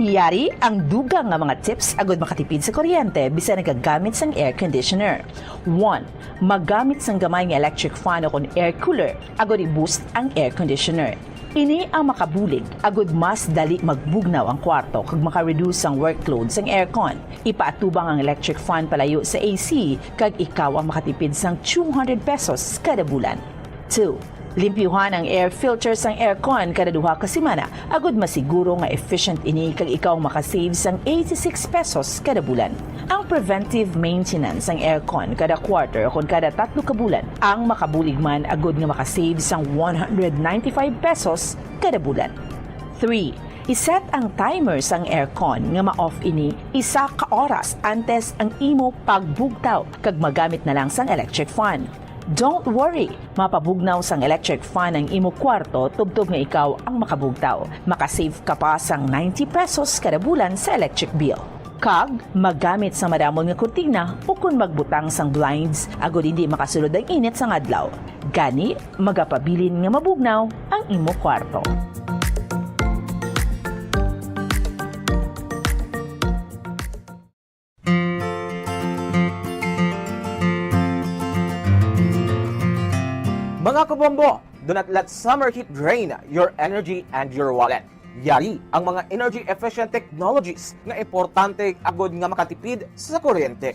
Yari ang dugang nga mga tips agud makatipid sa kuryente bisan nagagamit sang air conditioner. 1. Maggamit sang gamay nga electric fan o kon air cooler agud i-boost ang air conditioner. Ini ang makabulig agud mas dali magbugnaw ang kwarto kag maka-reduce ang workload sang aircon. Ipaatubang ang electric fan palayo sa AC kag ikaw ang makatipid sang 200 pesos kada bulan. 2. Limpyuhan ang air filter sang aircon kada duha ka semana agud masiguro nga efficient ini kag ikaw makasave sang 86 pesos kada bulan. Ang preventive maintenance sang aircon kada quarter o kon kada 3 ka bulan ang makabulig man agud nga makasave sang 195 pesos kada bulan. 3. Iset ang timer sang aircon nga ma-off ini 1 ka oras antes ang imo pagbugtaw kag magamit na lang sang electric fan. Don't worry, mapabugnaw sang electric fan ang imo kwarto tubtob nga ikaw ang makabugtaw. Makasave ka pa sang 90 pesos kada bulan sa electric bill. Kag, magamit sa madamon nga kurtina o kung magbutang sang blinds agud hindi makasulod ang init sang adlaw. Gani, magapabilin nga mabugnaw ang imo kwarto. Mga kabombo, do not let summer heat drain your energy and your wallet. Yari ang mga energy-efficient technologies nga importante agod nga makatipid sa kuryente.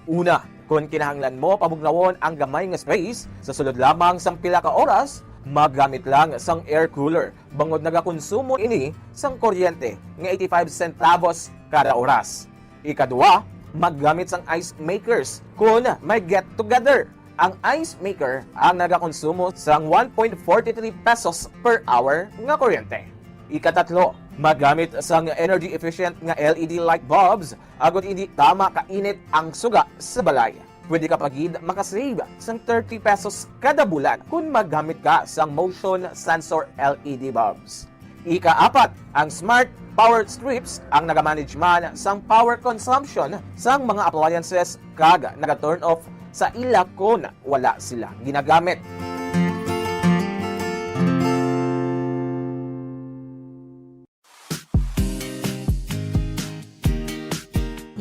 Una, kung kinahanglan mo pabugnawon ang gamay nga space, sa sulod lamang sang pila ka oras, maggamit lang sang air cooler. Bangod nagakonsumo ini sang kuryente nga 85 centavos kada oras. Ikadua, maggamit sang ice makers kung may get together. Ang ice maker ang nagakonsumo sang 1.43 pesos per hour nga kuryente. Ikatatlo, magamit sang energy efficient nga LED light bulbs agud hindi tama kainit ang suga sa balay. Pwede ka pagid makasave sang 30 pesos kada bulan kung maggamit ka sang motion sensor LED bulbs. Ikaapat, ang smart power strips ang nagamanage man sang power consumption sang mga appliances kag naga-turn off sa ila kung wala sila ginagamit.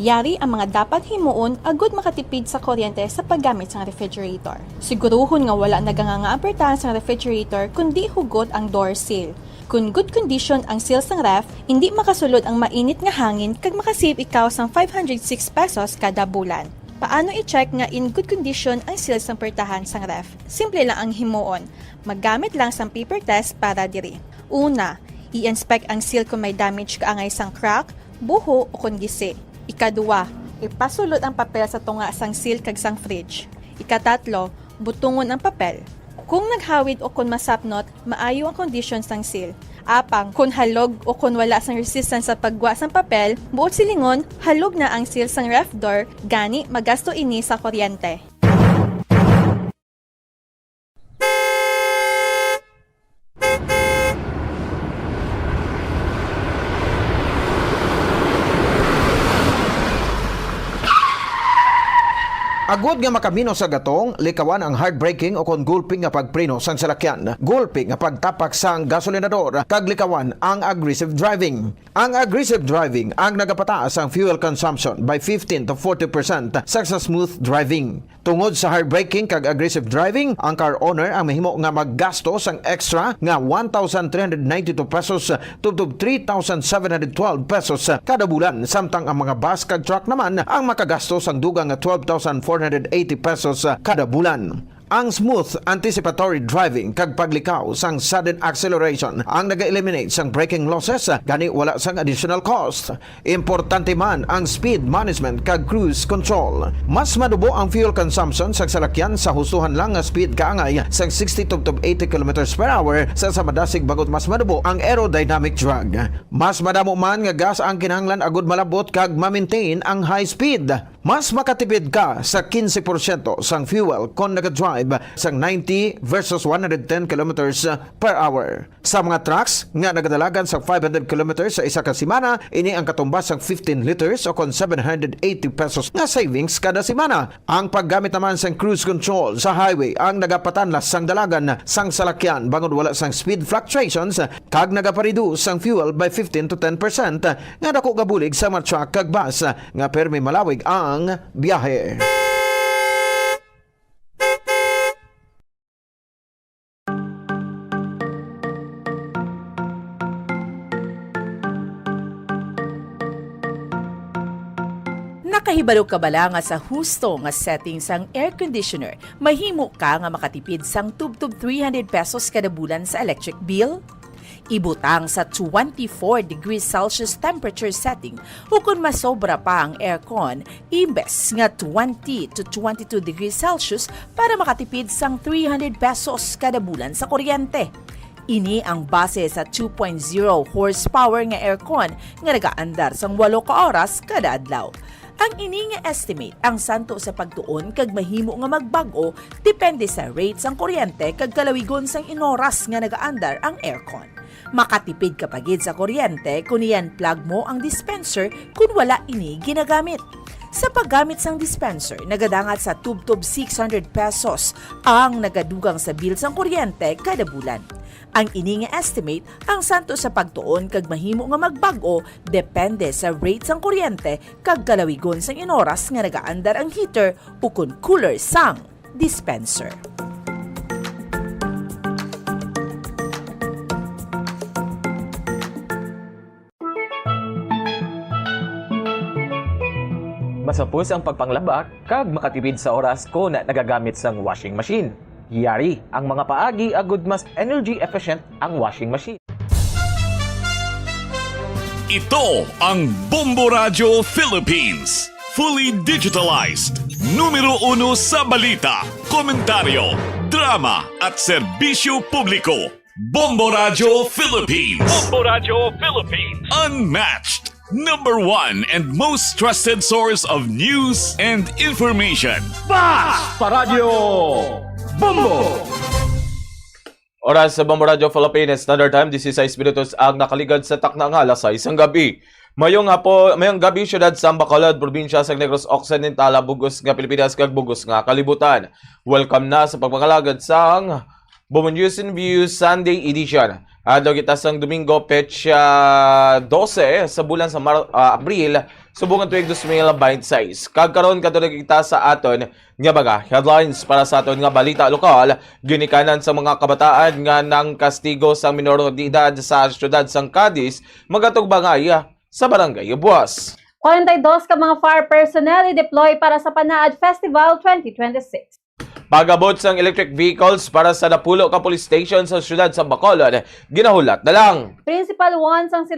Yari ang mga dapat himuon agud makatipid sa kuryente sa paggamit sa refrigerator. Siguruhon nga wala nagangangaapertahan sa refrigerator kundi hugot ang door seal. Kung good condition ang seal sang ref, hindi makasulod ang mainit nga hangin kag makasave ikaw sang 506 pesos kada bulan. Paano i-check nga in good condition ang seal sang pertahan sang ref? Simple lang ang himuon. Maggamit lang sang paper test para diri. Una, i-inspect ang seal kung may damage kaangay sang crack, buho o kung gisi. Ikaduwa, ipasulod ang papel sa tunga sang seal kag sang fridge. Ikatatlo, butungon ang papel. Kung naghawid o kung masapnot, maayo ang condition sang seal. Apang, kung halog o kung wala sang resistance sa pagwa sang papel, buot silingon, halog na ang seal sang ref door, gani magasto ini sa kuryente. Agud nga makamino sa gatong, likawan ang heartbreaking o kon gulping nga pagpreno sang salakyan, gulping nga pagtapak sang gasolinador, kag likawan ang aggressive driving. Ang aggressive driving ang nagapataas ang fuel consumption by 15 to 40% sa smooth driving. Tungod sa heartbreaking kag aggressive driving, ang car owner ang mahimo nga maggasto sang extra nga 1,392 pesos tubtob 3,712 pesos kada bulan, samtang ang mga bus kag truck naman ang makagasto sang dugang nga 12,480 pesos kada bulan. Ang smooth anticipatory driving kag paglikaw sang sudden acceleration ang naga-eliminate sang braking losses, gani wala sang additional cost. Importante man ang speed management kag cruise control. Mas madubo ang fuel consumption sa salakyan sa husuhan lang nga speed kaangay sang 60 to 80 km per hour sa madasig bagot mas madubo ang aerodynamic drag. Mas madamo man nga gas ang kinahanglan agud malabot kag ma-maintain ang high speed. Mas makatipid ka sa 15% sang fuel kung nag-drive sang 90 versus 110 kilometers per hour. Sa mga trucks nga nagadalagan sa 500 kilometers sa isa ka semana, ini ang katumbas sang 15 liters o kon 780 pesos nga savings kada semana. Ang paggamit naman sang cruise control sa highway ang nagapatanlas sang dalagan sang salakyan bangod wala sang speed fluctuations kag nagapareduce sang fuel by 15 to 10% nga dako gabulig sa mga truck kag bus nga permi malawig ang biyahe. Nakahibalo ka bala nga sa husto nga setting sang air conditioner, mahimo ka nga makatipid sang tubtob 300 pesos kada bulan sa electric bill? Ibutang sa 24 degrees Celsius temperature setting o kung masobra pa ang aircon, imbes nga 20 to 22 degrees Celsius para makatipid sang 300 pesos kada bulan sa kuryente. Ini ang base sa 2.0 horsepower nga aircon nga nagaandar sang 8 ka oras kada adlaw. Ang ini nga estimate ang santo sa pagtuon kag mahimo nga magbago depende sa rates ang kuryente kag kalawigon sang inoras nga nagaandar ang aircon. Makatipid ka pagid sa kuryente kung iyan plug mo ang dispenser kung wala ini ginagamit. Sa paggamit sang dispenser, nagadangat sa tubtob 600 pesos ang nagadugang sa bill sang kuryente kada bulan. Ang ini nga estimate ang santo sa pagtuon kag mahimo nga magbago depende sa rate sang kuryente kag kalawigon sang inoras nga nagaandar ang heater o kun cooler sang dispenser. Masapos ang pagpanglabak kag makatipid sa oras ko na nagagamit sang washing machine. Yari ang mga paagi agud mas energy efficient ang washing machine. Ito ang Bombo Radio Philippines. Fully digitalized. Numero 1 sa balita, komentaryo, drama at serbisyo publiko. Bombo Radio Philippines. Bombo Radio Philippines. Unmatched. Number 1 and most trusted source of news and information. Fast Paradio Bombo! Oras sa Bombo Radio Philippines Standard Time, 16 minutos ang nakaligad sa takna ng alas 6 ang gabi. Mayong gabi syudad sa Bacolod, probinsya sa Negros Occidental, bugos nga Pilipinas kag bugos nga kalibutan. Welcome na sa pagpakalagad sang Bombo News and Views Sunday Edition. Adlaw kita sang Domingo, petsa 12 sa bulan sa Abril, subungan tuig 2026. Kagkaroon kato kita sa aton nga baga headlines para sa aton nga balita lokal, ginikanan sa mga kabataan nga nang kastigo sa minor de edad sa syudad sang Cadiz, magatog bangay sa Barangay Buwas. 42 ka mga fire personnel i-deploy para sa Panaad Festival 2026. Pagabot sang electric vehicles para sa napulo ka police station sa syudad sa Bacolod, ginahulat na lang. Principal 1 sang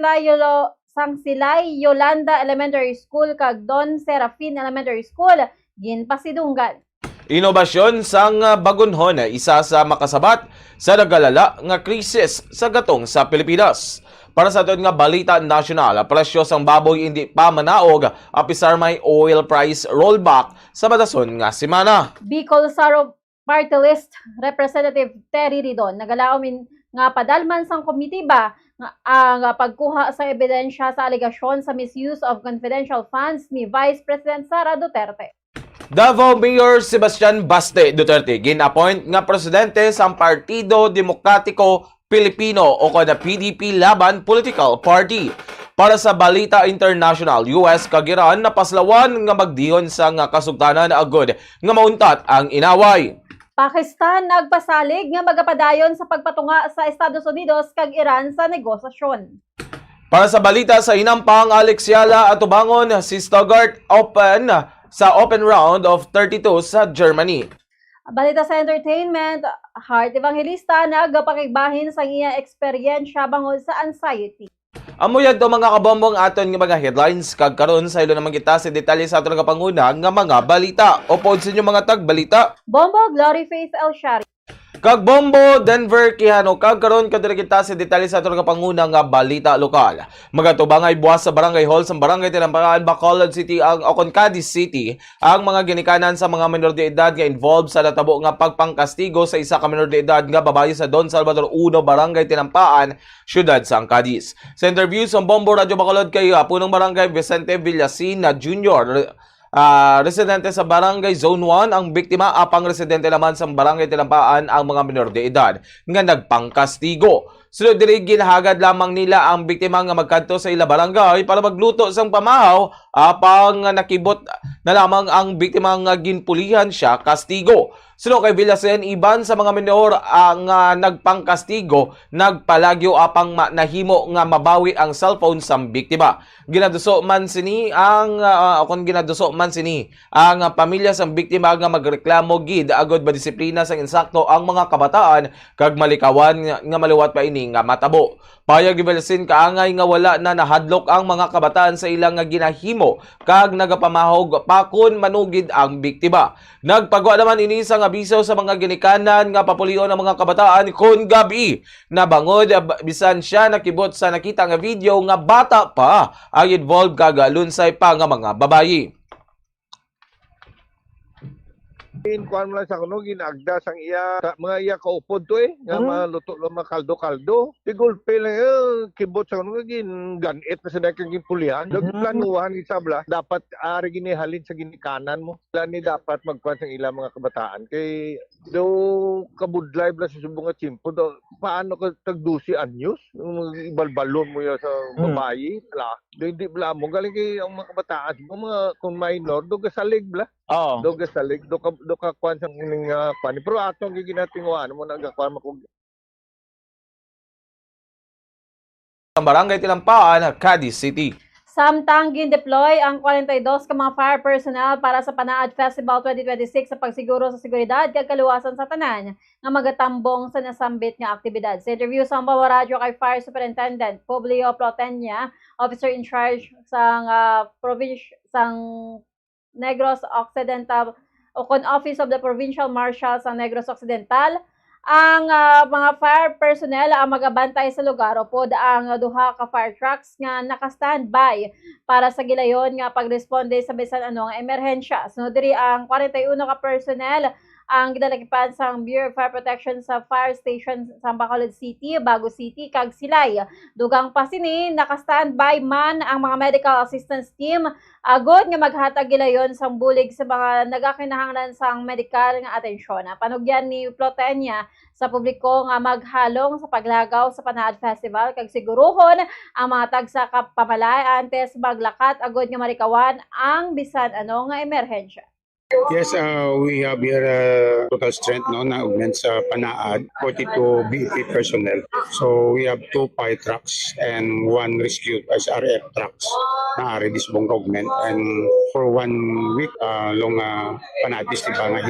Silay Yolanda Elementary School kag Don Serafin Elementary School ginpasidunggan. Inobasyon sang bagunhon, isa sa makasabat sa nagalala nga krisis sa gatong sa Pilipinas. Para sa aton nga balita nasyonal, presyo sang baboy hindi pa manaog apisar may oil price rollback sa madason nga semana. Bicol Saro Party List Representative Terry Ridon nagalaomin nga padalman sang komitiba ang pagkuha sa ebidensya sa alegasyon sa misuse of confidential funds ni Vice President Sara Duterte. Davao Mayor Sebastian Baste Duterte gin-appoint nga presidente sang Partido Demokratiko Pilipino o kada PDP Laban Political Party. Para sa balita international, US kagiran napaslawan nga magdihon sa nga kasugtanan agod nga mauntat ang inaway. Pakistan nagpasalig nga magapadayon sa pagpatunga sa Estados Unidos kag Iran sa negosasyon. Para sa balita sa inampang Alex Yala at Tubangon, si Stuttgart Open sa open round of 32 sa Germany. Balita sa entertainment, Heart Evangelista nagapakigbahin sa iya eksperyensya bangod sa anxiety. Amuyad do mga kabombong aton nga mga headlines kag karon sa ilo naman kita si detalye sa aton nga panguna nga mga balita. Upod sa inyo mga tagbalita. Bombo Glory Faith El Shari. Kag Bombo Denver Quijano kag karon kadto kita si detalye sa aton nga panguna nga balita lokal. Magatubangay buwas sa Barangay Hall sa Barangay Tinampaan, Bacolod City ang Cadiz City ang mga ginikanan sa mga minor de edad nga involved sa natabo nga pagpangkastigo sa isa ka minor de edad nga babae sa Don Salvador 1 Barangay Tinampaan, syudad sa Cadiz. Sa interview sa Bombo Radio Bacolod kay punong Barangay Vicente Villacina Jr. Residente sa Barangay Zone 1 ang biktima, apang residente naman sa Barangay Tinampaan ang mga minor de edad nga nagpangkastigo. Sunod diri ginahagad lamang nila ang biktima nga magkanto sa ila barangay para magluto sang pamahaw, apang nakibot na lamang ang biktima nga ginpulihan siya kastigo. Sunod kay Villasen, iban sa mga minor ang nagpangkastigo, nagpalagyo apang nahimo nga mabawi ang cellphone sang biktima. Ginaduso man sini ang pamilya sang biktima nga magreklamo gid agod ba disiplina sang insakto ang mga kabataan kag malikawan nga maliwat pa ini nga matabo. Payag ni Villasen kaangay nga wala na nahadlok ang mga kabataan sa ilang nga ginahimo kag nagapamahog pakon manugid ang biktima. Nagpagwa naman ini sang abiso sa mga ginikanan nga papulion ang mga kabataan kun gabi na bangod bisan siya nakibot sa nakita nga video nga bata pa ang involved kag lunsay pa nga mga babayi. Kuan mo lang sa kuno ginagda sang iya mga iya kaupod to nga maluto lo makaldo-kaldo. Tigulpe lang kibot sa kuno gin ganit na sa dakang ginpulian. Planuhan isabla dapat ari ginihalin sa ginikanan mo. Plani dapat magkuan sang ila mga kabataan kay do kabudlay bla sa subong nga chimpo do paano ka tagdusi anyos ibalbalon mo ya sa babayi la do hindi bla mo galing kay ang mga kabataan mga kung minor do gasalig bla. Do gasalig do ka kwan sang ning kwan pero atong giginatinguan mo nagakwan mo Ang Barangay Tinampaan, Cadiz City. Samtang gin-deploy ang 42 ka mga fire personnel para sa Panaad Festival 2026 sa pagsiguro sa seguridad kag kaluwasan sa tanan nga magatambong sa nasambit nga aktibidad. Sa interview sa Bombo Radio kay Fire Superintendent Publio Plotenia, officer in charge sang sang Negros Occidental o con Office of the Provincial Marshal sa Negros Occidental, ang mga fire personnel ang magabantay sa lugar o pod ang duha ka fire trucks nga naka-standby para sa gilayon nga pagresponde sa bisan anong emerhensya. Sunod diri ang 41 ka personnel ang gidalakipan sa Bureau of Fire Protection sa fire station sa Bacolod City, Bago City, kag Silay. Dugang pa sini naka-standby man ang mga medical assistance team agod nga maghatag gilayon sang bulig sa mga nagakinahanglan sang medical nga atensyon. Panugyan ni Plotenya sa publiko nga maghalong sa paglagaw sa Panaad Festival kag siguruhon ang mga tagsa pamalayaan antes maglakat agod nga marikawan ang bisan ano nga emerhensya. Yes, we have here total strength no, na augment sa Panaad, 42 BEP personnel. So we have 2 fire trucks and 1 rescue SRF trucks na ari disbong augment. And for 1 week, long Panaad Festival na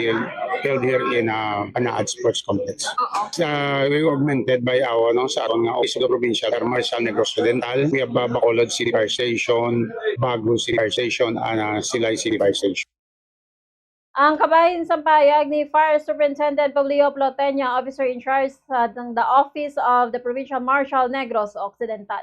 held here in Panaad Sports Complex. We augmented by our sa aron nga office of the provincial Marshal Negros Occidental. We have Bacolod City Fire Station, Bago City Fire Station, and Silay City Fire Station. Ang kabahin sa payag ni Fire Superintendent Pablio Plotenya, officer in charge ng the Office of the Provincial Marshal Negros Occidental.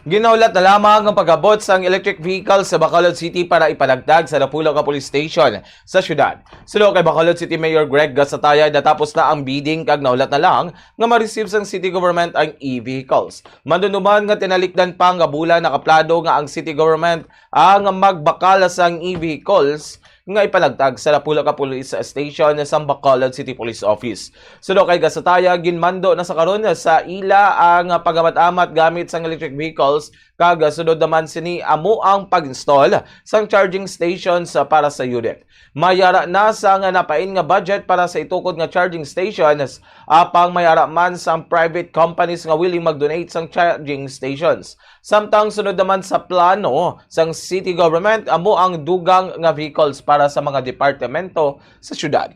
Ginaulat na lamang ang pag-abot sa electric vehicle sa Bacolod City para ipadagdag sa Lapu-Lapu Police Station sa syudad. Sulo kay Bacolod City Mayor Greg Gasatayay, natapos na ang bidding kag naulat na lang nga ma-receive sang city government ang e-vehicles. Mandunuman nga tinalikdan pa nga bulan nakaplado nga ang city government ang magbakal sang e-vehicles nga ipalagtag sa Lapu-Lapu Police Station sa Bacolod City Police Office. Sulo kay Gasataya, ginmando na sa karon sa ila ang pagamat-amat gamit sang electric vehicles kag sunod naman sini amo ang pag-install sang charging stations para sa unit. Mayara na sang napain nga budget para sa itukod nga charging stations apang mayara man sang private companies nga willing mag-donate sang charging stations. Samtang sunod naman sa plano sang city government amo ang dugang nga vehicles para sa mga departamento sa syudad.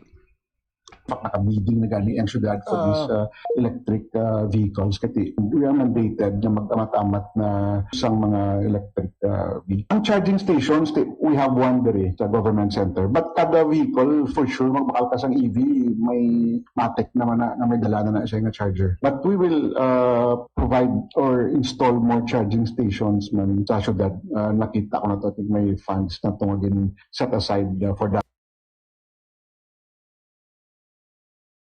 Naka-bidding na gani ang syudad for these electric vehicles kasi we are mandated na magtamat-amat na isang mga electric vehicles. Ang charging stations, we have one there sa government center. But kada vehicle, for sure, magbakal ka sang EV, may matic naman na may dala na siya nga charger. But we will provide or install more charging stations man sa syudad. Nakita ko na to, I think may funds na tungagin set aside for that.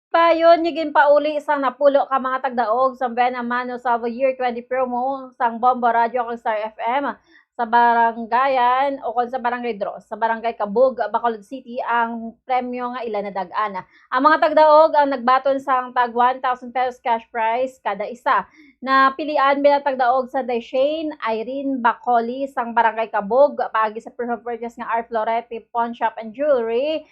Payon, niging pauli isang napulo ka mga tagdaog sa Benamano Salvo Year 20 promo sang Bombo Radio kang Star FM sa barangayan o kung sa barangay Dros, sa barangay Kabug, Bacolod City ang premyo nga ilan na dagana. Ang mga tagdaog ang nagbaton sang tag 1,000 pesos cash prize kada isa. Na pilian bilang tagdaog sa Shane Irene Bacoli sang barangay Kabug, paagi sa proof of purchase nga R. Florete Pawn Shop and Jewelry.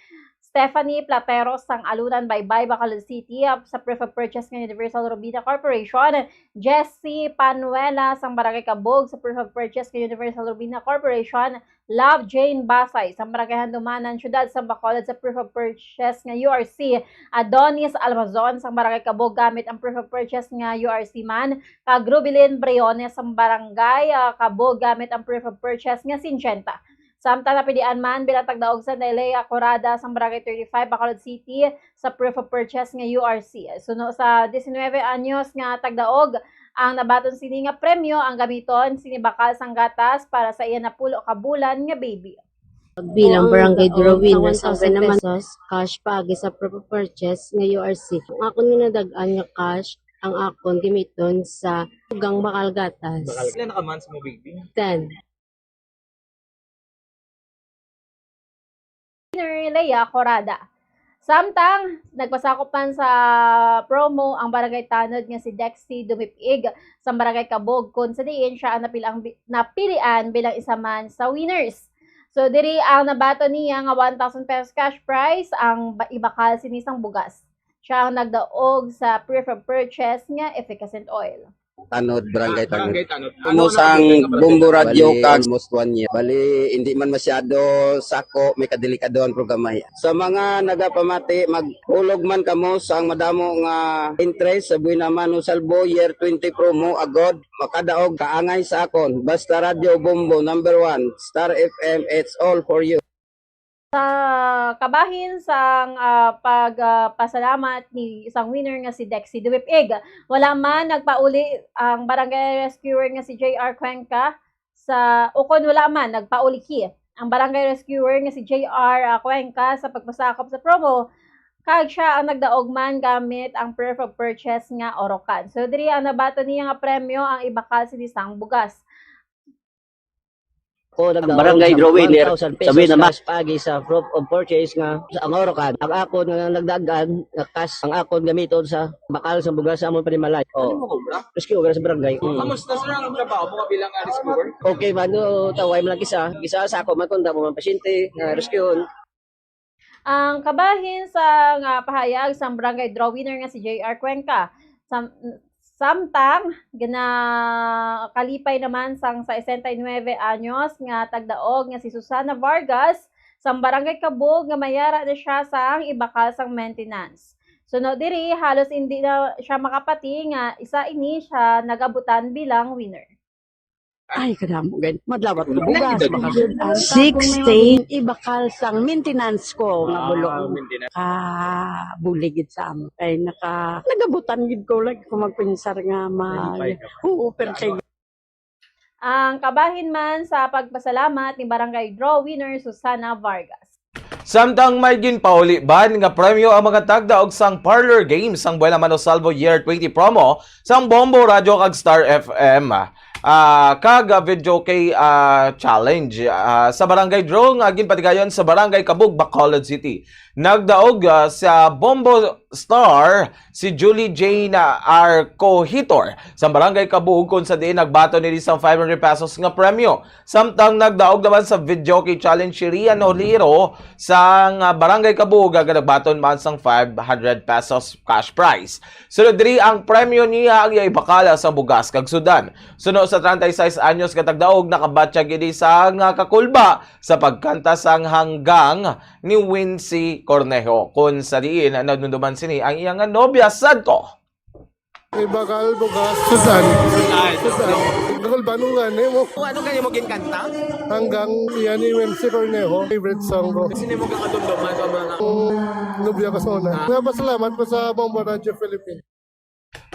Stephanie Plateros sang Alunan Baybay, Bacolod City sa proof of purchase ng Universal Robina Corporation. Jessie Panuela sang Barangay Kabug sa proof of purchase ng Universal Robina Corporation. Love Jane Basay sang Barangay Handumanan, Syudad sa Bacolod sa proof of purchase ng URC. Adonis Almazon sang Barangay Kabug gamit ang proof of purchase ng URC man. Kag Rubilin Briones sang Barangay Kabug gamit ang proof of purchase ng Syngenta. Samtang napilian man bilang tagdaog sa Nelea Corada sa Barangay 35, Bacolod City sa proof of purchase nga URC. Suno sa 19 anyos nga tagdaog ang nabaton sini nga premyo ang gamiton sini bakal sang gatas para sa iya napulo ka bulan nga baby. Bilang barangay drawing na 1,000 pesos cash pagi sa proof of purchase nga URC. Ang akon nga nadagaan nga cash ang akon gamiton sa tugang bakal gatas. Ilan ka months mo baby? 10. Lea Corada. Samtang nagpasakop man sa promo ang barangay tanod nga si Dexy Dumipig sa barangay Kabog kung sa diin siya ang napilian bilang isa man sa winners. So diri ang nabato niya nga 1,000 pesos cash prize ang ibakal sinisang bugas. Siya ang nagdaog sa proof of purchase nga efficacent oil. Tanod, barangay Tanod. Tumusang Bombo Radio kag almost 1 year. Bali, hindi man masyado sako, may kadelikado ang programa. Sa mga nagapamati, mag-ulog man kamo sa madamo nga interest sa buhay naman Salvo Year 20 promo agod makadaog kaangay sa akon. Basta Radio Bombo number 1, Star FM, it's all for you. Sa kabahin sang pagpasalamat ni isang winner nga si Dexy Duwipig. Wala man nagpauli ang barangay rescuer nga si JR Cuenca sa ukon wala man nagpauli ang barangay rescuer nga si JR Cuenca sa pagpasakop sa promo kag siya ang nagdaog man gamit ang proof of purchase nga Orocan. So diri ang nabato niya nga premyo ang ibakal si Disang Bugas. Ako barangay drawinner, sabi na mas pagi sa proof of purchase nga sa Orocan. Ang akon nga nagdagan, cash ang akon gamiton sa bakal sa bugas sa amon panimalay. Rescue sa barangay. Kamusta sir ang trabaho mo bilang rescuer? Okay man, taway man lang kisa sa ako man tunda mo man pasyente nga rescue. Ang kabahin sa nga pahayag sa barangay draw winner nga si JR Cuenca. Samtang kalipay naman sang sa 69 anyos nga tagdaog nga si Susana Vargas sa barangay Kabug nga mayara na siya sang ibakal sang maintenance. Sunod diri halos hindi na siya makapati nga isa ini siya nagabutan bilang winner. Ay, kadamo gan. Madlawat ko bugas, bakasudan. 16 ibakal sang maintenance ko nga bulong. Buligid sa amo. Kay nagabutan gid ko like kung magpinsar nga pero kay ang kabahin man sa pagpasalamat ni barangay draw winner Susana Vargas. Samtang may ginpauli ban nga premyo ang mga tagdaog sang parlor games sang Buena Mano Salvo Year 20 promo sang Bombo Radio kag Star FM. Kag video kay challenge sa barangay draw nga ginpatigayon sa barangay Kabug, Bacolod City. Nagdaog sa Bombo Star si Julie Jane Arcohitor sa barangay Kabug kung sa diin nagbato ni isang 500 pesos nga premyo. Samtang nagdaog naman sa video kay challenge si Rian Oliro sa barangay Kabug nga nagbaton man sang 500 pesos cash prize. Sunod diri ang premyo niya ang ibakala sa bugas kag sudan. Sunod sa 36 anyos katagdaog nakabatya gidi sa kakulba sa pagkanta sang hanggang ni Wincy Cornejo. Kung sa diin nagdunduman sini ang iyang nobya Sadko. Ibakal bugas Susan. Dagol banungan mo. Ano kanya mo ginkanta? Hanggang iyan ni Wincy Cornejo. Favorite song ko. Sino mo kakadumduman sa mga nobya kasona. Salamat po sa Bombo Radio Philippines.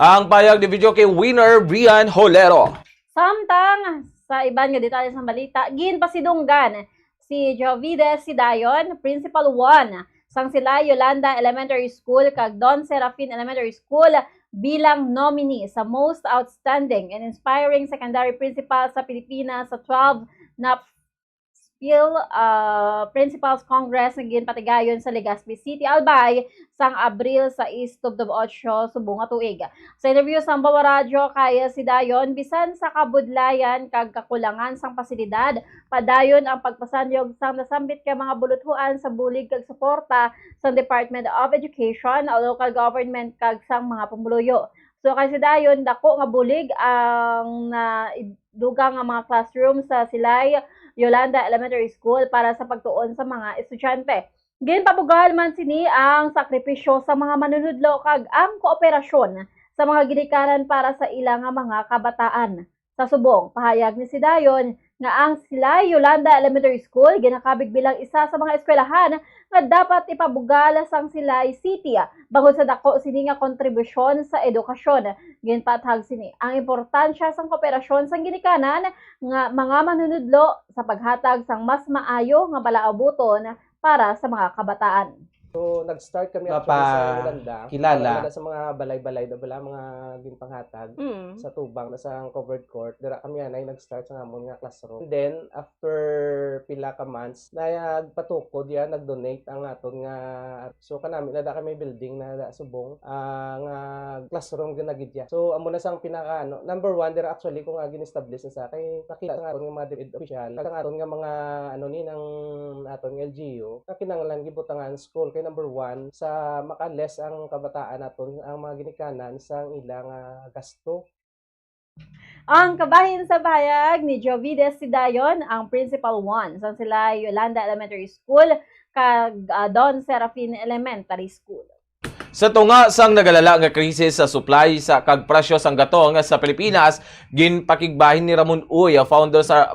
Ang payag ni video kay winner Rian Holero. Samtang sa iban nga detalye sa balita, ginpasidunggan si Jovides Sidayon, Principal 1 sang sila Yolanda Elementary School kag Don Serafin Elementary School bilang nominee sa Most Outstanding and Inspiring Secondary Principal sa Pilipinas sa 12 na Principals Congress nga ginpatigayon sa Legazpi City, Albay sang Abril 6 to 8 subong nga tuig. Sa interview sa Bombo Radio kaya si Dayon bisan sa kabudlayan kag kakulangan sang pasilidad, padayon ang pagpasanyog sang nasambit kay mga buluthuan sa bulig kag suporta sa Department of Education, local government kag sang mga pumuluyo. So kay si Dayon dako nga bulig ang dugang nga mga classroom sa Silay Yolanda Elementary School para sa pagtuon sa mga estudyante. Ginpabugal man sini ang sakripisyo sa mga manunudlo kag ang kooperasyon sa mga ginikanan para sa ilang mga kabataan. Sa subong, pahayag ni Sidayon nga ang Silay Yolanda Elementary School ginakabig bilang isa sa mga eskwelahan nga dapat ipabugal sang Silay City bangod sa dako sini nga kontribusyon sa edukasyon. Ginpatag sini ang importansya sang kooperasyon sang ginikanan nga mga manunudlo sa paghatag sang mas maayo nga balaabuton para sa mga kabataan. So, nag-start kami actually sa Yolanda. Kilala. Sa mga balay-balay na bala, mga ginpanghatag sa tubang, nasa covered court. Dira kami yan ay nag-start sa amon nga classroom. And then, after pila ka months, nagpatukod yan, nag-donate ang aton nga. So, kanami, nada kami building na subong, nga classroom ginagidya. So, amo na sang pinaka, number one, dira actually, kung gin-establish na sa kay nakita nga aton nga mga DepEd official, ang aton nga mga, ng aton LGU, kakinanglan gibutangan school, kay number one, sa makales ang kabataan naton ang mga ginikanan sa ilang gasto. Ang kabahin sa bayag ni Jovides Sidayon, ang Principal 1 sa sila Yolanda Elementary School kag Don Serafin Elementary School. Sa tunga sang nagalala nga krisis sa supply sa kag presyo sang gatong sa Pilipinas, ginpakigbahin ni Ramon Uy,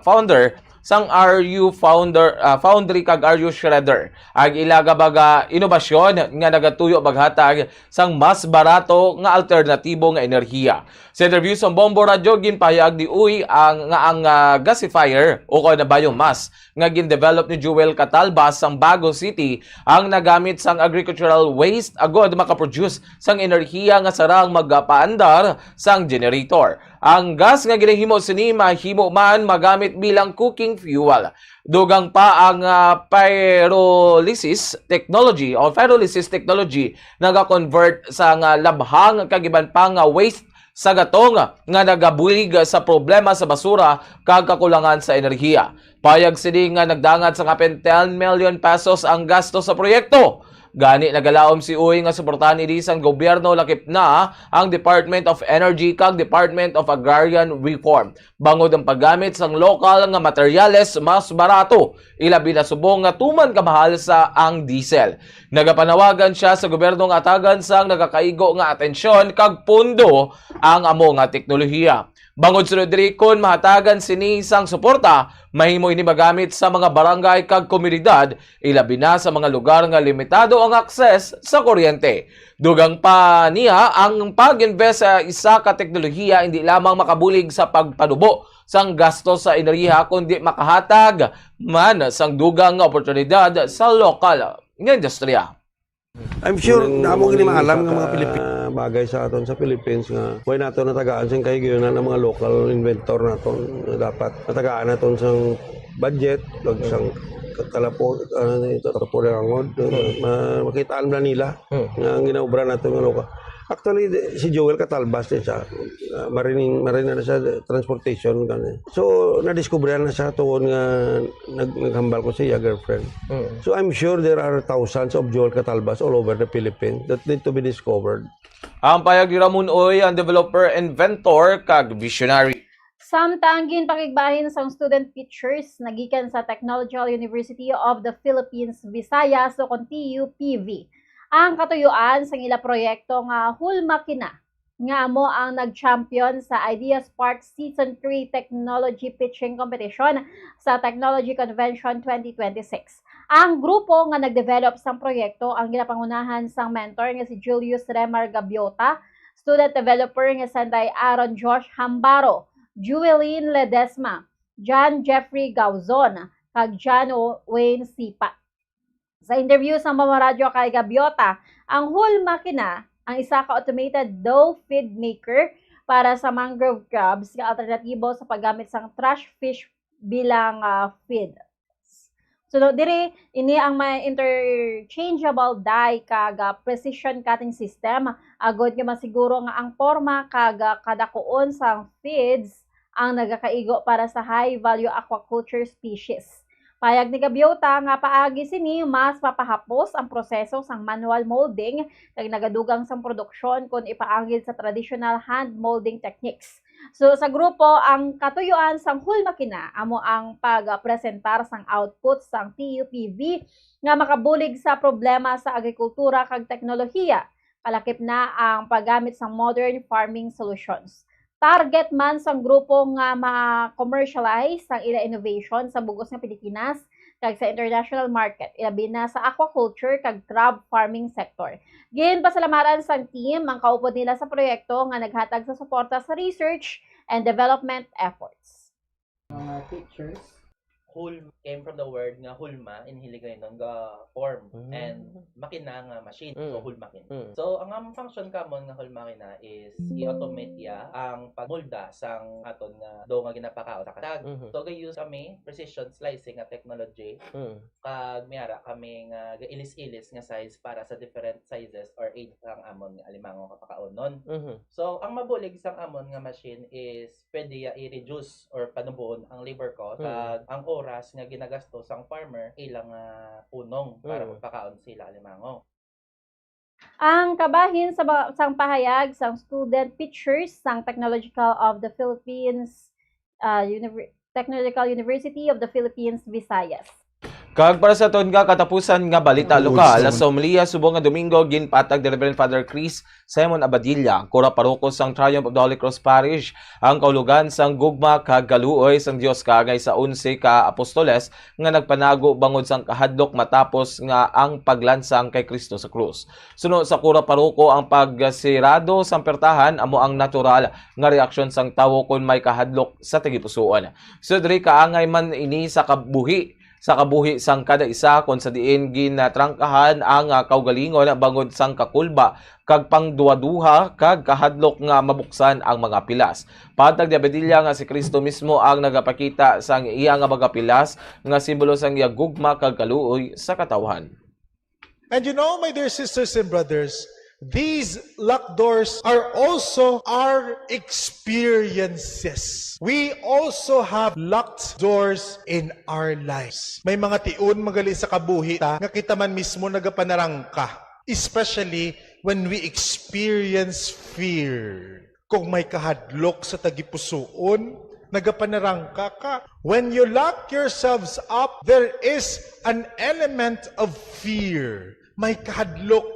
founder sang RU Foundry kag RU Shredder. Ag ilaga baga inobasyon nga nagatuyo baghatag sang mas barato nga alternatibo nga enerhiya. Sa interview sa Bombo Radio ginpahayag di uy ang gasifier o na biomass nga gin-develop ni Jewel Catalbas sang Bago City ang nagamit sang agricultural waste agod makaproduce sang enerhiya nga sarang magpaandar sang generator. Ang gas nga ginahimo sini mahimo man magamit bilang cooking fuel. Dugang pa ang pyrolysis technology naga-convert sa labhang kagiban pa nga waste sa gatong nga nagabulig sa problema sa basura kag kakulangan sa enerhiya. Payag sini nga nagdangat sa kapin 10 million pesos ang gasto sa proyekto. Gani nagalaom si Uy nga suportahan ni sang gobyerno lakip na ang Department of Energy kag Department of Agrarian Reform. Bangod ang paggamit sang lokal nga materyales mas barato, ilabi na subong nga tuman kamahal sa ang diesel. Nagapanawagan siya sa gobyerno nga atagan sang nagakaigo nga atensyon kag pundo ang amo nga teknolohiya. Bangod sunod diri kon mahatagan sini sang suporta, mahimo ini magamit sa mga barangay kag komunidad, ilabi na sa mga lugar nga limitado ang akses sa kuryente. Dugang pa niya ang pag-invest sa isa ka teknolohiya hindi lamang makabulig sa pagpanubo sang gasto sa enerhiya kundi makahatag man sang dugang nga oportunidad sa lokal nga industriya. I'm sure damo gini maalam ng mga Pilipino bagay sa aton sa Philippines nga way nato natagaan sing kahigayonan ng mga local inventor naton dapat natagaan naton sang budget ug sang talapor talapor angod makitaan na nila nga ginaobra nato nga lokal. Actually, si Joel Catalbas din siya. Marine na siya, transportation. So, nadiskubrihan na siya tuon nga naghambal ko siya, girlfriend. So, I'm sure there are thousands of Joel Catalbas all over the Philippines that need to be discovered. Ang payag ni Ramon Oy, ang developer, inventor, kag visionary. Samtangin pakigbahin sa student pictures nagikan sa Technological University of the Philippines, Visayas o TUPV. Ang katuyuan sa ila proyekto nga Hulmakina nga amo ang nag-champion sa Ideas Spark Season 3 Technology Pitching Competition sa Technology Convention 2026. Ang grupo nga nag-develop sang proyekto ang ginapangunahan sang mentor nga si Julius Remar Gabiota, student developer nga Sanday Aaron Josh Hambaro, Jueline Ledesma, John Jeffrey Gauzon, kag John Wayne Sipa. Sa interview sa Mama Radio kay Gabiota, ang Hulmakina ang isa ka automated dough feed maker para sa mangrove crabs nga alternatibo sa paggamit sang trash fish bilang feed. So diri ini ang may interchangeable die kag precision cutting system agod nga masiguro nga ang forma kag kadakuon sang feeds ang nagakaigo para sa high value aquaculture species. Payag ni Gabiota nga paagi sini mas papahapos ang proseso sang manual molding kag nagadugang sang produksyon kun ipaangid sa traditional hand molding techniques. So sa grupo ang katuyuan sang Hulmakina amo ang pagpresentar sang output sang TUPV nga makabulig sa problema sa agrikultura kag teknolohiya, kalakip na ang paggamit sang modern farming solutions. Target man sang grupo nga ma-commercialize ang ila innovation sa bugos nga Pilipinas kag sa international market, ilabi na sa aquaculture kag crab farming sector. Gin pasalamatan sang team ang kaupod nila sa proyekto nga naghatag sa suporta sa research and development efforts. Mga pictures, hulma came from the word nga hulma in Hiligay nun nga form and makina nga machine, so hulmakin. So ang function kamon nga hulmakina is i-automate ya ang pagmulda sang aton nga do nga ginapakao sa katag. So gayus kami precision slicing nga technology kag miara kami nga ilis-ilis nga size para sa different sizes or age ang amon nga alimango kapakaon nun. So ang mabulig sang amon nga machine is pwede ya i-reduce or panubuon ang labor cost kag ang oras nga ginagasto sang farmer ilang punong para magpakaon sila alimango. Ang kabahin sa sang pahayag sang student pictures sang Technological of the Philippines Technological University of the Philippines, Visayas. Kag para sa ton nga katapusan nga balita lokal, sa Umalia subong nga Domingo ginpatag ni Reverend Father Chris Simon Abadilla, kura paroko sang Triumph of the Holy Cross Parish, ang kaulugan sang gugma kag galuoy sang Dios kagay sa 11 ka apostoles nga nagpanago bangod sang kahadlok matapos nga ang paglansang kay Kristo sa krus. Sunod sa kura paroko ang pagsirado sang pertahan amo ang natural nga reaksyon sang tawo kon may kahadlok sa tagipusoon. So diri kaangay man ini sa kabuhi sang kada isa kon sa diin ginatrangkahan ang kaugalingon bangod sang kakulba kag pangduwa-duha kag kahadlok nga mabuksan ang mga pilas. Patag ni Abadilla nga si Kristo mismo ang nagapakita sang iya nga mga pilas nga simbolo sang iya gugma kag kaluoy sa katawhan. And you know, my dear sisters and brothers, these locked doors are also our experiences. We also have locked doors in our lives. May mga tiun magali sa kabuhi ta nga kita man mismo nagapanarangka. Especially when we experience fear. Kung may kahadlok sa tagipusoon, nagapanarangka ka. When you lock yourselves up, there is an element of fear. May kahadlok.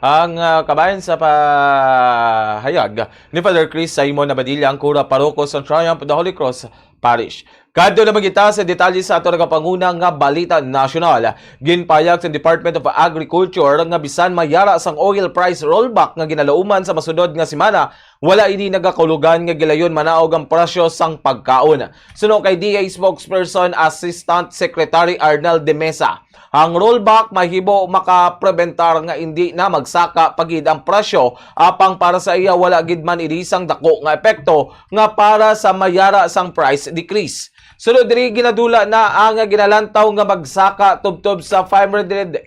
Ang kabayan sa pahayag ni Father Chris Simon Abadilla, ang kura paroko sa Triumph of the Holy Cross Parish. Kadto na magita sa detalye sa ato nagapanguna nga balita nasyonal. Ginpayag sa Department of Agriculture nga bisan mayara sang oil price rollback nga ginalauman sa masunod nga semana, wala ini nagakulugan nga gilayon manaog ang presyo sang pagkaon. Suno kay DA spokesperson Assistant Secretary Arnel de Mesa, ang rollback mahibo makaprebentar nga hindi na magsaka pagid ang presyo apang para sa iya wala gid man irisang dako nga epekto nga para sa mayara sang price decrease. Sunod diri ginadula na ang ginalantaw nga magsaka tubtob sa 589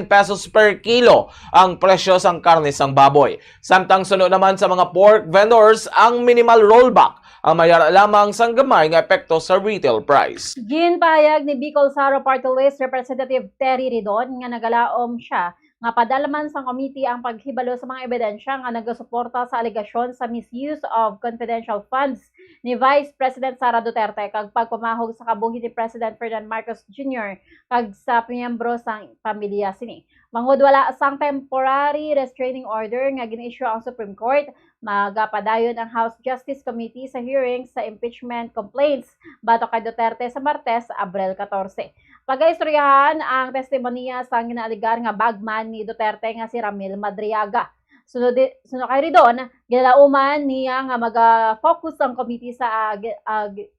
pesos per kilo ang presyo sang karne sang baboy. Samtang sunod naman sa mga pork vendors ang minimal rollback ang mayara lamang sang gamay nga epekto sa retail price. Ginpahayag ni Bicol Saro Party List Representative Terry Ridon nga nagalaom siya nga padalaman sa committee ang paghibalo sa mga ebidensya nga nagasuporta sa alegasyon sa misuse of confidential funds ni Vice President Sara Duterte kag pagpamahog sa kabuhi ni President Ferdinand Marcos Jr. kag sa miyembro sang pamilya sini. Mangod wala sang temporary restraining order nga gin-issue ang Supreme Court, magapadayon ang House Justice Committee sa hearing sa impeachment complaints batok kay Duterte sa Martes, Abril 14. Pag-istoryahan ang testimonya sa ginaligar nga bagman ni Duterte nga si Ramil Madriaga. Sunod kay Ridon, ginalauman niya nga mag-focus ang committee sa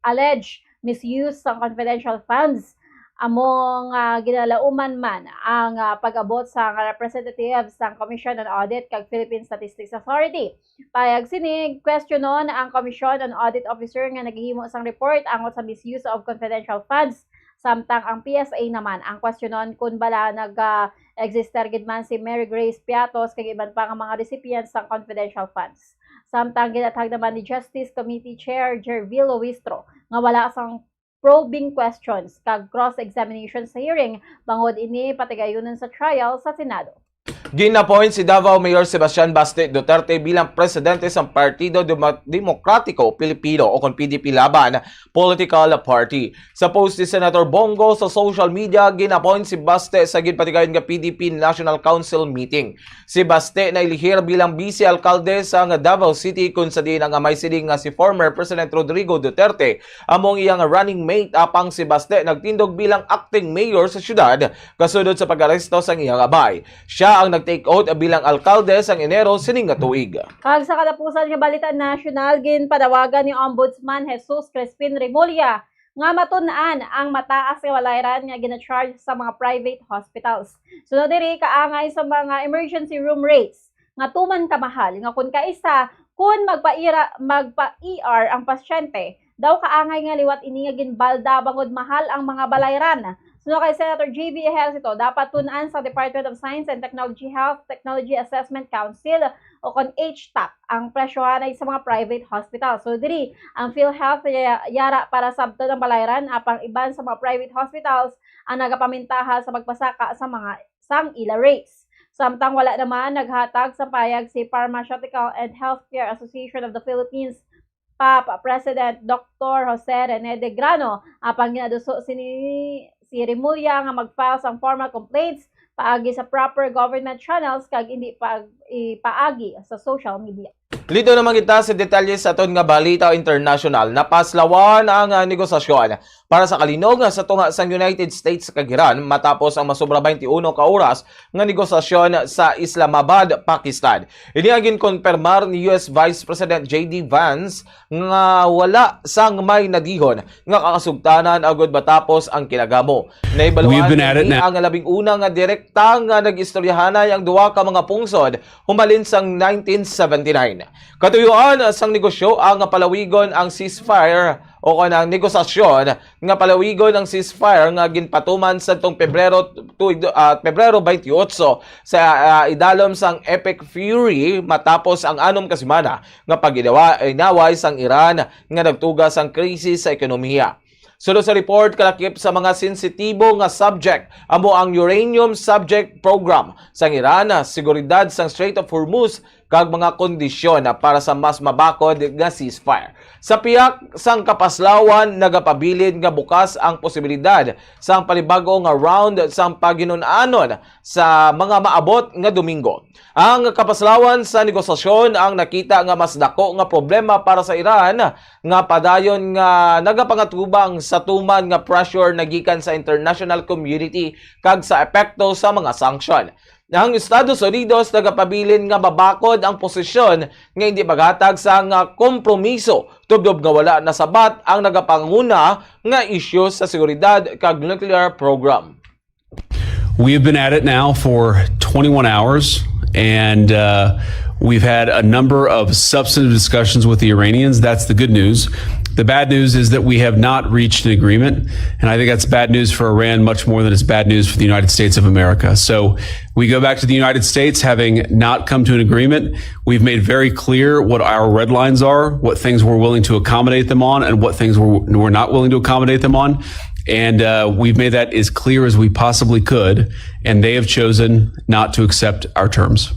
alleged misuse ng confidential funds. Among ginalauman man ang pag-abot sa representatives ng Commission on Audit kag Philippine Statistics Authority. Payag sinig, questionon ang Commission on Audit Officer nga naghihimo sang report angot sa misuse of confidential funds. Samtang ang PSA naman ang questionon kung bala nag-exister gid man si Mary Grace Piatos kag iban pa nga mga recipients ng confidential funds. Samtang ginatag naman ni Justice Committee Chair Jervilo Wistro nga wala sang probing questions kag cross-examination sa hearing bangod ini patigayunan sa trial sa Senado. Ginapoint si Davao Mayor Sebastian Baste Duterte bilang presidente sa Partido Demokratiko Pilipino o kon PDP Laban political party. Sa post ni Senator Bongo sa social media, ginapoint si Baste sa ginpatigayon nga PDP National Council meeting. Si Baste na ilihir bilang vice-alkalde sa Davao City kung sa din ang amay siling nga si former President Rodrigo Duterte among iyang running mate apang si Baste nagtindog bilang acting mayor sa syudad kasunod sa pag-aresto sa iyang abay. Siya ang nag-take out bilang alkalde sang Enero sining nga tuig. Kag sa katapusan nga balita national, ginpadawagan ni Ombudsman Jesus Crispin Remulla nga matun-an ang mataas nga balayran nga gina-charge sa mga private hospitals. Sunod diri kaangay sa mga emergency room rates nga tuman kamahal nga kun kaisa kun magpa-ER ang pasyente daw kaangay nga liwat ini nga ginbalda bangod mahal ang mga balayran. Sunod kay Senator J.B. Ejercito, dapat tunan sa Department of Science and Technology Health Technology Assessment Council o kon HTAC ang presyohan ay sa mga private hospitals. So diri, ang PhilHealth yara para sabto ng balayran apang iban sa mga private hospitals ang nagapamintaha sa magpasaka sa mga sang-ila rates. Samtang wala naman naghatag sa payag si Pharmaceutical and Healthcare Association of the Philippines Papa President Dr. Jose Rene de Grano apang ginaduso si Remulla nga mag-file sang formal complaints paagi sa proper government channels kag hindi ipaagi sa social media. Lito naman kita sa detalye sa aton nga balita international. Napaslawan ang negosasyon para sa kalinog sa tunga sa United States kag Iran matapos ang masobra 21 ka oras nga negosasyon sa Islamabad, Pakistan. Ini ang ginkonfirmar ni US Vice President J.D. Vance nga wala sang may nadihon nga kakasugtanan agud matapos ang kinagamo. Naibaluan ni ang labing una nga direkta nga nag-istoryahanay ang duwa ka mga pungsod humalin sang 1979. Katuyuan sang negosyo ang palawigon ang ceasefire o kanang negosasyon nga palawigon ang ceasefire nga ginpatuman sa tong Pebrero 28 sa idalom sang Epic Fury matapos ang anom ka semana nga pag-inaway sang Iran nga nagtugas ang krisis sa ekonomiya. Sulod sa report kalakip sa mga sensitibo nga subject amo ang uranium subject program sang Iran, seguridad sang Strait of Hormuz kag mga kondisyon para sa mas mabakod nga ceasefire. Sa piyak sang kapaslawan nagapabilid nga bukas ang posibilidad sang panibago nga round sang paginunanon sa mga maabot nga Domingo. Ang kapaslawan sa negosasyon ang nakita nga mas dako nga problema para sa Iran nga padayon nga nagapangatubang sa tuman nga pressure nagikan sa international community kag sa epekto sa mga sanksyon. Ang Estados Unidos nagapabilin nga mabakod ang posisyon nga hindi magatag sa nga kompromiso tubdob nga wala nasabat ang nagapanguna nga isyu sa seguridad kag nuclear program. We have been at it now for 21 hours and we've had a number of substantive discussions with the Iranians. That's the good news. The bad news is that we have not reached an agreement, and I think that's bad news for Iran much more than it's bad news for the United States of America. So we go back to the United States having not come to an agreement. We've made very clear what our red lines are, what things we're willing to accommodate them on, and what things we're not willing to accommodate them on. And we've made that as clear as we possibly could, and they have chosen not to accept our terms.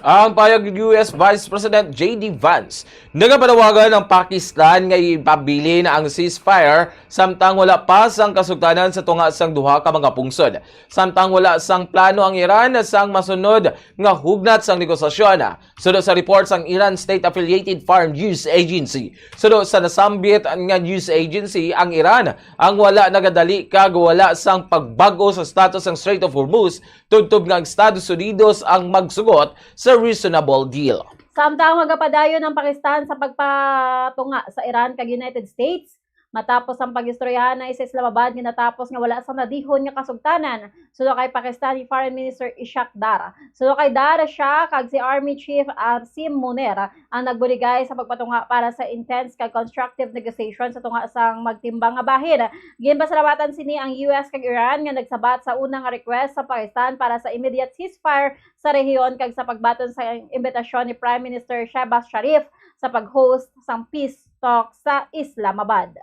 Ang payag ni US Vice President J.D. Vance, nagapanawagan ng Pakistan nga ipabilin ang ceasefire samtang wala pa sang kasugtanan sa tunga sang duha ka mga pungsod. Samtang wala sang plano ang Iran sang masunod nga hugnat sang negosasyon. Sudo sa report sang Iran State-Affiliated Foreign News Agency. Sudo sa nasambit nga news agency, ang Iran ang wala nagadali kag wala sang pagbago sa status ng Strait of Hormuz tubtob nga ang Estados Unidos ang magsugot sa reasonable deal. Samtang magapadayon ng Pakistan sa pagpatunga sa Iran kag United States matapos ang pag-istoryahan na sa Islamabad nga natapos nga wala sa nadihon nga kasugtanan sulo kay Pakistani Foreign Minister Ishaq Dar. Sulo kay Dar siya kag si Army Chief Asim Munir ang nagbuligay sa pagpatunga para sa intense kag constructive negotiation sa tunga sang magtimbang nga bahin. Ginpasalamatan sini ang US kag Iran nga nagsabat sa unang request sa Pakistan para sa immediate ceasefire sa rehiyon kag sa pagbaton sa imbitasyon ni Prime Minister Shehbaz Sharif sa pag-host sang peace talk sa Islamabad.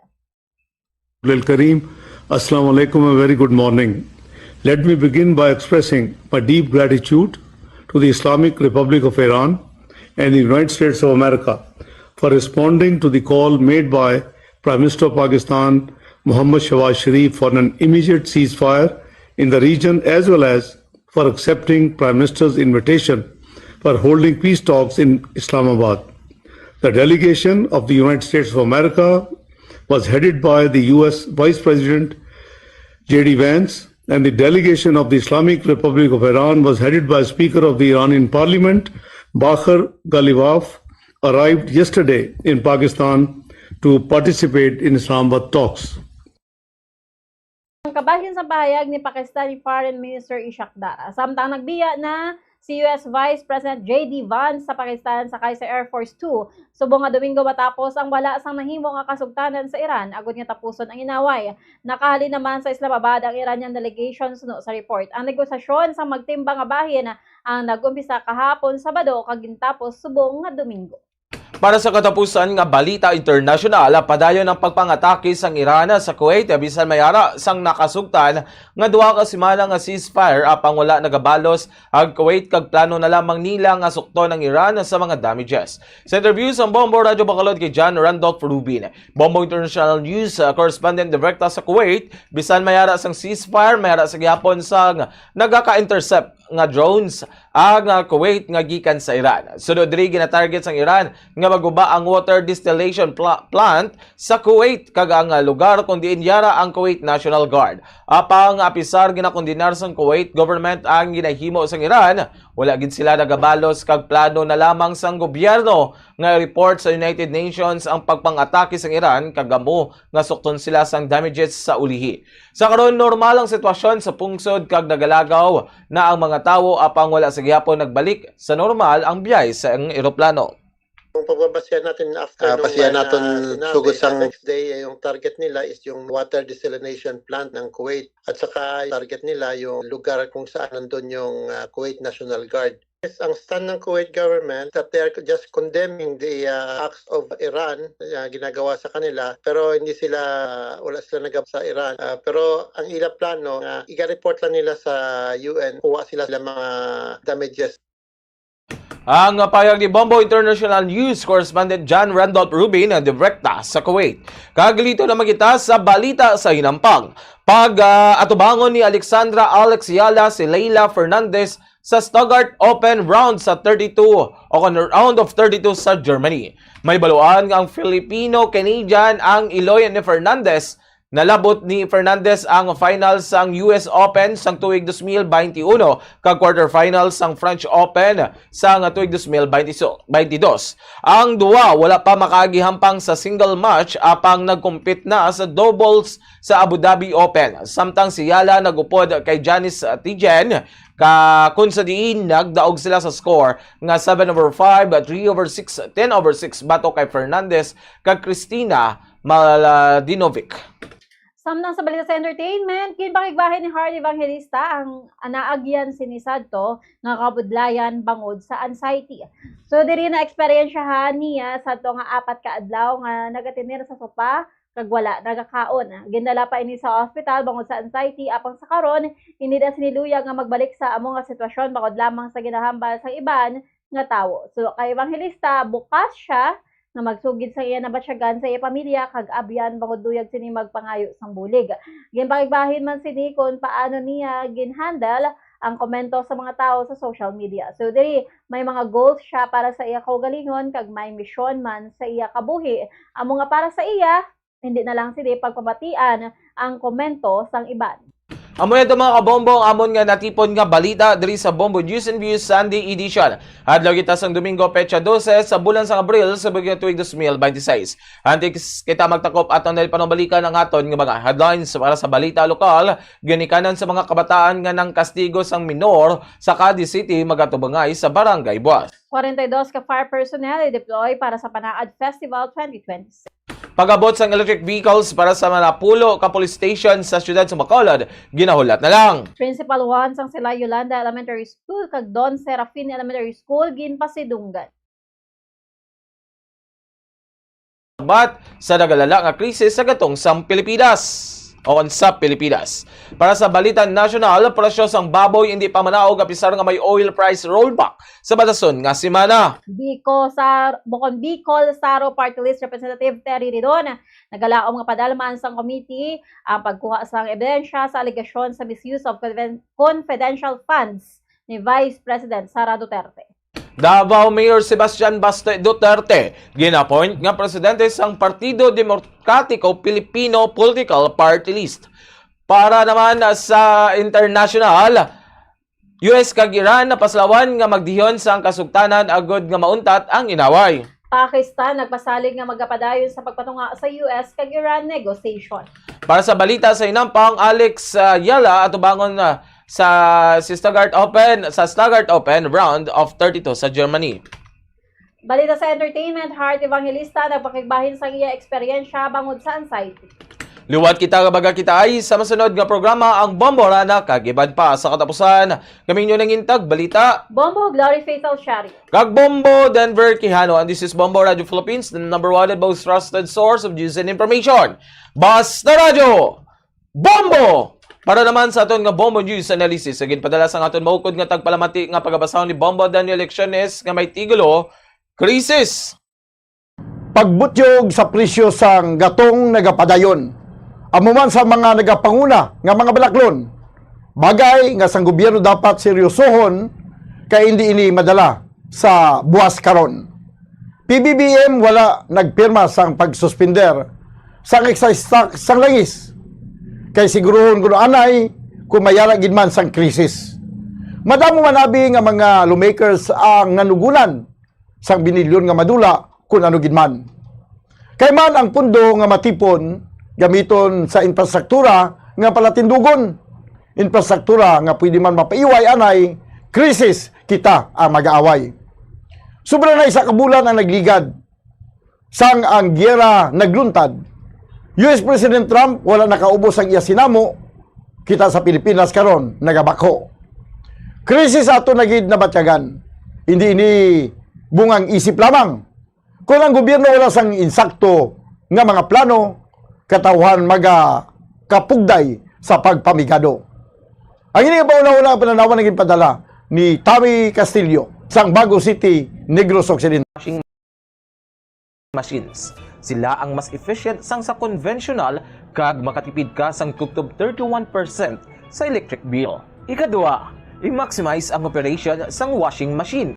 Kareem, Assalamu alaikum, a very good morning. Let me begin by expressing my deep gratitude to the Islamic Republic of Iran and the United States of America for responding to the call made by Prime Minister of Pakistan, Muhammad Shehbaz Sharif, for an immediate ceasefire in the region, as well as for accepting Prime Minister's invitation for holding peace talks in Islamabad. The delegation of the United States of America was headed by the US Vice President J.D. Vance, and the delegation of the Islamic Republic of Iran was headed by Speaker of the Iranian Parliament, Bakhar Ghalibaf, arrived yesterday in Pakistan to participate in Islamabad talks. Ang kabahin sa pahayag ni Pakistani Foreign Minister Ishaq Dar, samtang nagbiya na si US Vice President J.D. Vance sa Pakistan sakay sa Air Force 2 subong nga Domingo matapos ang wala sang nahimo nga kasugtanan sa Iran agud nga tapuson ang inaway. Nakahali naman sa Islamabad ang Iranian delegation suno sa report. Ang negosasyon sa magtimbang nga bahin ang nag-umpisa kahapon Sabado kag gintapos subong nga Domingo. Para sa katapusan nga balita internasyonal, padayon ang pagpangatake sang Iran sa Kuwait bisan mayara sang nakasugtan nga duha ka semana nga ceasefire apang wala nagabalos ang Kuwait kag plano na lamang nila nga sukton ng Iran sa mga damages. Sa interview sa Bombo Radyo Bacolod kay John Randolph Rubin, Bombo International News correspondent direkta sa Kuwait, bisan mayara sang ceasefire, mayara sa gihapon sang nagaka-intercept nga drones ang Kuwait nga gikan sa Iran. Sunod diri gina-target sang Iran nga maguba ang water distillation plant sa Kuwait kag ang lugar kung diin yara ang Kuwait National Guard. Apang apisar ginakondinar sang Kuwait government ang ginahimo sang Iran, wala gid sila nagabalos kag plano na lamang sang gobyerno nga report sa United Nations ang pagpang-atake sang Iran kag amo nga sukton sila sang damages sa ulihi. Sa karon normal ang sitwasyon sa pungsod kag nagalagaw na ang mga tawo apang wala sa gihapon nagbalik sa normal ang biyay sa eroplano. Kung pagbabasihan natin after basihan natin sugod sang next day, yung target nila is yung water desalination plant ng Kuwait at saka target nila yung lugar kung saan nandun yung Kuwait National Guard. Yes, ang stand ng Kuwait government that they are just condemning the acts of Iran ginagawa sa kanila, pero hindi sila wala sila nagab sa Iran. Pero ang ila plano i-report lang nila sa UN kuha sila ng mga damages. Ang payag ni Bombo International News correspondent John Randolph Rubin ang direkta sa Kuwait. Kagalito na magita sa balita sa hinampang. Atubangon ni Alexandra Alex Yala si Leila Fernandez sa Stuttgart Open round sa 32 o round of 32 sa Germany. May baluan ang Filipino-Canadian ang Eloy ni Fernandez. Nalabot ni Fernandez ang finals sang US Open sang tuig 2021 kag quarterfinals sang French Open sang tuig 2022. Ang duwa wala pa makagihampang sa single match apang nagkompete na sa doubles sa Abu Dhabi Open. Samtang si Yala nagupod kay Janice Tijen kung sa diin nagdaog sila sa score nga 7/5, 3/6, 10/6 bato kay Fernandez kag Christina Maladinovic. Samnang sa balita sa entertainment, kinbakigbahin ni Heart Evangelista ang anaagyan sinisadto nga kabudlayan bangod sa anxiety. So diri na eksperyensyahan niya sa to nga 4 ka adlaw nga nagatinir sa sopa kag wala nagakaon. Gindala pa ini sa ospital bangod sa anxiety apang sa karon hindi na siniluya nga magbalik sa amo nga sitwasyon bangod lamang sa ginahambal sa iban nga tawo. So kay Evangelista bukas siya na magsugid sa iya na batsyagan sa iya pamilya kag abyan bangod duyag sini magpangayo sang bulig. Ginbakigbahin man sini kung paano niya ginhandle ang komento sa mga tao sa social media. So diri may mga goals siya para sa iya kaugalingon kag may misyon man sa iya kabuhi. Amo nga para sa iya hindi na lang sini pagpabatian ang komento sang iban. Amo ito mga kabombo, amon nga natipon nga balita diri sa Bombo News and Views Sunday Edition. Adlaw kita sang Domingo Petsa 12 sa bulan sang Abril sa bagyo tuig 2026. Antes kita magtakop aton dahil panubalikan ang aton nga mga headlines para sa balita lokal, ginikanan sa mga kabataan nga nang kastigo sang minor sa Cadiz City magatubangay sa Barangay Buas. 42 ka fire personnel i-deploy para sa Panaad Festival 2026. Pag-abot sang electric vehicles para sa Manapulo ka police station sa siyudad sa Bacolod, ginahulat na lang. Principal 1 sang sila Yolanda Elementary School kag Don Serafin Elementary School ginpasidunggan. Bat sa nagalala nga krisis sa gatong sang Pilipinas. O sa Pilipinas. Para sa balita nasyonal, presyo sang baboy hindi pa manaog apisar nga may oil price rollback sa batason nga semana. Bukod Bicol, Saro Party List Representative Terry Ridon, nagalaom nga padalmaan sang committee ang pagkuha sang ebidensya sa alegasyon sa misuse of confidential funds ni Vice President Sara Duterte. Davao Mayor Sebastian Baste Duterte ginapoint nga presidente sang Partido Demokratiko Pilipino Political Party List. Para naman sa international, US kag Iran napaslawan nga magdiyon sang kasugtanan agod nga mauntat ang inaway. Pakistan nagpasalig nga magapadayon sa pagpatunga sa US kag Iran negotiation. Para sa balita sa inampang, Alex Yala atubangon na sa Stuttgart Open round of 32 sa Germany. Balita sa entertainment, Heart Evangelista nagpakigbahin sa iya eksperyensya bangod sa anxiety. Liwat kita kabaga kita ay sa masunod nga programa ang Bombo Rana kagiban pa sa katapusan. Kami nyo nang intag balita. Bombo, Glory Fatal Shari. Kag Bombo, Denver, Quijano. And this is Bombo Radio Philippines, the #1 and most trusted source of news and information. Basta Radio! Bombo! Para naman sa aton nga Bombo News Analysis, agin padala sa aton maukod nga tagpalamati nga pagabasahon ni Bombo Daniel Elecciones nga may tigulo, krisis. Pagbutyog sa presyo sang gatong nagapadayon. Amuman sa mga nagapanguna nga mga balaklon, bagay nga sang gobyerno dapat seryosohon kay hindi ini madala sa buwas karon. PBBM wala nagpirma sang pagsuspender sang excise tax sang langis. Kay sigurohon kuno anay kung mayara gid man sang krisis. Madamo manabi nga mga lawmakers ang nanugunan sang binilyon nga madula kung ano gid man. Kay man ang pundo nga matipon gamiton sa infrastruktura nga palatindugon. Infrastruktura nga pwede man mapaiway anay, krisis kita ang mag-aaway. Sobra na isa kabulan ang nagligad. Sang ang giyera nagluntad. US President Trump wala nakaubos ang iya sinamo, kita sa Pilipinas karon nagabako. Krisis ato nagid na batyagan. Hindi ini bungang isip lamang. Kung ang gobyerno wala sang insakto nga mga plano, katawhan kapugday sa pagpamigado. Ang ini nga una-una pananawan naging padala ni Tommy Castillo sang Bago City, Negros Occidental. Machines. Sila ang mas efficient sang sa conventional kag makatipid ka sang tubtob 31% sa electric bill. Ikadua, i-maximize ang operation sang washing machine.